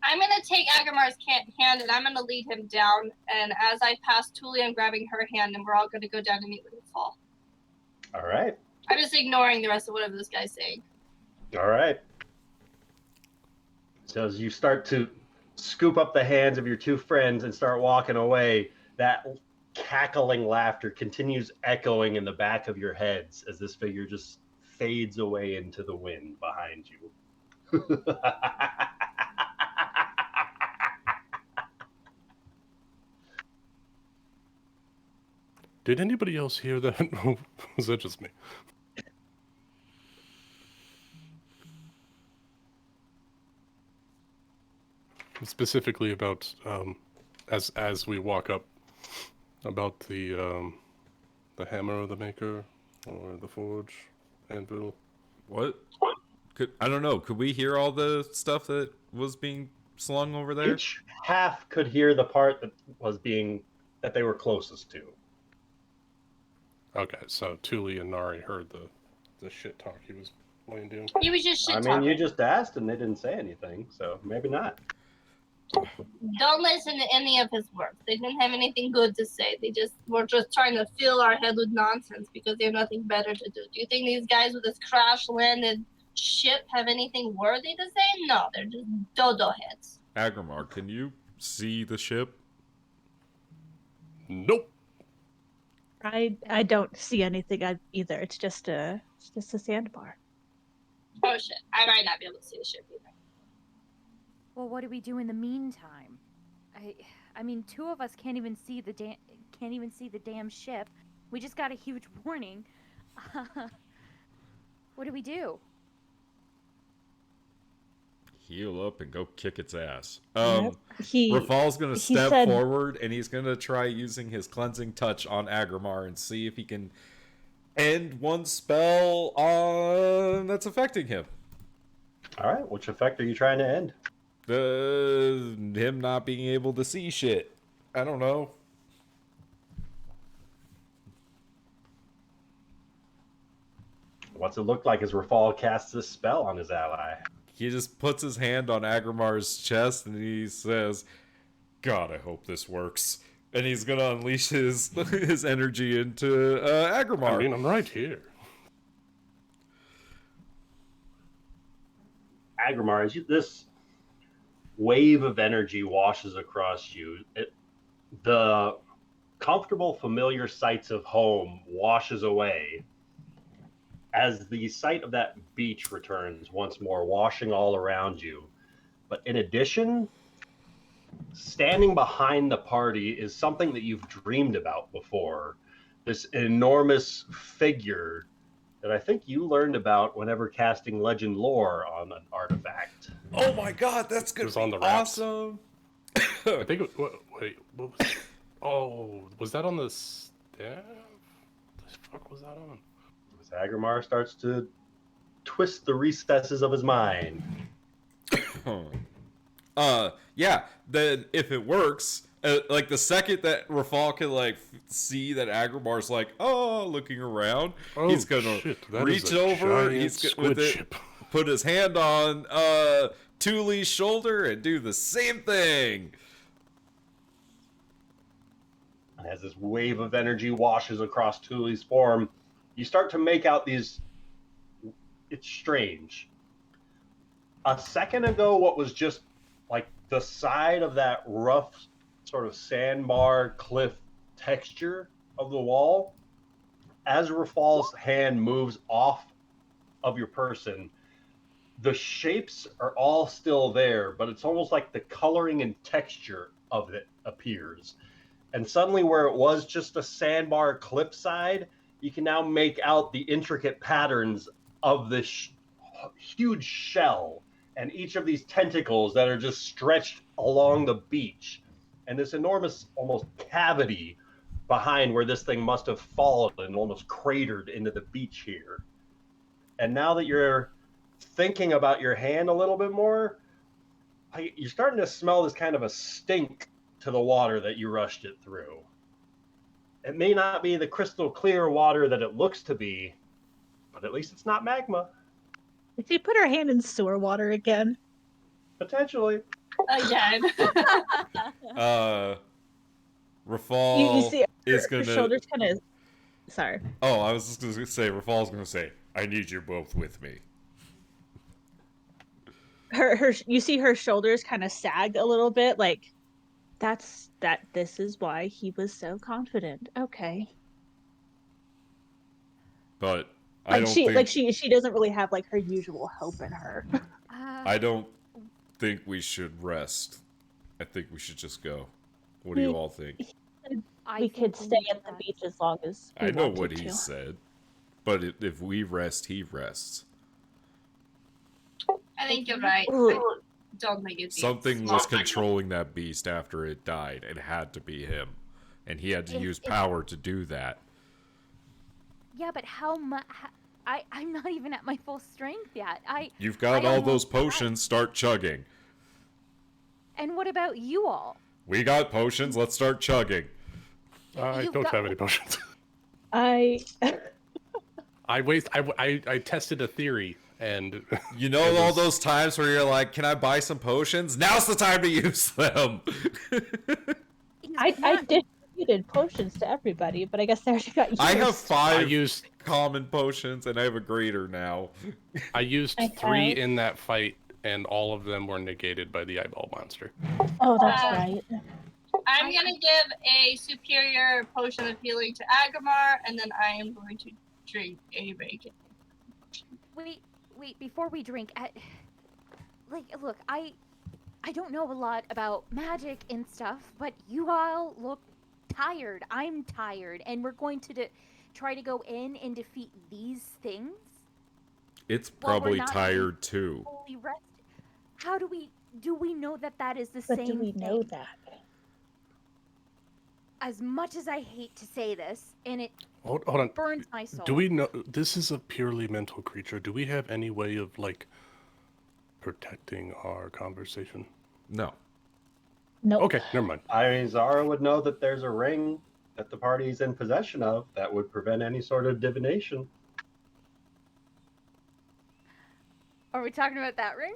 I'm gonna take Agrimar's hand and I'm gonna lead him down. And as I pass Tuli, I'm grabbing her hand, and we're all gonna go down and meet with the fall. All right. I'm just ignoring the rest of whatever this guy's saying. All right. So as you start to scoop up the hands of your two friends and start walking away, that cackling laughter continues echoing in the back of your heads as this figure just fades away into the wind behind you. Did anybody else hear that? Was that just me? Specifically about as we walk up, about the hammer of the maker or the forge anvil. What? I don't know. Could we hear all the stuff that was being slung over there? Each half could hear the part that they were closest to. Okay, so Tuli and Nari heard the shit talk he was laying down. He was just shit I mean, talking. you just asked and they didn't say anything, so maybe not. Don't listen to any of his words. They didn't have anything good to say. They just were just trying to fill our head with nonsense because they have nothing better to do. Do you think these guys with this crash landed ship have anything worthy to say? No, they're just dodo heads. Agrimar, can you see the ship? Nope. I don't see anything either. It's just a sandbar. Oh shit, I might not be able to see the ship either. Well, what do we do in the meantime? I mean, two of us can't even see the damn ship. We just got a huge warning. What do we do? Heal up and go kick its ass. He Rafal's gonna step said- forward and he's gonna try using his cleansing touch on Agrimar and see if he can end one spell that's affecting him. All right, which effect are you trying to end? Him not being able to see shit. I don't know. What's it look like as Rafal casts this spell on his ally? He just puts his hand on Agrimar's chest and he says, God, I hope this works. And he's gonna unleash his his energy into Agrimar. I mean, I'm right here. Agrimar, as this wave of energy washes across you, the comfortable, familiar sights of home washes away as the sight of that beach returns once more, washing all around you. But in addition, standing behind the party is something that you've dreamed about before. This enormous figure that I think you learned about whenever casting Legend Lore on an artifact. Oh my God, that's It gonna was be on the wraps. awesome. I think it, wait, what was it? Oh, was that on the staff? fuck was that on? As Agrimar starts to twist the recesses of his mind. Yeah. Then if it works, like the second that Rafal can like see that Agrimar's like, oh, looking around, Oh, he's gonna shit, that reach is a over. giant He's squid with it, ship. put his hand on Thule's shoulder and do the same thing. And as this wave of energy washes across Thule's form, you start to make out these. It's strange. A second ago, what was just like the side of that rough sort of sandbar cliff texture of the wall, as Rafal's hand moves off of your person, the shapes are all still there, but it's almost like the coloring and texture of it appears. And suddenly, where it was just a sandbar cliffside, you can now make out the intricate patterns of this huge shell and each of these tentacles that are just stretched along the beach. And this enormous, almost cavity behind where this thing must have fallen and almost cratered into the beach here. And now that you're thinking about your hand a little bit more, you're starting to smell this kind of a stink to the water that you rushed it through. It may not be the crystal clear water that it looks to be, but at least it's not magma. Did she put her hand in sewer water again? Potentially. Again. Rafal You see is her gonna. shoulders kind of. Sorry. Oh, I was just gonna say, Rafal's gonna say, "I need you both with me." You see her shoulders kind of sag a little bit, like this is why he was so confident. Okay. But I don't think she doesn't really have like her usual hope in her. I don't think we should rest. I think we should just go. What do you all think? We could stay at the beach as long as we I know wanted what to. he said, but if we rest, he rests. I think you're right. Ooh. I don't think it's Something was controlling that beast after it died. It had to be him, and he had to use power to do that. Yeah, but how much? I'm not even at my full strength yet. You've got all those potions. Start chugging. And what about you all? We got potions. Let's start chugging. I You've don't got- have any potions. I I tested a theory, and You know all those times where you're like, "Can I buy some potions?" Now's the time to use them. I distributed potions to everybody, but I guess they already got used. I have 5 I used common potions, and I have a greater now. I used I 3 have- in that fight, and all of them were negated by the eyeball monster. Oh, that's Uh, right. I'm gonna give a superior potion of healing to Agrimar, and then I am going to drink a bacon. Wait, before we drink, look, I don't know a lot about magic and stuff, but you all look tired. I'm tired, and we're going to try to go in and defeat these things. It's Well, we're probably not tired too. Fully rested. How do we know that is the But same do we thing? know that? As much as I hate to say this, and it Hold on. burns my soul. Do we know this is a purely mental creature? Do we have any way of like protecting our conversation? No. No. Okay, never mind. I mean, Zara would know that there's a ring that the party's in possession of that would prevent any sort of divination. Are we talking about that ring?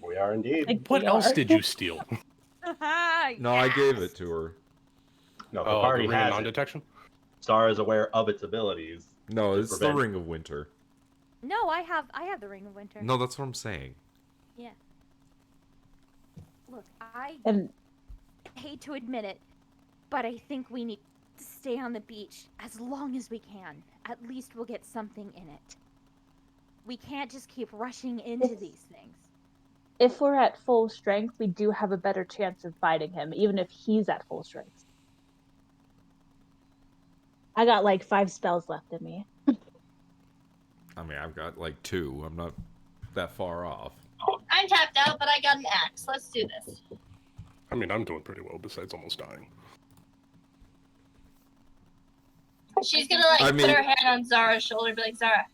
We are indeed. Like, What we else are. did you steal? No, I gave it to her. No, the Oh, party the ring of has it. non-detection. Zara is aware of its abilities. No, To it's the prevent- Ring of Winter. No, I have the Ring of Winter. No, that's what I'm saying. Look, I And hate to admit it, but I think we need to stay on the beach as long as we can. At least we'll get something in it. We can't just keep rushing into these things. if we're at full strength, we do have a better chance of fighting him, even if he's at full strength. I got like 5 spells left in me. I mean, I've got like 2. I'm not that far off. I'm tapped out, but I got an axe. Let's do this. I mean, I'm doing pretty well besides almost dying. She's gonna like I put mean- her hand on Zara's shoulder and be like, Zara,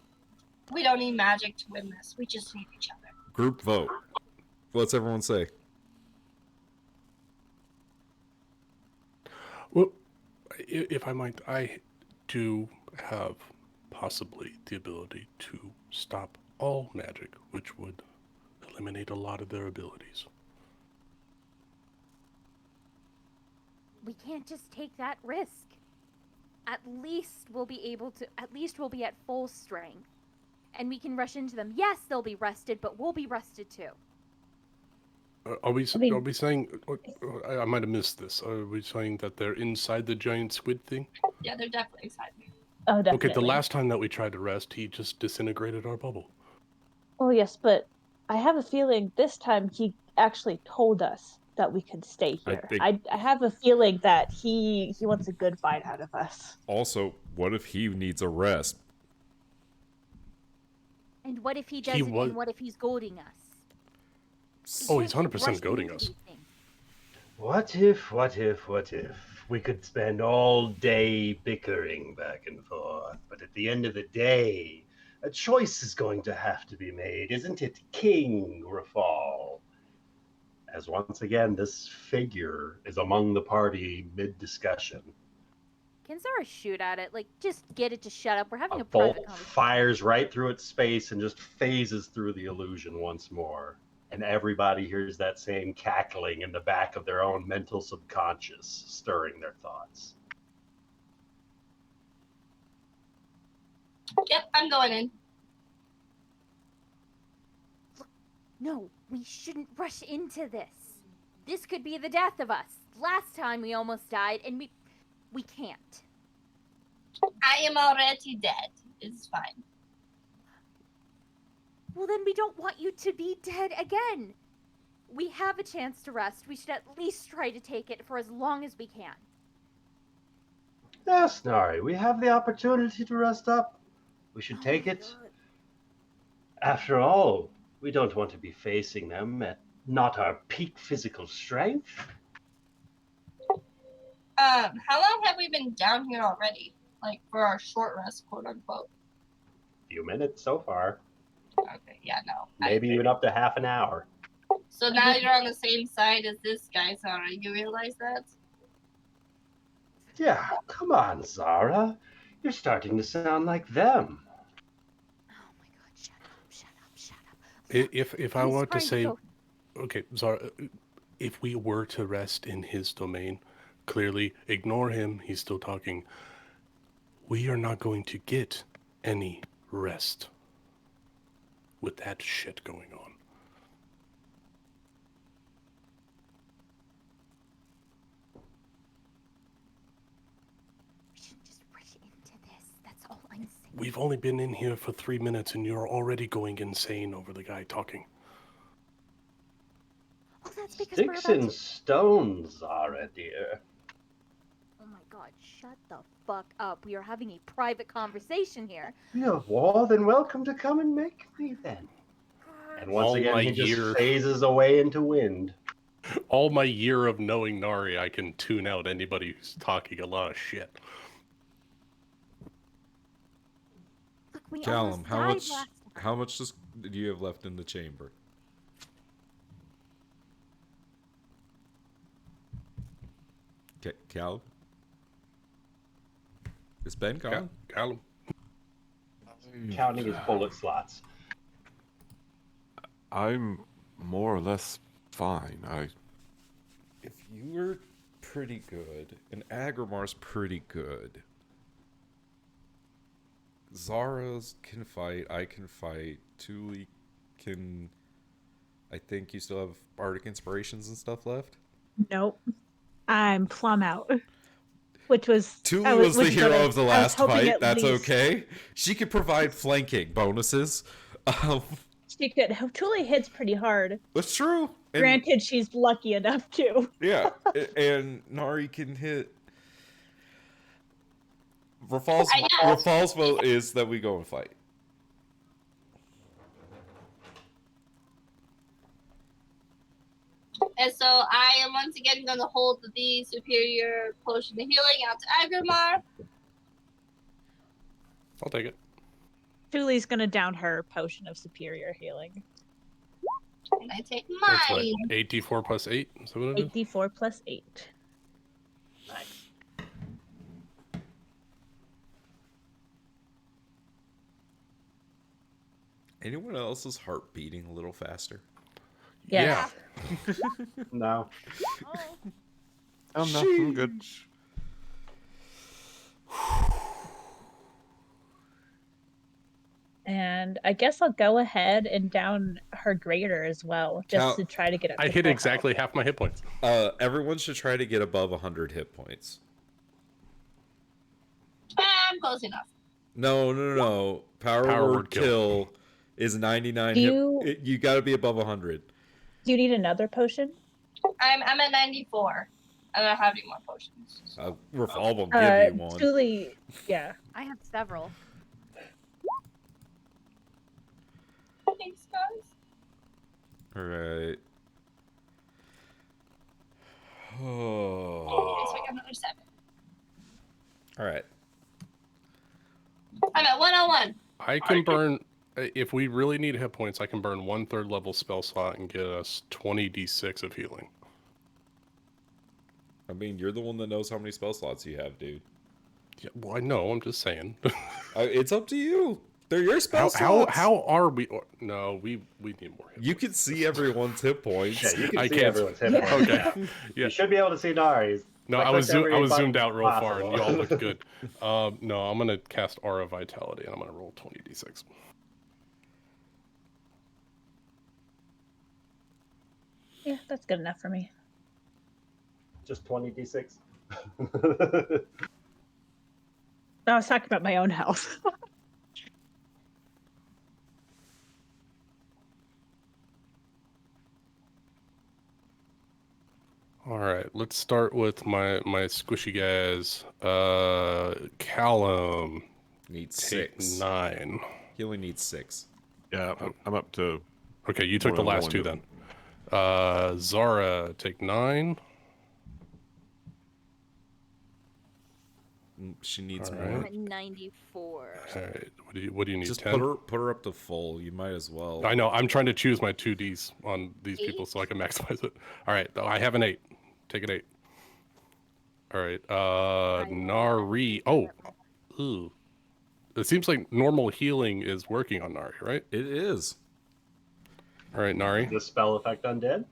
we don't need magic to win this. We just need each other. Group vote. What's everyone say? Well, if I might, I do have possibly the ability to stop all magic, which would eliminate a lot of their abilities. We can't just take that risk. At least we'll be at full strength. And we can rush into them. Yes, they'll be rested, but we'll be rested too. Are we I mean- are we saying? I might have missed this. Are we saying that they're inside the giant squid thing? Yeah, they're definitely excited. Oh, definitely. Okay, the last time that we tried to rest, he just disintegrated our bubble. Oh, yes, but I have a feeling this time he actually told us that we could stay I here. think- I have a feeling that he wants a good fight out of us. Also, what if he needs a rest? And what if he He doesn't? was- And what if he's goading us? Oh, We he's can't 100% rush goading into us. these things. What if we could spend all day bickering back and forth, but at the end of the day, a choice is going to have to be made, isn't it, King Rafal? As once again, this figure is among the party mid-discussion. Can Zara shoot at it? Like, just get it to shut up. We're having A a private bolt conversation. fires right through its space and just phases through the illusion once more. And everybody hears that same cackling in the back of their own mental subconscious, stirring their thoughts. Yep, I'm going in. No, we shouldn't rush into this. This could be the death of us. Last time we almost died, and we can't. I am already dead. It's fine. Well, then we don't want you to be dead again. We have a chance to rest. We should at least try to take it for as long as we can. Yes, Nari, we have the opportunity to rest up. We should take it. God. After all, we don't want to be facing them at not our peak physical strength. How long have we been down here already? Like, for our short rest, quote unquote. Few minutes so far, Okay, yeah, no. maybe even up to half an hour. So now you're on the same side as this guy, Zara. You realize that? Yeah, come on, Zara. You're starting to sound like them. Oh my God! Shut up! Shut up! Shut up! If I He's were to trying say, go- okay, Zara, if we were to rest in his domain, clearly ignore him. He's still talking. We are not going to get any rest with that shit going on. we shouldn't just rush into this. That's all I'm saying. We've only been in here for 3 minutes and you're already going insane over the guy talking. Oh, that's because we're Sticks about and to... stones, Zara, dear. Oh my God! Shut the fuck up. We are having a private conversation here. You're more than welcome to come and make me then. And once All again, my he just year. phases away into wind. All my year of knowing Nari, I can tune out anybody who's talking a lot of shit. Look, we Callum, almost how died much last how much do you have left in the chamber? Okay, Callum? Is Ben gone? Callum. Counting his bullet slots. I'm more or less fine. If you were pretty good, and Agrimar's pretty good, Zara's can fight, I can fight, Tuli can... I think you still have Bardic Inspirations and stuff left? Nope. I'm plumb out. Which was Tuli I was the which hero I- of the I was last hoping fight, at that's least okay. She could provide flanking bonuses. She could. Truly hits pretty hard. That's true. And, Granted, she's lucky enough to. yeah, and Nari can hit... Rafal's vote is that we go and fight. And so I am once again going to hold the superior potion of healing out to Agrimar. I'll take it. Julie's gonna down her potion of superior healing. And I take That's what, mine. 8d4 plus 8? Is that what it is? 8d4 plus 8. Nice. Anyone else's heart beating a little faster? Yes. No. Oh, Oh no, I'm good. And I guess I'll go ahead and down her greater as well, just Now, to try to get up. I to hit full exactly health. half my hit points. Everyone should try to get above 100 hit points. I'm close enough. No. Power word kill is 99 Do hit. You got to be above 100. Do you need another potion? I'm at 94. I don't have any more potions. Revolve will give you one. Julie, yeah. I have several. Thanks, guys. All right. Okay, Oh. so I got another 7. All right. I'm at 101. I can burn, if we really need hit points, I can burn 1/3 level spell slot and get us 20d6 of healing. I mean, you're the one that knows how many spell slots you have, dude. Yeah, well, I know, I'm just saying. It's up to you. They're your spell how slots. are we? No, we need more hit You can see everyone's hit points. Yeah, you can I see can't- everyone's hit Yeah. points. Okay. Yeah. You should be able to see Nari's. No, Like, I was click every zoomed button out real far, and possible. y'all looked good. No, I'm gonna cast Aura Vitality, and I'm gonna roll 20d6. Yeah, that's good enough for me. Just 20d6. I was talking about my own health. All right, let's start with my squishy guys. Callum, Needs take 6. 9. He only needs 6. Yeah, I'm up to. Okay, you took the One last and two one. then. Zara, take 9. She needs All more. right. I'm at 94. All right, what do you need? Just 10. put her up to full. You might as well. I know. I'm trying to choose my 2Ds on these people so I can maximize it. All right, I have an 8. Take an 8. All right, Nari. Oh, ooh. It seems like normal healing is working on Nari, right? It is. All right, Nari. The spell effect undead?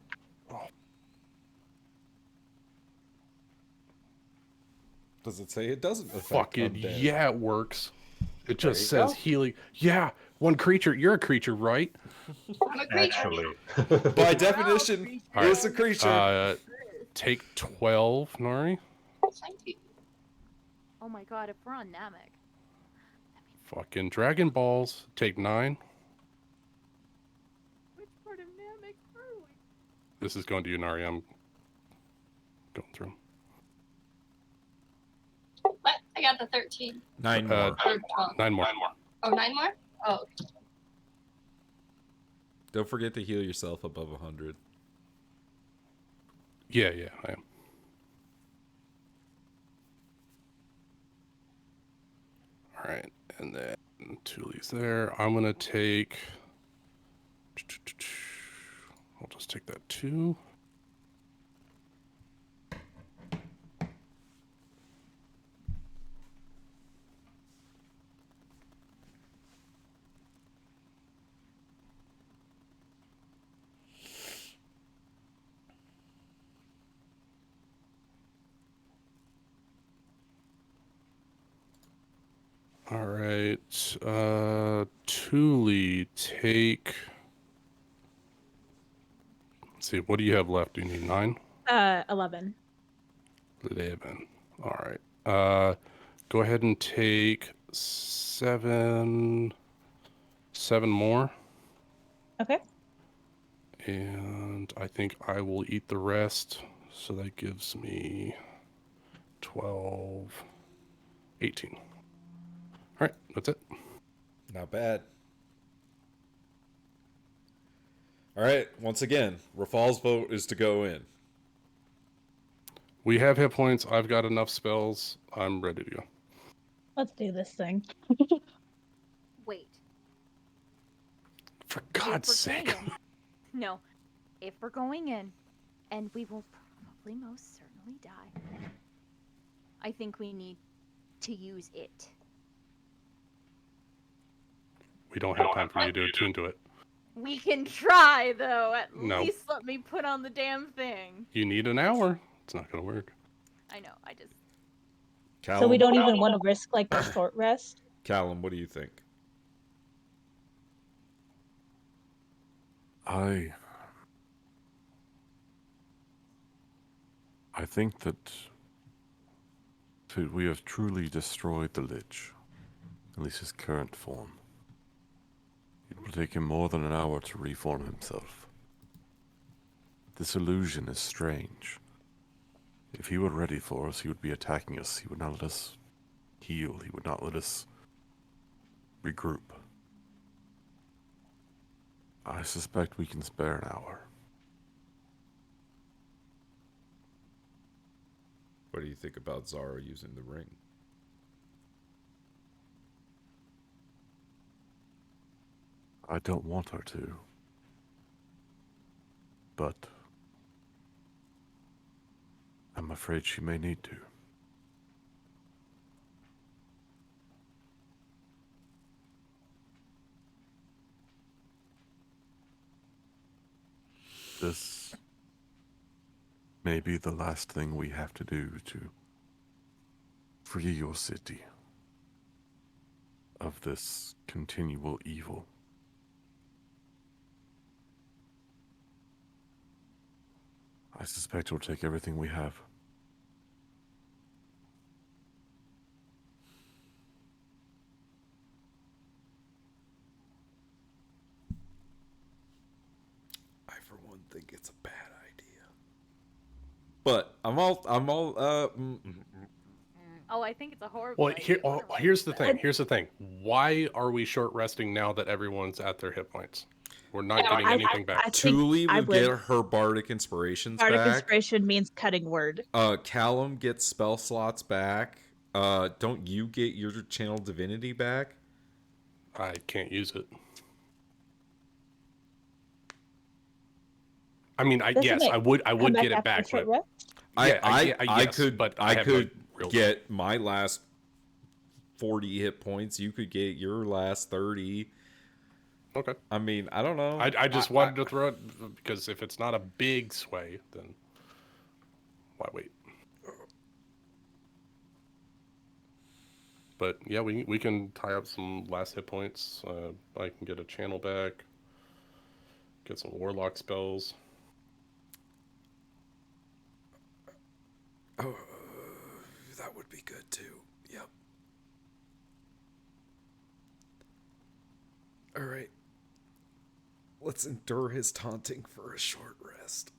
Does it say it doesn't affect Fucking undead? yeah, it works. It just you says go. healing. Yeah, one creature. You're a creature, right? I'm a creature. Actually. By definition, All right. it's a creature. Take 12, Nari. Thank you. Oh my god, if we're on Namek. Fucking Dragon Balls. Take 9. Which part of Namek are we? This is going to you, Nari. I'm going through. What? I got the 13. 9 more. Or 12. 9 more. Oh, 9 more? Oh, okay. Don't forget to heal yourself above 100. Yeah, I am. All right, and then Tuli's there. I'm gonna take. I'll just take that 2. All right, Tuli, take. Let's see, what do you have left? Do you need 9? 11. 11. All right. Go ahead and take 7 more, Okay. and I think I will eat the rest. So that gives me 12, 18. All right, that's it. Not bad. All right. Once again, Rafal's vote is to go in. We have hit points. I've got enough spells. I'm ready to go. Let's do this thing. wait. For If we're God's going sake. in- No. If we're going in, and we will probably most certainly die, I think we need to use it. We don't have time for you to attune to it. We can try, though. At No. least let me put on the damn thing. You need an hour. It's not going to work. I know. I just. Callum, So we don't even want to risk like a short rest. Callum, what do you think? I think that we have truly destroyed the Lich, at least his current form. It will take him more than an hour to reform himself. This illusion is strange. If he were ready for us, he would be attacking us. He would not let us heal. He would not let us regroup. I suspect we can spare an hour. What do you think about Zara using the ring? I don't want her to. But I'm afraid she may need to. This may be the last thing we have to do to free your city of this continual evil. I suspect it will take everything we have. I, for one, think it's a bad idea. But Oh, I think it's a horrible Well, idea. What a here's the mindset. thing. Here's the thing. Why are we short resting now that everyone's at their hit points? We're not getting anything back. I think Tuli I will would. get her bardic inspirations Bardic back. inspiration means cutting word. Callum gets spell slots back. Don't you get your channel divinity back? I can't use it. I mean, Doesn't yes, it I would Come get it after back, short but rest? I yes, could but I have could a real get my last 40 hit points. You could get your last 30. Okay. I mean, I don't know. I just wanted to throw it because if it's not a big sway, then why wait? But yeah, we can tie up some last hit points. I can get a channel back, get some warlock spells. Oh, that would be good too. Yep. All right. Let's endure his taunting for a short rest.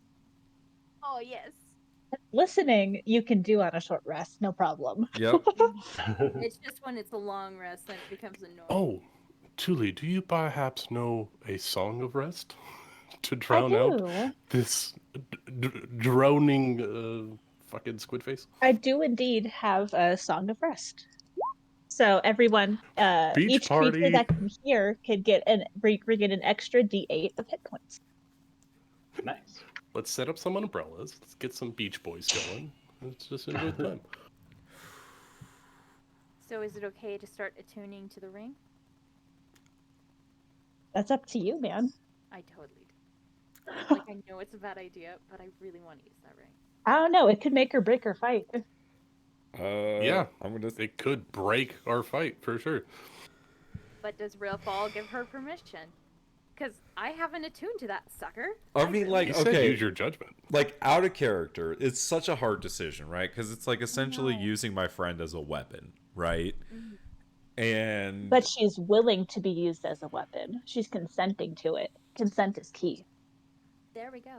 Oh, yes. Listening, you can do on a short rest, no problem. Yep. It's just when it's a long rest that it becomes annoying. Oh, Tuli, do you perhaps know a song of rest to I drown out do. this droning fucking squid face? I do indeed have a song of rest. So everyone, Beach each party. creature that can hear could get an extra D8 of hit points. Nice. Let's set up some umbrellas. Let's get some Beach Boys going. Let's just enjoy the time. So is it okay to start attuning to the ring? That's up to you, man. I totally do. Like, I know it's a bad idea, but I really want to use that ring. I don't know. It could make or break her fight. Yeah, I'm gonna. it could break our fight for sure. But does Real Fall give her permission? Because I haven't attuned to that sucker. I mean, like, You said okay, use your judgment. like out of character. It's such a hard decision, right? Because it's like essentially know. using my friend as a weapon, right? And But she's willing to be used as a weapon. She's consenting to it. Consent is key. There we go.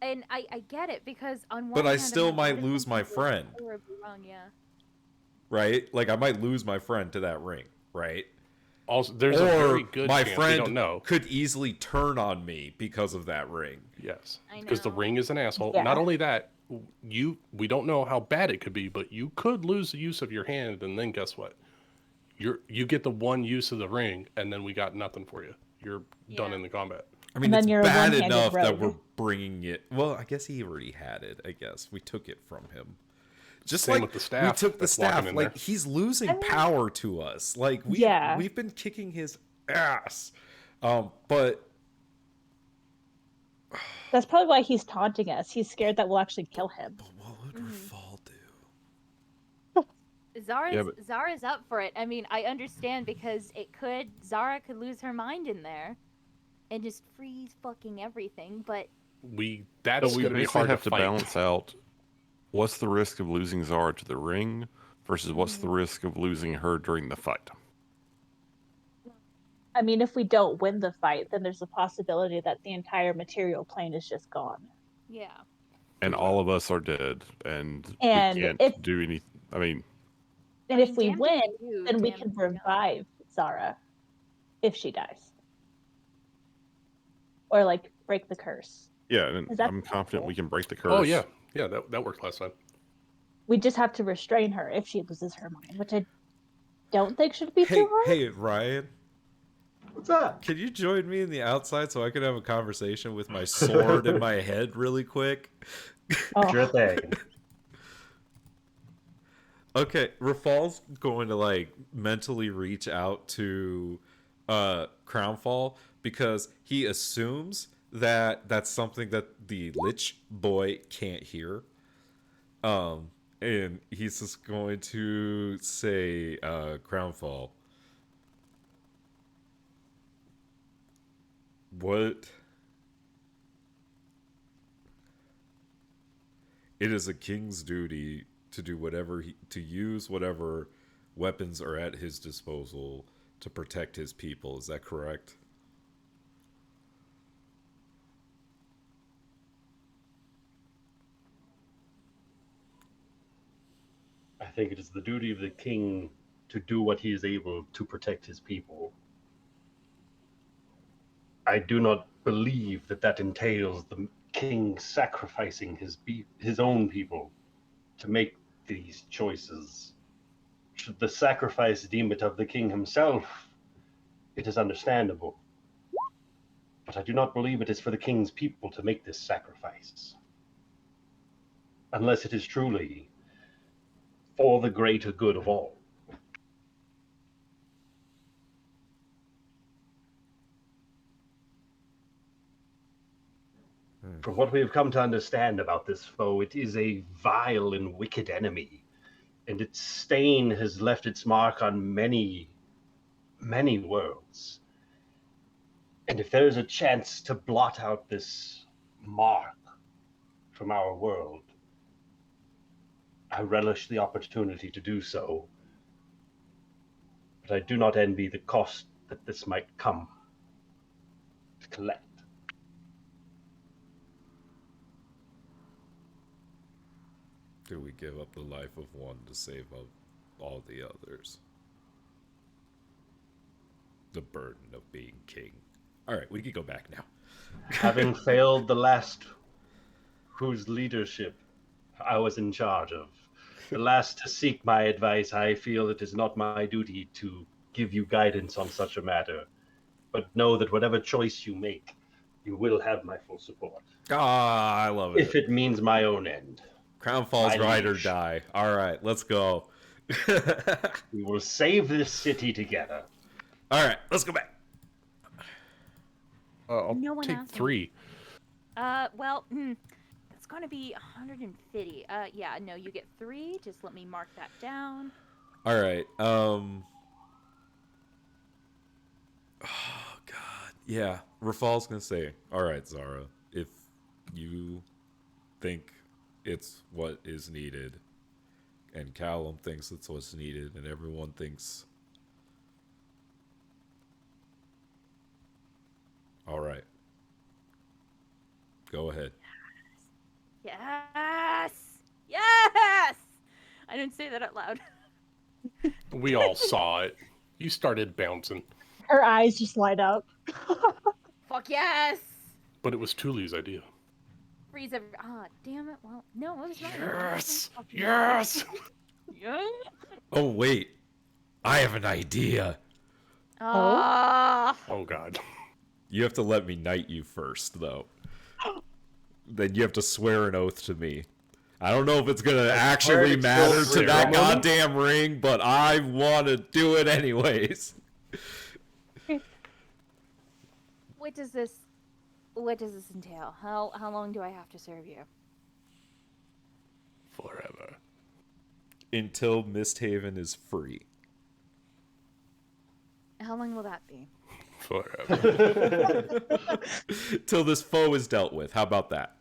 And I get it because on one But I hand, still I'm might like, lose my friend. horribly wrong, yeah. right, like I might lose my friend to that ring, right? Also, there's or a very good my chance, we friend don't know. could easily turn on me because of that ring. Yes, I because the know. ring is an asshole. Yeah. Not only that, we don't know how bad it could be, but you could lose the use of your hand, and then guess what? You get the one use of the ring, and then we got nothing for you. You're done Yeah. in the combat. I mean, And it's then you're a bad one-handed enough that rogue. we're bringing it. Well, I guess he already had it. I guess we took it from him. Just Same like with the staff we took the that's walking staff. in Like there. he's losing I mean- power to us. Like Yeah. we've been kicking his ass. But That's probably why he's taunting us. He's scared that we'll actually kill him. what would Rafal do? Zara's up for it. I mean, I understand because Zara could lose her mind in there and just freeze fucking everything, but That's we going to be basically hard have to to fight. balance out what's the risk of losing Zara to the ring versus what's the risk of losing her during the fight. I mean, if we don't win the fight, then there's a possibility that the entire material plane is just gone. yeah. And all of us are dead, and And we can't if- do anything. I mean, And if we damned win, if we do, then we damned can if we don't. revive Zara if she dies. Or like break the curse. yeah, and Is that I'm confident possible? we can break the curse. Oh yeah, that worked last time. We just have to restrain her if she loses her mind, which I don't think should be Hey, too hard. hey, Ryan, What's up? can you join me in the outside so I can have a conversation with my sword in my head really quick? Oh, Sure thing. Okay, Rafal's going to like mentally reach out to Crownfall because he assumes that that's something that the Lich boy can't hear. And he's just going to say, Crownfall, what? It is a king's duty to do to use whatever weapons are at his disposal to protect his people. Is that correct? I think it is the duty of the king to do what he is able to protect his people. I do not believe that that entails the king sacrificing his own people to make these choices. Should the sacrifice deem it of the king himself, it is understandable. But I do not believe it is for the king's people to make this sacrifice. Unless it is truly for the greater good of all. From what we have come to understand about this foe, it is a vile and wicked enemy, and its stain has left its mark on many, many worlds. And if there is a chance to blot out this mark from our world, I relish the opportunity to do so, but I do not envy the cost that this might come to collect. Do we give up the life of one to save up all the others? The burden of being king. All right, we can go back now. Having failed the last whose leadership I was in charge of, the last to seek my advice, I feel it is not my duty to give you guidance on such a matter. But know that whatever choice you make, you will have my full support. Ah, I love it. If it means my own end. Crownfall's My ride or liege. die. All right, let's go. We will save this city together. All right, let's go back. I'll No one take asked me. 3. Well, it's going to be 150. Yeah, no, you get 3. Just let me mark that down. All right. Oh God. Yeah, Rafal's gonna say, "All right, Zara, if you think it's what is needed, and Callum thinks it's what's needed, and everyone thinks, all right, go ahead." Yes! Yes! I didn't say that out loud. We all saw it. You started bouncing, her eyes just light up. Fuck yes! but it was Tuli's idea. Freeze every. Ah, damn it. Well, no, it was not. Yes! Yes! Yeah. Oh wait, I have an idea. Ah. Oh God. You have to let me knight you first, though. Then you have to swear an oath to me. I don't know if it's gonna actually Heretical matter to that ceremony? goddamn ring, but I want to do it anyways. What does this entail? How long do I have to serve you? Forever. Until Misthaven is free. How long will that be? Forever. Till this foe is dealt with. How about that?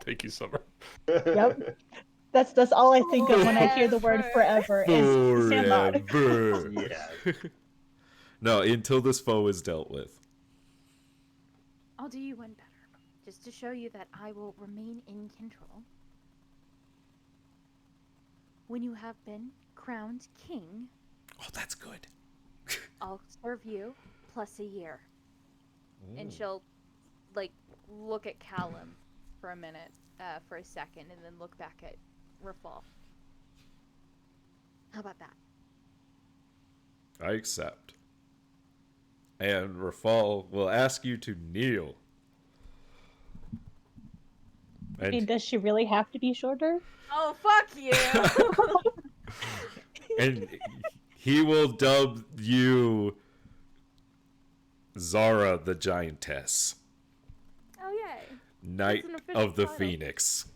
Thank you, Summer. Yep. That's all I think of when I hear the word forever is Sandlot. Forever. Yeah. No, until this foe is dealt with. I'll do you one better. Just to show you that I will remain in control. When you have been crowned king, Oh, that's good. I'll serve you plus a year. And she'll, like, look at Callum for a minute, for a second, and then look back at Rafal. How about that? I accept. And Rafal will ask you to kneel. I mean, And, does she really have to be shorter? Oh, fuck you! and he will dub you Zara the Giantess, Oh, yay. Knight an official of the title. Phoenix.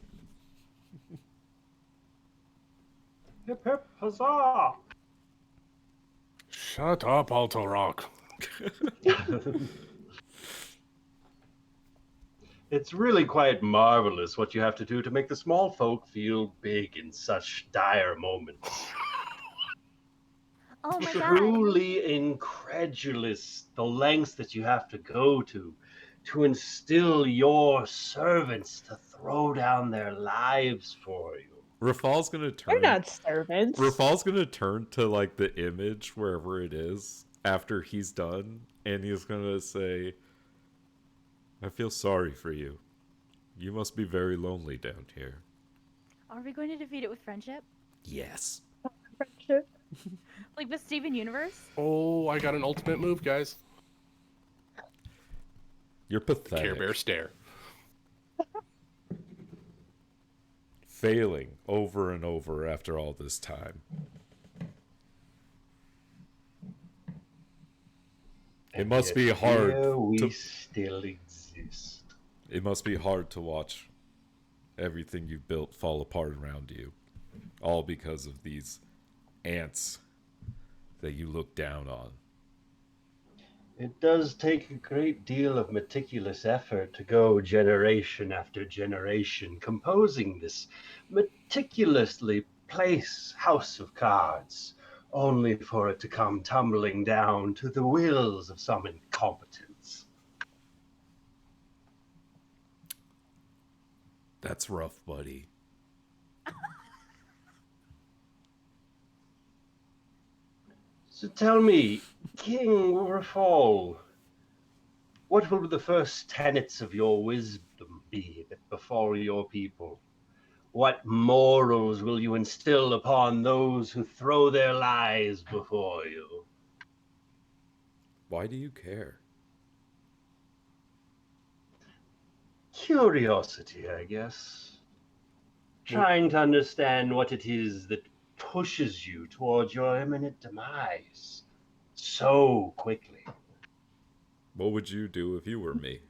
Hip hip huzzah! Shut up, Alto Rock. It's really quite marvelous what you have to do to make the small folk feel big in such dire moments. Oh my god. Truly incredulous the lengths that you have to go to instill your servants to throw down their lives for you. Rafal's gonna They're turn. not servants. Rafal's gonna turn to like the image wherever it is after he's done, and he's gonna say, "I feel sorry for you. You must be very lonely down here." Are we going to defeat it with friendship? Yes. Friendship. Like the Steven Universe? Oh, I got an ultimate move, guys. You're pathetic. Care Bear stare. Failing over and over after all this time. It must be hard Here we to- still exist. It must be hard to watch everything you've built fall apart around you. All because of these ants that you look down on. It does take a great deal of meticulous effort to go generation after generation composing this meticulously placed house of cards, only for it to come tumbling down to the wills of some incompetence. That's rough, buddy. So tell me, King Rafal, what will the first tenets of your wisdom be that befall your people? What morals will you instill upon those who throw their lives before you? Why do you care? Curiosity, I guess. Trying to understand what it is that pushes you towards your imminent demise so quickly. What would you do if you were me?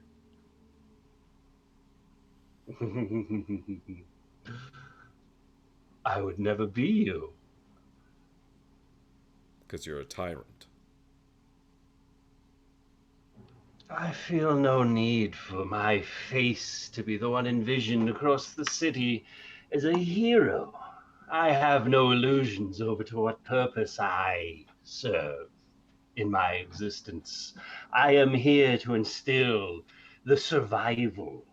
I would never be you. Because you're a tyrant. I feel no need for my face to be the one envisioned across the city as a hero. I have no illusions over to what purpose I serve in my existence. I am here to instill the survival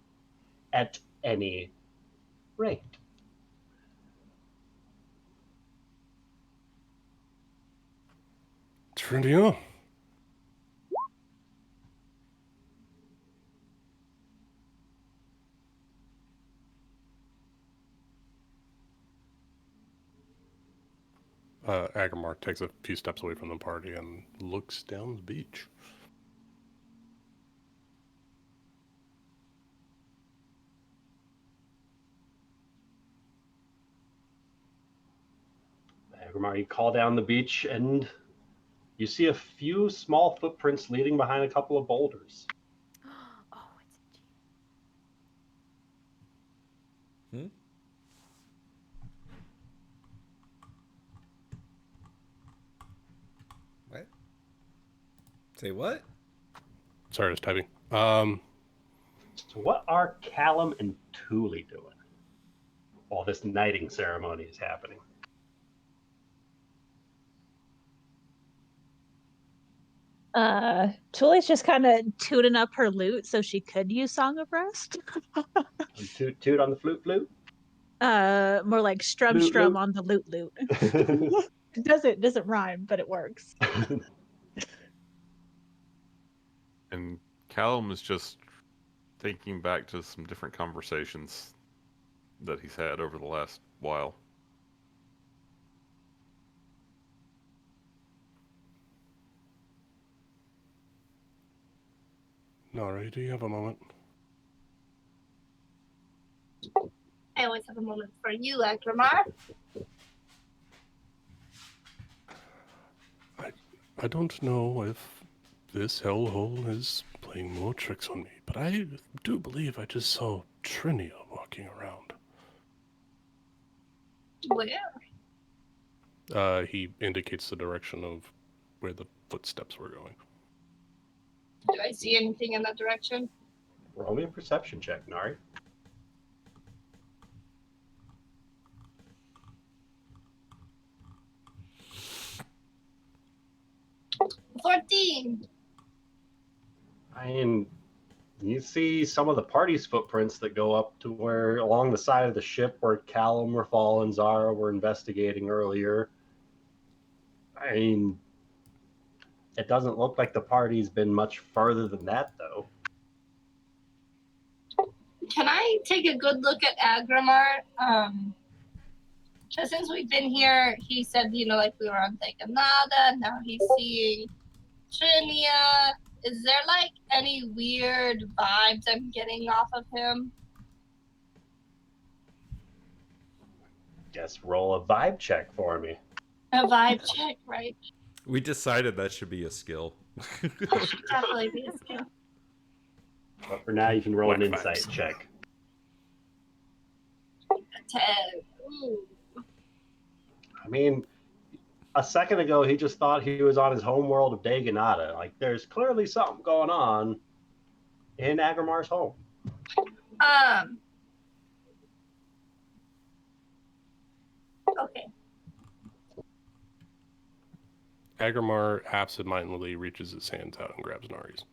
at any rate. Très bien. Agrimar takes a few steps away from the party and looks down the beach. Agrimar, you call down the beach and you see a few small footprints leading behind a couple of boulders. Oh, it's Hmm? What? Say what? Sorry, I was typing. So what are Callum and Thule doing while this knighting ceremony is happening? Tule's just kind of tuning up her lute so she could use Song of Rest. Toot toot on the flute. More like strum Lute, strum lute. on the lute. It doesn't rhyme, but it works. And Callum is just thinking back to some different conversations that he's had over the last while. Nari, do you have a moment? I always have a moment for you, Agrimar. I don't know if this hellhole is playing more tricks on me, but I do believe I just saw Trinia walking around. Where? He indicates the direction of where the footsteps were going. Do I see anything in that direction? Roll me a perception check, Nari. 14. I mean, you see some of the party's footprints that go up to where along the side of the ship where Callum, Rafal, and Zara were investigating earlier. I mean, it doesn't look like the party's been much further than that, though. Can I take a good look at Agrimar? Because since we've been here, he said, like we were on Theganada, now he's seeing Trinia. Is there, like, any weird vibes I'm getting off of him? Guess roll a vibe check for me. A vibe check, right? We decided that should be a skill. That should definitely be a skill. But for now, you can roll an Whack insight vibes. check. 10. Ooh. I mean, a second ago, he just thought he was on his home world of Daganada. Like, there's clearly something going on in Agrimar's home. Okay. Agrimar absentmindedly reaches his hands out and grabs Nari's.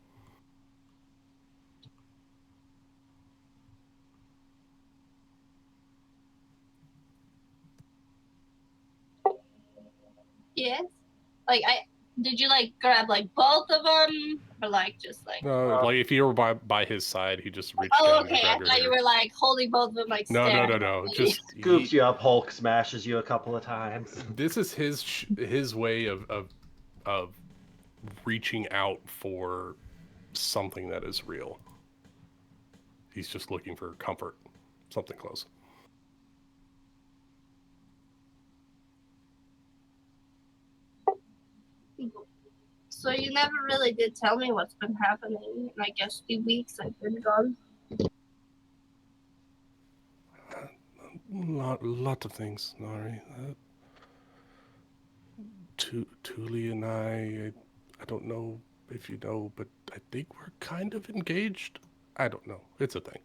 Yes. Like, did you, like, grab, like, both of them? Or, like, just, like... No, like if you were by his side, he just reached Oh, down and okay. I grabbed your thought you hair. were, like, holding both of them, like, No. staring at me. Just Scoops you up, Hulk smashes you a couple of times. this is his way of reaching out for something that is real. He's just looking for comfort, something close. So you never really did tell me what's been happening in, I guess, the weeks I've been gone. Lot of things, Nari. Thule and I don't know if you know, but I think we're kind of engaged. I don't know. It's a thing.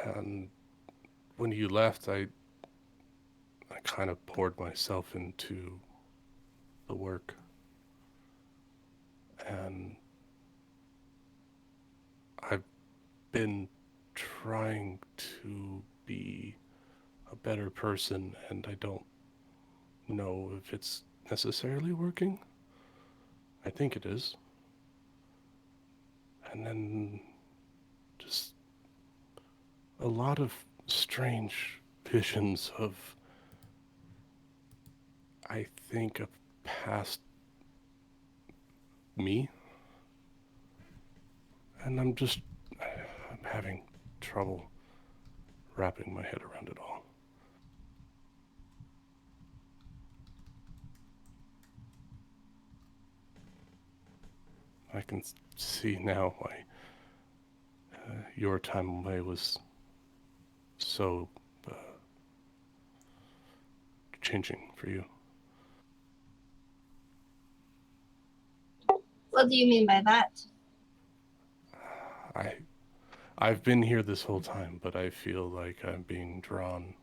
And when you left, I kind of poured myself into the work. And I've been trying to be a better person, and I don't know if it's necessarily working. I think it is. And then just a lot of strange visions of I think of past me, and I'm having trouble wrapping my head around it all. I can see now why your time away was so changing for you. What do you mean by that? I've been here this whole time, but I feel like I'm being drawn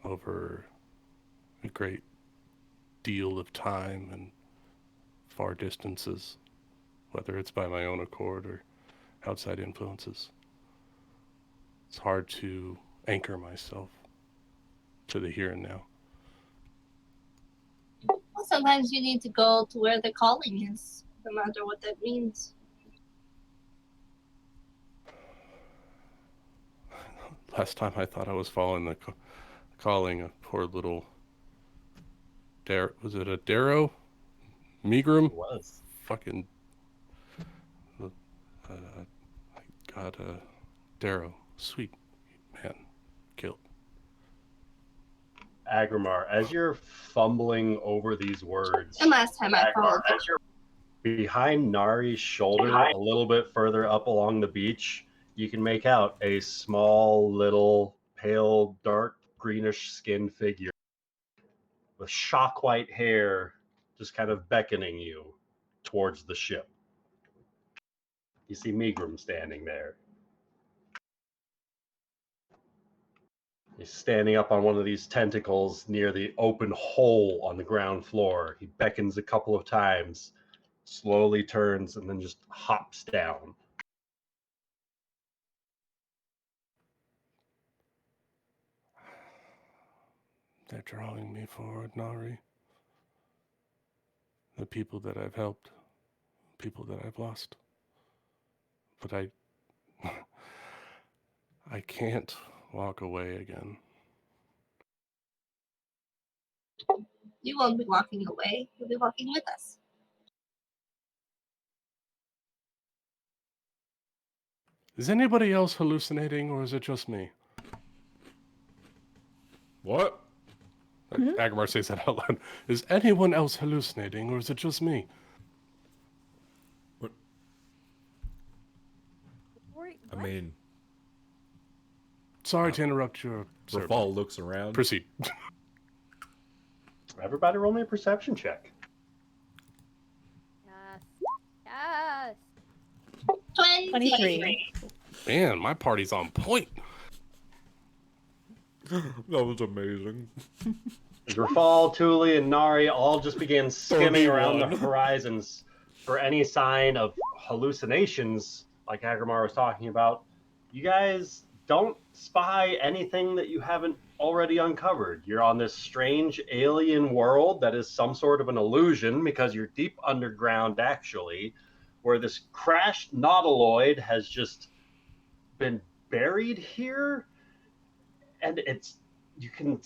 over a great deal of time and far distances, whether it's by my own accord or outside influences. It's hard to anchor myself to the here and now. Well, sometimes you need to go to where the calling is, no matter what that means. Last time I thought I was following the calling, a poor little was it a Darrow? Megrim? It was. Fucking got Darrow, sweet man, killed. Agrimar, as you're fumbling over these words, And last time I followed behind Nari's shoulder, a little bit further up along the beach, you can make out a small, little, pale, dark, greenish skinned figure with shock white hair just kind of beckoning you towards the ship. You see Megrim standing there. He's standing up on one of these tentacles near the open hole on the ground floor. He beckons a couple of times, slowly turns, and then just hops down. They're drawing me forward, Nari. The people that I've helped, people that I've lost. But I can't walk away again. You won't be walking away. You'll be walking with us. Is anybody else hallucinating, or is it just me? What? Agrimar says that out loud. Is anyone else hallucinating, or is it just me? What? Wait, I what? mean, Sorry to interrupt your service. Rafal looks around. Proceed. Everybody roll me a perception check. Yes. 23. Man, my party's on point. That was amazing. As Rafal, Thule, and Nari all just begin skimming around the 31. horizons for any sign of hallucinations, like Agrimar was talking about, you guys don't spy anything that you haven't already uncovered. You're on this strange alien world that is some sort of an illusion because you're deep underground, actually, where this crashed nautiloid has just been buried here. And you can,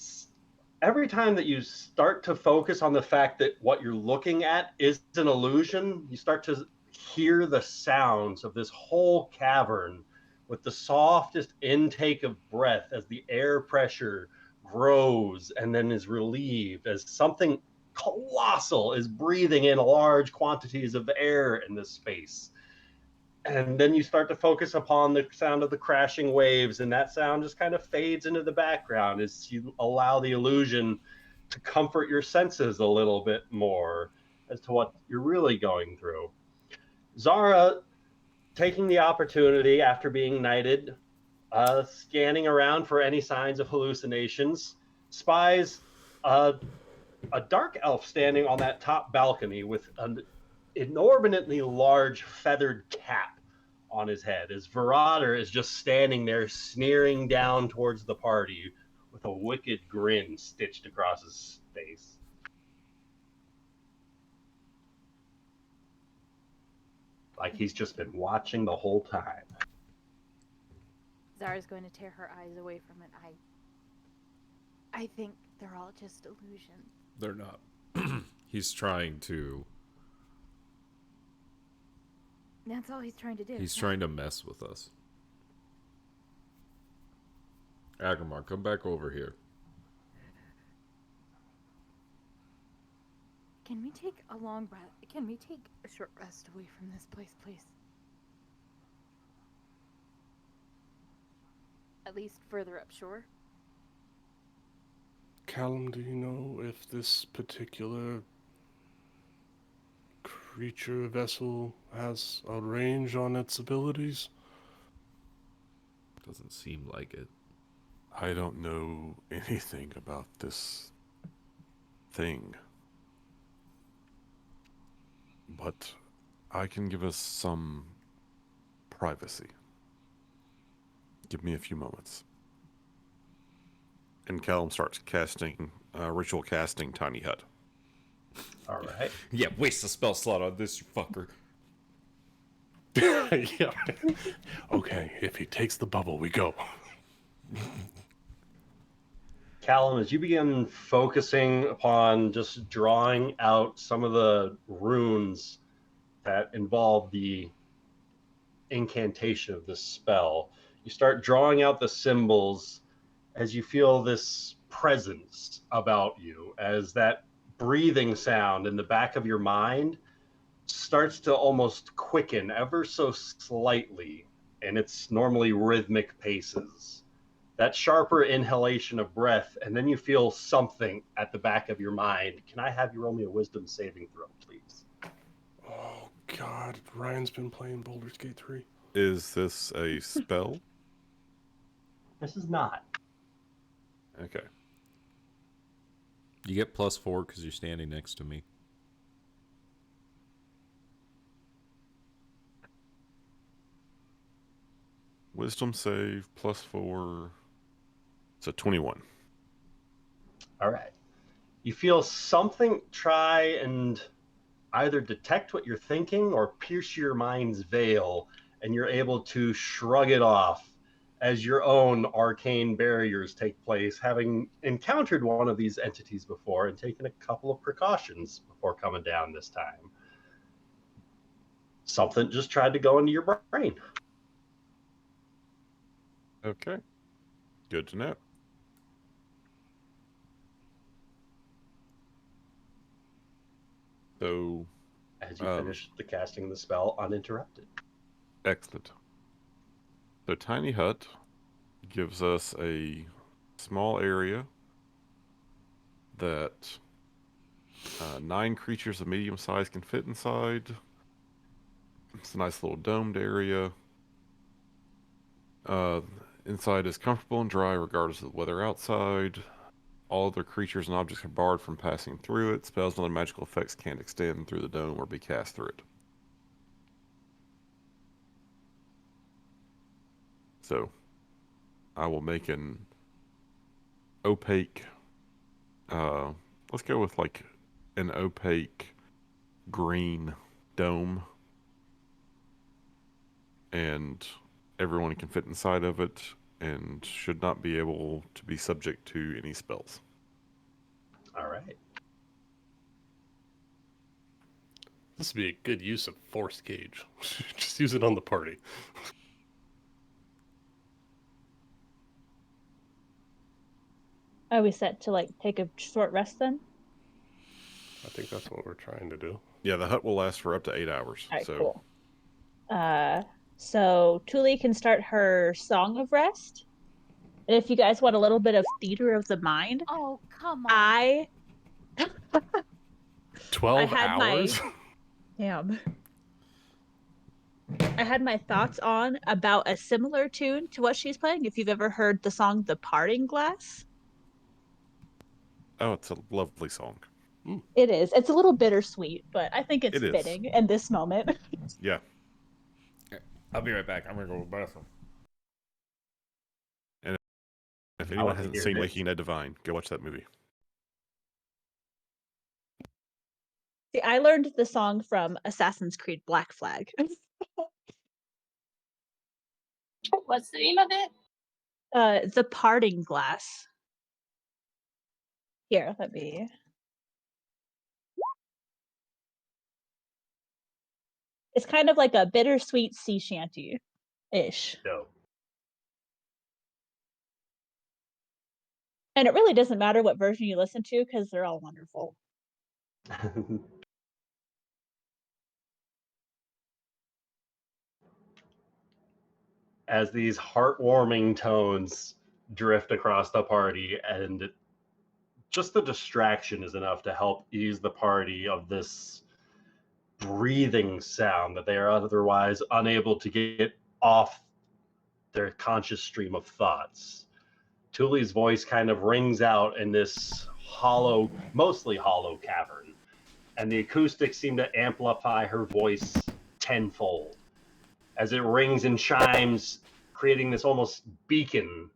every time that you start to focus on the fact that what you're looking at is an illusion, you start to hear the sounds of this whole cavern with the softest intake of breath as the air pressure grows and then is relieved as something colossal is breathing in large quantities of air in this space. And then you start to focus upon the sound of the crashing waves, and that sound just kind of fades into the background as you allow the illusion to comfort your senses a little bit more as to what you're really going through. Zara, taking the opportunity after being knighted, scanning around for any signs of hallucinations, spies a dark elf standing on that top balcony with an inordinately large feathered cap on his head, as Virader is just standing there sneering down towards the party with a wicked grin stitched across his face. Like he's just been watching the whole time. Zara's going to tear her eyes away from it. I think they're all just illusions. They're not. He's trying to. That's all he's trying to do. He's trying to mess with us. Agrimar, come back over here. Can we take a long breath? Can we take a short rest away from this place, please? At least further upshore. Callum, do you know if this particular creature vessel has a range on its abilities? Doesn't seem like it. I don't know anything about this thing. But I can give us some privacy. Give me a few moments. And Callum starts casting, ritual casting Tiny Hut. All right. Yeah, waste a spell slot on this fucker. Yeah. Okay, if he takes the bubble, we go. Callum, as you begin focusing upon just drawing out some of the runes that involve the incantation of this spell, you start drawing out the symbols as you feel this presence about you, as that breathing sound in the back of your mind starts to almost quicken ever so slightly in its normally rhythmic paces. That sharper inhalation of breath, and then you feel something at the back of your mind. Can I have you roll me a wisdom saving throw, please? Oh, God. Ryan's been playing Baldur's Gate 3. Is this a spell? This is not. Okay. You get +4 because you're standing next to me. Wisdom save +4. So 21. All right. You feel something try and either detect what you're thinking or pierce your mind's veil, and you're able to shrug it off as your own arcane barriers take place, having encountered one of these entities before and taken a couple of precautions before coming down this time. Something just tried to go into your brain. Okay. Good to know. So, As you finish the casting of the spell uninterrupted. excellent. So Tiny Hut gives us a small area that 9 creatures of medium size can fit inside. It's a nice little domed area. Inside is comfortable and dry regardless of the weather outside. All other creatures and objects are barred from passing through it. Spells and other magical effects can't extend through the dome or be cast through it. So, I will make an opaque, let's go with like an opaque green dome. And everyone can fit inside of it and should not be able to be subject to any spells. All right. This would be a good use of Force Cage. Just use it on the party. Are we set to like take a short rest then? I think that's what we're trying to do. Yeah, the hut will last for up to 8 hours. All right, so cool. So Tuli can start her Song of Rest. And if you guys want a little bit of theater of the mind, Oh, come on. 12 had hours? Damn. I had my thoughts on about a similar tune to what she's playing. If you've ever heard the song The Parting Glass. Oh, it's a lovely song. It is. It's a little bittersweet, but I think it's It is. fitting in this moment. Yeah. I'll be right back. I'm gonna go to the bathroom. If anyone like to hasn't hear seen it. Waking Ed Divine, go watch that movie. See, I learned the song from Assassin's Creed Black Flag. What's the name of it? The Parting Glass. Here, let me It's kind of like a bittersweet sea shanty-ish. No. And it really doesn't matter what version you listen to because they're all wonderful. As these heartwarming tones drift across the party, and just the distraction is enough to help ease the party of this breathing sound that they are otherwise unable to get off their conscious stream of thoughts. Tuli's voice kind of rings out in this hollow, mostly hollow cavern, and the acoustics seem to amplify her voice tenfold as it rings and chimes, creating this almost beacon